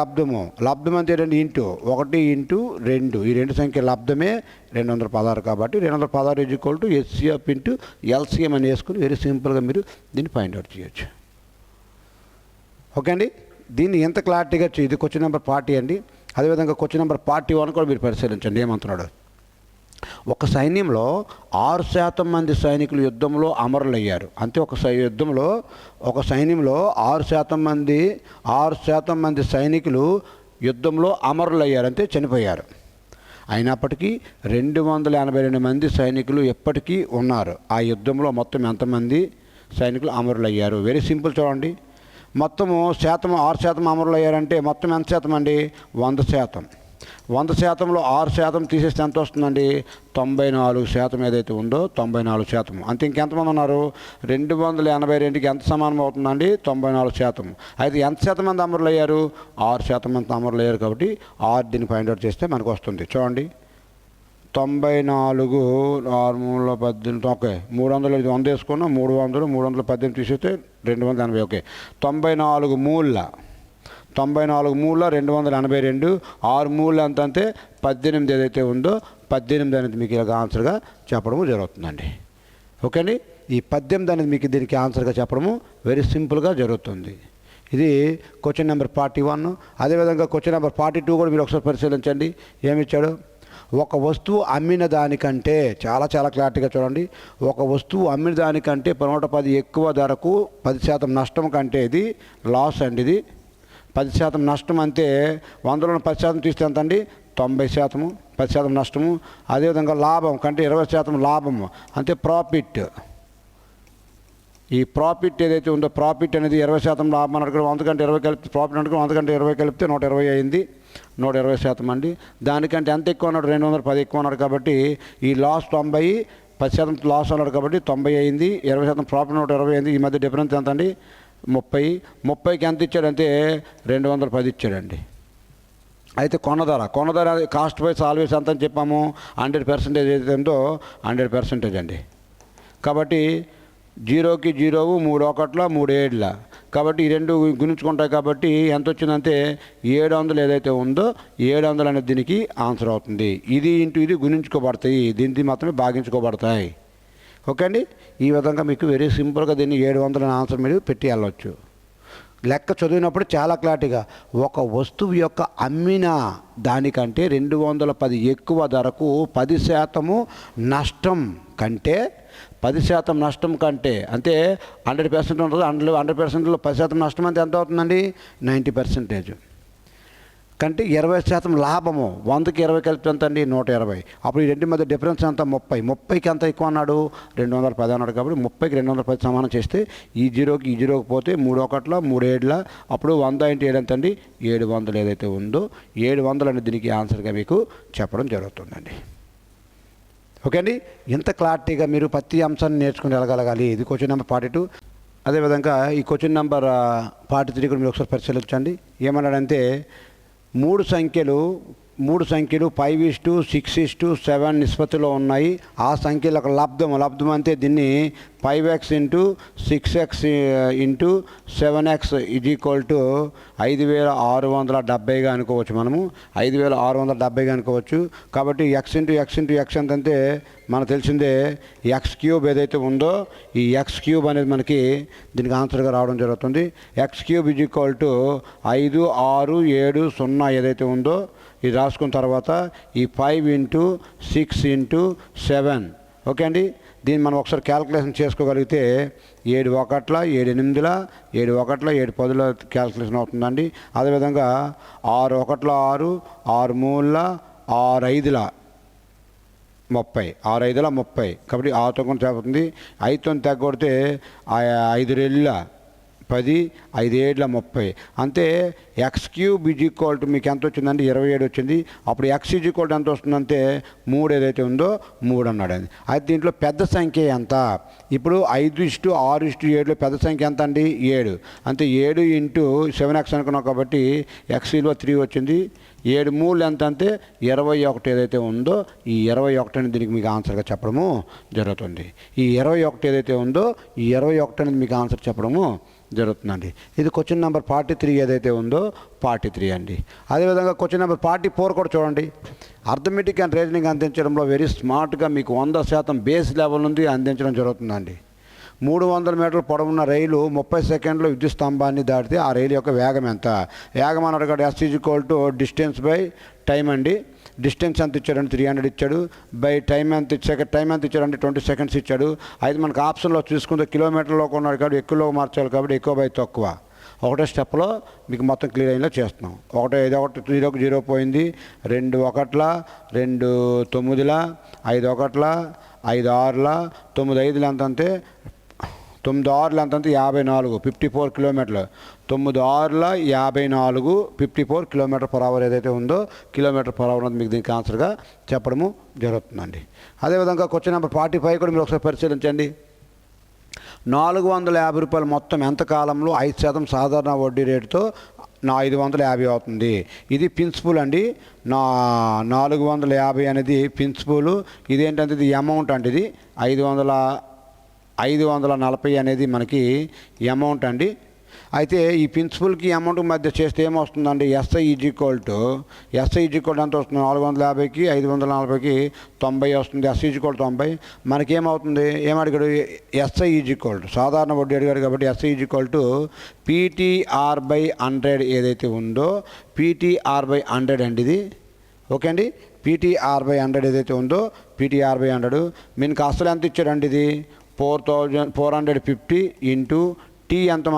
లబ్ధం అంటే 2 ఇంటూ 1 ఇంటూ 2. ఈ రెండు సంఖ్యల లబ్ధమే 216. కాబట్టి 216 is equal to HCF into LCM అని వేసుకుని వెరీ సింపుల్గా మీరు దీన్ని ఫైండ్ అవుట్ చేయొచ్చు. ఓకే అండి, దీన్ని ఎంత క్లారిటీగా ఇది క్వశ్చన్ నెంబర్ 40 అండి. అదేవిధంగా క్వశ్చన్ నెంబర్ 41 కూడా మీరు పరిశీలించండి. ఏమంటున్నాడు? ఒక సైన్యంలో 6% మంది సైనికులు యుద్ధంలో అమరులయ్యారు. అంటే ఒక సైన్యంలో 6% మంది సైనికులు యుద్ధంలో అమరులయ్యారు, అంటే చనిపోయారు. అయినప్పటికీ 282 మంది సైనికులు ఎప్పటికీ ఉన్నారు. ఆ యుద్ధంలో మొత్తం ఎంతమంది సైనికులు అమరులయ్యారు? వెరీ సింపుల్ చూడండి. మొత్తము శాతం 6% అమరులు అయ్యారంటే మొత్తం ఎంత శాతం అండి? 100%. 100%లో 6% తీసేస్తే ఎంత వస్తుందండి? 94% ఏదైతే ఉందో 94%. అంతే. ఇంకెంతమంది ఉన్నారు? 282కి ఎంత సమానం అవుతుందండి? 94%. అయితే ఎంత శాతం మంది అమరులు అయ్యారు? 6% మంది అమరులు అయ్యారు. కాబట్టి 6 దీన్ని ఫైండ్ అవుట్ చేస్తే మనకు వస్తుంది. చూడండి, 94 6 ఓకే, 300 100 వేసుకున్నాం. 318 తీసేస్తే 280. ఓకే, 94 మూల 282. 6 మూల ఎంత అంటే 18 ఏదైతే ఉందో 18 అనేది మీకు ఇలాగ ఆన్సర్గా చెప్పడము జరుగుతుందండి. ఓకే అండి, ఈ 18 అనేది మీకు దీనికి ఆన్సర్గా చెప్పడము వెరీ సింపుల్గా జరుగుతుంది. ఇది క్వశ్చన్ నెంబర్ 41. అదేవిధంగా క్వశ్చన్ నెంబర్ 42 కూడా మీరు ఒకసారి పరిశీలించండి. ఏమిచ్చాడు? ఒక వస్తువు అమ్మిన దానికంటే, చాలా క్లారిటీగా చూడండి. ఒక వస్తువు అమ్మిన దానికంటే 110 ఎక్కువ ధరకు 10% నష్టం కంటే ఇది లాస్ అండి. ఇది 10% నష్టం అంటే 100లో 10% తీస్తే ఎంత అండి? 90%. 10% నష్టము. అదేవిధంగా లాభం కంటే 20% లాభము అంటే ప్రాఫిట్. ఈ ప్రాఫిట్ ఏదైతే ఉందో ప్రాఫిట్ అనేది 20% లాభం అన్నట్టు 100 కంటే 20 కలిపితే ప్రాఫిట్ అన్నట్టు 100 కంటే 20 కలిపితే 120 అయింది. 120% అండి. దానికంటే ఎంత ఎక్కువ అన్నాడు? 210 ఎక్కువ అన్నాడు. కాబట్టి ఈ లాస్ 90, 10% లాస్ అన్నాడు కాబట్టి 90 అయింది. 20% ప్రాఫిట్ 120 అయింది. ఈ మధ్య డిఫరెన్స్ ఎంత అండి? 30. 30కి ఎంత ఇచ్చాడంటే 210 ఇచ్చాడండి. అయితే కొన్న ధర కాస్ట్ ప్రైస్ ఆల్వేస్ ఎంత అని చెప్పాము? 100% ఏదైతే ఉందో 100% అండి. కాబట్టి 0కి 0, 3 1ల 3 7ల. కాబట్టి ఈ రెండు గుణించుకుంటాయి. కాబట్టి ఎంత వచ్చిందంటే 700 ఏదైతే ఉందో 700 అనేది దీనికి ఆన్సర్ అవుతుంది. ఇది ఇంటూ ఇది గుణించుకోబడతాయి, దీనికి మాత్రమే భాగించుకోబడతాయి. ఓకే అండి, ఈ విధంగా మీకు వెరీ సింపుల్గా దీన్ని 700 అనే ఆన్సర్ మీరు పెట్టి వెళ్ళవచ్చు. లెక్క చదివినప్పుడు చాలా క్లారిటీగా ఒక వస్తువు యొక్క అమ్మిన దానికంటే 210 ఎక్కువ ధరకు 10% నష్టం కంటే 10% నష్టం కంటే అంటే 100% ఉంటుంది. 100%లో 10% నష్టం అంటే ఎంత అవుతుందండి? 90% కంటే 20% లాభము. 100కి 20 కలిపి ఎంత అండి? 120. అప్పుడు ఈ రెండు మధ్య డిఫరెన్స్ ఎంత? 30. 30కి ఎంత ఎక్కువ అన్నాడు? 210 అన్నాడు. కాబట్టి 30కి 210 సమానం చేస్తే ఈ 0కి 0కి పోతే 3 1ల 3 7ల. అప్పుడు 100 × 7 ఎంత అండి? 700 ఏదైతే ఉందో 700 అనేది దీనికి ఆన్సర్గా మీకు చెప్పడం జరుగుతుందండి. ఓకే అండి, ఎంత క్లారిటీగా మీరు ప్రతి అంశాన్ని నేర్చుకుని వెళ్ళగలగాలి. ఇది క్వశ్చన్ నెంబర్ 42. అదేవిధంగా ఈ క్వశ్చన్ నెంబర్ 43 కూడా మీరు ఒకసారి పరిశీలించండి. ఏమన్నాడంటే మూడు సంఖ్యలు 5:6:7 నిష్పత్తిలో ఉన్నాయి. ఆ సంఖ్యలకు లబ్ధం అంటే దీన్ని 5x × 6x × 7x = 5670గా అనుకోవచ్చు. మనము 5670గా అనుకోవచ్చు. కాబట్టి ఎక్స్ ఇంటూ ఎక్స్ ఎంతంటే మనకు తెలిసిందే ఎక్స్ క్యూబ్ ఏదైతే ఉందో ఈ ఎక్స్ క్యూబ్ అనేది మనకి దీనికి ఆన్సర్గా రావడం జరుగుతుంది. X cube is equal to 5670 ఏదైతే ఉందో ఇది రాసుకున్న తర్వాత ఈ 5 ఇంటూ 6 ఇంటూ 7 ఓకే అండి. దీన్ని మనం ఒకసారి క్యాలిక్యులేషన్ చేసుకోగలిగితే 7 1 7 8 7 1 7 10 క్యాలిక్యులేషన్ అవుతుందండి. అదేవిధంగా 6 1 6 6 3 6 5 30 6 5 30 కాబట్టి 6 తొమ్మిది తగ్గుతుంది. 5 తగ్గొడితే 5 2 10 5 7 30 అంతే. X cube is equal to మీకు ఎంత వచ్చిందండి 27 వచ్చింది. అప్పుడు ఎక్స్ ఈజ్ ఈక్వల్ టు ఎంత వస్తుందంటే 3 ఏదైతే ఉందో 3 అన్నాడు అండి. అయితే దీంట్లో పెద్ద సంఖ్య ఎంత? ఇప్పుడు 5:6:7లో పెద్ద సంఖ్య ఎంత అండి 7. అంతే 7 ఇంటూ 7x అనుకున్నాం కాబట్టి ఎక్స్ విలువ 3 వచ్చింది. 7 3 ఎంత అంటే 21 ఏదైతే ఉందో ఈ 21 అనేది దీనికి మీకు ఆన్సర్గా చెప్పడము జరుగుతుంది. ఈ 21 ఏదైతే ఉందో ఈ 21 అనేది మీకు ఆన్సర్ చెప్పడము జరుగుతుందండి. ఇది క్వశ్చన్ నెంబర్ 43 ఏదైతే ఉందో 43 అండి. అదేవిధంగా క్వశ్చన్ నెంబర్ 44 కూడా చూడండి. అర్థమెటిక్ అండ్ రీజనింగ్ అందించడంలో వెరీ స్మార్ట్గా మీకు 100% బేస్ లెవెల్ నుండి అందించడం జరుగుతుందండి. 300 మీటర్ల పొడవున్న రైలు 30 సెకండ్లో విద్యుత్ స్తంభాన్ని దాటితే ఆ రైలు యొక్క వేగం ఎంత? వేగం అన్నాడు కదా, S is equal to distance by time అండి. డిస్టెన్స్ ఎంత ఇచ్చాడంటే 300 ఇచ్చాడు. బై టైం ఎంత ఇచ్చాడంటే 20 సెకండ్స్ ఇచ్చాడు. అయితే మనకు ఆప్షన్లో చూసుకుంటే కిలోమీటర్లో కొన్నాడు కాబట్టి ఎక్కువలో మార్చాలి కాబట్టి ఎక్కువ బై తక్కువ. ఒకటే స్టెప్లో మీకు మొత్తం క్లియర్ అయ్యేలా చేస్తున్నాం. 1 5 1 0కు 0 పోయింది. 2 1 2 9 5 1 5 6 9 5 ఎంత అంటే 9 6 ఎంత అంటే 54 54 కిలోమీటర్లు. 9 6 54 54 కిలోమీటర్ పర్ అవర్ ఏదైతే ఉందో కిలోమీటర్ పర్ అవర్ అనేది మీకు దీనికి ఆన్సర్గా చెప్పడము జరుగుతుందండి. అదేవిధంగా క్వశ్చన్ నెంబర్ 45 కూడా మీరు ఒకసారి పరిశీలించండి. 450 రూపాయలు మొత్తం ఎంత కాలంలో 5% సాధారణ వడ్డీ రేటుతో 550 అవుతుంది. ఇది ప్రిన్సిపల్ అండి. 450 అనేది ప్రిన్సిపల్. ఇదేంటంటే ఇది అమౌంట్ అండి. ఇది 540 అనేది మనకి అమౌంట్ అండి. అయితే ఈ ప్రిన్సిపల్కి అమౌంట్ మధ్య చేస్తే ఏమొస్తుందండి? ఎస్ఐ ఈజ్ ఈక్వల్ టు ఎంత వస్తుంది? 450కి 540కి 90 వస్తుంది. SI is equal 90. మనకేమవుతుంది? ఏమడిగాడు? ఎస్ఐ ఈజ్ ఈక్వల్ టు సాధారణ వడ్డీ అడిగాడు కాబట్టి SI is equal to PTR by 100 ఏదైతే ఉందో పీటీఆర్ బై 100 అండి ఇది. ఓకే అండి. పీటీఆర్ బై 100 ఏదైతే ఉందో పీటీఆర్ బై 100 మీకు అసలు ఎంత ఇచ్చాడండి? ఇది 450 ఇంటూ టీ ఎంత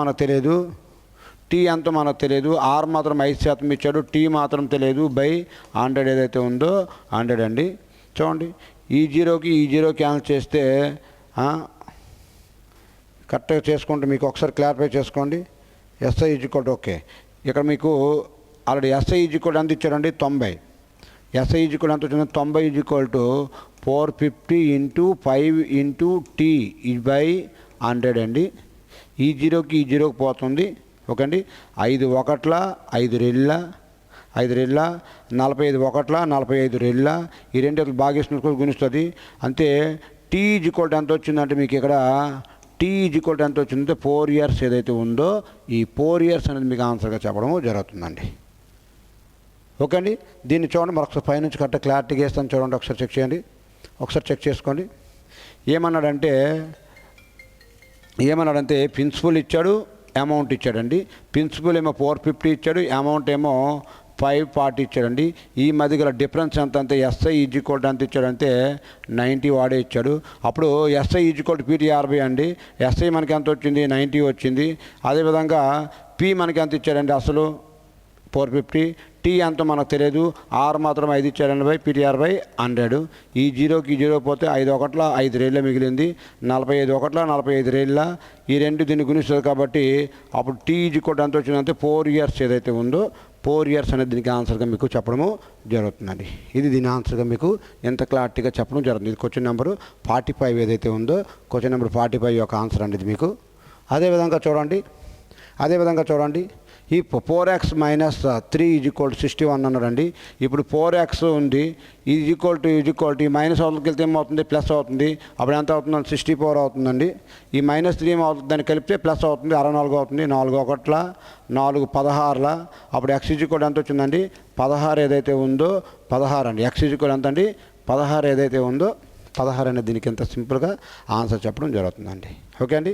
మనకు తెలియదు. ఆర్ మాత్రం 5% ఇచ్చాడు. టీ మాత్రం తెలియదు. బై 100 ఏదైతే ఉందో 100 అండి. చూడండి ఈ జీరోకి క్యాన్సిల్ చేస్తే కరెక్ట్గా చేసుకుంటే మీకు ఒకసారి క్లారిఫై చేసుకోండి. SI is equal to okay. ఇక్కడ మీకు ఆల్రెడీ ఎస్ఐ ఈజ్ ఈక్వల్ ఎంత ఇచ్చాడండి? 90. ఎస్ఐ ఈజ్ ఈక్వల్ ఎంత వచ్చింది? 90 is equal to 450 into 5 into T by 100 అండి. ఈ జీరోకి పోతుంది. ఓకే అండి. 5 1 5 2 45 1 45 2 ఈ రెండు భాగేసిన గుణిస్తుంది. అంతే. టీ ఈజ్ ఈక్వల్ ఎంత వచ్చిందంటే మీకు ఇక్కడ టీ ఈజ్ ఈక్వల్ ఎంత వచ్చిందంటే 4 ఇయర్స్ ఏదైతే ఉందో ఈ 4 ఇయర్స్ అనేది మీకు ఆన్సర్గా చెప్పడం జరుగుతుందండి. ఓకే అండి. దీన్ని చూడండి మరొకసారి పైనుంచి కరెక్ట్ క్లారిటీగా వేస్తాను. చూడండి ఒకసారి చెక్ చేయండి. ఒకసారి చెక్ చేసుకోండి. ఏమన్నాడంటే ప్రిన్సిపల్ ఇచ్చాడు, అమౌంట్ ఇచ్చాడండి. ప్రిన్సిపల్ ఏమో 450 ఇచ్చాడు, అమౌంట్ ఏమో 540 ఇచ్చాడండి. ఈ మధ్య గల డిఫరెన్స్ ఎంత అంటే ఎస్ఐ ఈజ్ ఈక్వల్ ఎంత ఇచ్చాడంటే 90 వాడే ఇచ్చాడు. అప్పుడు SI is equal PTR by అండి. ఎస్ఐ మనకి ఎంత వచ్చింది? 90 వచ్చింది. అదేవిధంగా పి మనకి ఎంత ఇచ్చాడండి? అసలు 450. టీ అంత మనకు తెలియదు. ఆర్ మాత్రం 5 ఇచ్చాడండి బై పీటీఆర్ బై 100. ఈ జీరోకి పోతే 5 1 5 2 మిగిలింది. 45 1 45 2 ఈ రెండు దీన్ని గుణిస్తుంది కాబట్టి అప్పుడు టీ ఈజ్ కూడా ఎంత వచ్చిందంటే 4 ఇయర్స్ ఏదైతే ఉందో 4 ఇయర్స్ అనేది దీనికి ఆన్సర్గా మీకు చెప్పడము జరుగుతుందండి. ఇది దీని ఆన్సర్గా మీకు ఎంత క్లారిటీగా చెప్పడం జరుగుతుంది. ఇది క్వశ్చన్ నెంబరు 45 ఏదైతే ఉందో క్వశ్చన్ నెంబర్ 45 యొక్క ఆన్సర్ అండి ఇది మీకు. అదేవిధంగా చూడండి ఈ 4x మైనస్ 3 =61 అన్నారండి. ఇప్పుడు 4x ఉంది, ఈజ్ ఈక్వల్ టు ఈ మైనస్ అవతలకి వెళ్తే ఏమవుతుంది, ప్లస్ అవుతుంది. అప్పుడు ఎంత అవుతుందండి, 64 అవుతుందండి. ఈ -3 ఏమవుతుంది, దాన్ని కలిపితే ప్లస్ అవుతుంది, 64 అవుతుంది. 4 1 4 16 అప్పుడు x ఎంత వచ్చిందండి, 16 ఏదైతే ఉందో 16 అండి. x ఎంత అండి, 16 ఏదైతే ఉందో 16 అనేది దీనికి ఎంత సింపుల్గా ఆన్సర్ చెప్పడం జరుగుతుందండి. ఓకే అండి.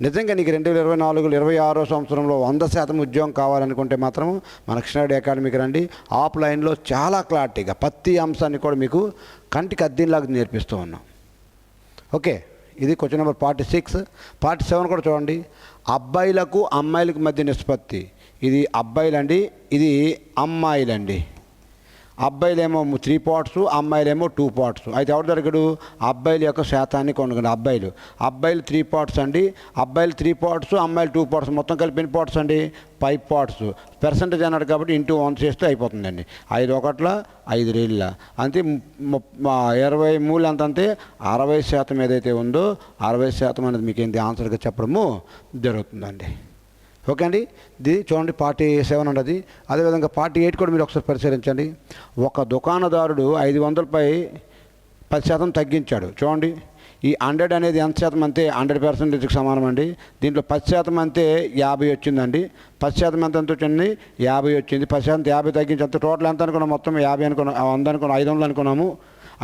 నిజంగా నీకు 2024 26వ సంవత్సరంలో 100% ఉద్యోగం కావాలనుకుంటే మాత్రం మన కృష్ణారెడ్డి అకాడమీకి రండి. ఆఫ్లైన్లో చాలా క్లారిటీగా ప్రతి అంశాన్ని కూడా మీకు కంటికి అద్దిలాగా నేర్పిస్తూ ఉన్నాం. ఓకే, ఇది క్వశ్చన్ నెంబర్ 46. 47 కూడా చూడండి. అబ్బాయిలకు అమ్మాయిలకు మధ్య నిష్పత్తి. ఇది అబ్బాయిలండి, ఇది అమ్మాయిలండి. అబ్బాయిలేమో 3 పార్ట్స్, అమ్మాయిలేమో 2 పార్ట్స్. అయితే ఎవరు దొరకడు, అబ్బాయిల యొక్క శాతాన్ని కొనుగోండి. అబ్బాయిలు 3 పార్ట్స్ అండి. అబ్బాయిలు 3 పార్ట్స్, అమ్మాయిలు 2 పార్ట్స్. మొత్తం కలిపి ఎన్ని పార్ట్స్ అండి, 5 పార్ట్స్. పర్సంటేజ్ అన్నాడు కాబట్టి ఇంటూ 1 చేస్తే అయిపోతుందండి. 5 1 5 2 అంతే. 23 అంతే. 60% ఏదైతే ఉందో 60% అనేది మీకు ఏంటి ఆన్సర్గా చెప్పడము జరుగుతుందండి. ఓకే అండి. ఇది చూడండి 47 ఉండదు. అదేవిధంగా 48 కూడా మీరు ఒకసారి పరిశీలించండి. ఒక దుకాణదారుడు 500పై 10% తగ్గించాడు. చూడండి, ఈ 100 అనేది ఎంత శాతం అంతే 100%కి సమానం అండి. దీంట్లో 10% అంతే 50 వచ్చిందండి. 10% ఎంత వచ్చింది, 50 వచ్చింది. 10% 50 తగ్గించి అంత టోటల్ ఎంత అనుకున్నాం, మొత్తం 50 అనుకున్నాం, 100 అనుకున్నాం, 500 అనుకున్నాము.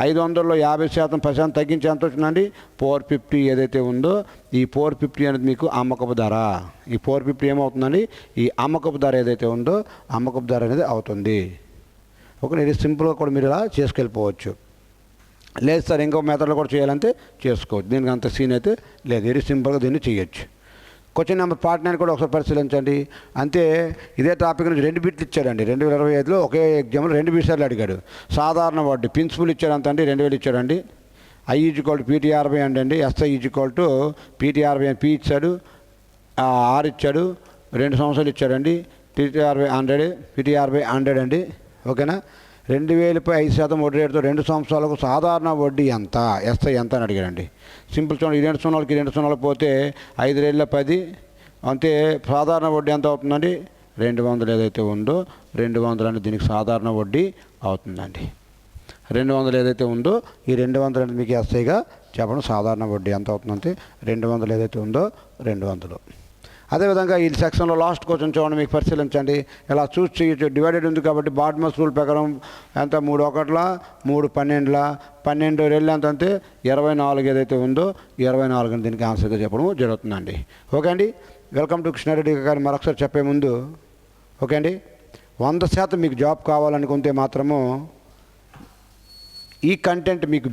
500లో 50% 10% తగ్గించి ఎంత వచ్చిందండి, 450 ఏదైతే ఉందో ఈ 450 అనేది మీకు అమ్మకపు ధర. ఈ 450 ఏమవుతుందండి, ఈ అమ్మకపు ధర ఏదైతే ఉందో అమ్మకపు ధర అనేది అవుతుంది. ఓకే, ఇది సింపుల్గా కూడా మీరు ఇలా చేసుకెళ్ళిపోవచ్చు. లేదు సార్ ఇంకో మెథడ్లో కూడా చేయాలంటే చేసుకోవచ్చు, దీనికి అంత సీన్ అయితే లేదు. ఇది సింపుల్గా దీన్ని చేయొచ్చు. క్వశ్చన్ నెంబర్ 49 కూడా ఒకసారి పరిశీలించండి. అంతే ఇదే టాపిక్ నుంచి 2 బిట్లు ఇచ్చాడండి. 2025లో ఒకే ఎగ్జామ్లో 2 బిట్సార్లు అడిగాడు. సాధారణ వడ్డీ ప్రిన్సిపల్ ఇచ్చాడు అంత అండి, 2000 ఇచ్చాడండి. I = PT/60 అండి. SI = PT/60 అని P ఇచ్చాడు, R ఇచ్చాడు, 2 సంవత్సరాలు ఇచ్చాడండి. PT/60 100, PT/60 100 అండి. ఓకేనా. 2000పై 5% వడ్డీ రేటుతో 2 సంవత్సరాలకు సాధారణ వడ్డీ ఎంత, SI ఎంత అని అడిగాడండి. సింపుల్ చూడండి, 2 సున్నాలకి 2 సున్నాలు పోతే 5 2 10 అంతే. సాధారణ వడ్డీ ఎంత అవుతుందండి, 200 ఏదైతే ఉందో 200 అనేది దీనికి సాధారణ వడ్డీ అవుతుందండి. 200 ఏదైతే ఉందో ఈ 200 అనేది మీకు SIగా చెప్పడం. సాధారణ వడ్డీ ఎంత అవుతుందంటే 200 ఏదైతే ఉందో 200. అదేవిధంగా ఈ సెక్షన్లో లాస్ట్ క్వశ్చన్ చూడండి, మీకు పరిశీలించండి. ఇలా చూసి చేయొచ్చు. డివైడెడ్ ఉంది కాబట్టి బాడ్మస్ రూల్ ప్రకారం ఎంత 3 1 3 12 12 2 ఎంత అంటే 24 ఏదైతే ఉందో 24 అని దీనికి ఆన్సర్గా చెప్పడం జరుగుతుందండి. ఓకే అండి. వెల్కమ్ టు కృష్ణారెడ్డి గారు. మరొకసారి చెప్పే ముందు ఓకే అండి, 100% మీకు జాబ్ కావాలనుకుంటే మాత్రము ఈ కంటెంట్ మీకు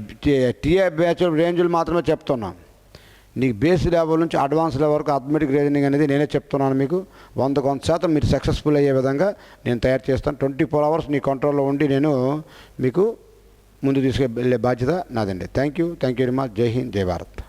టీఏ బ్యాచ్ రేంజ్లు మాత్రమే చెప్తున్నాను. నీకు బేస్ లెవెల్ నుంచి అడ్వాన్స్ లెవెల్ వరకు అథమెటిక్ రీజనింగ్ అనేది నేనే చెప్తున్నాను. మీకు 100% మీరు సక్సెస్ఫుల్ అయ్యే విధంగా నేను తయారు చేస్తాను. 24 hours నీ కంట్రోల్లో ఉండి నేను మీకు ముందు తీసుకెళ్ళే బాధ్యత నాదండి. Thank you very much. Jai Hind, జై భారత్.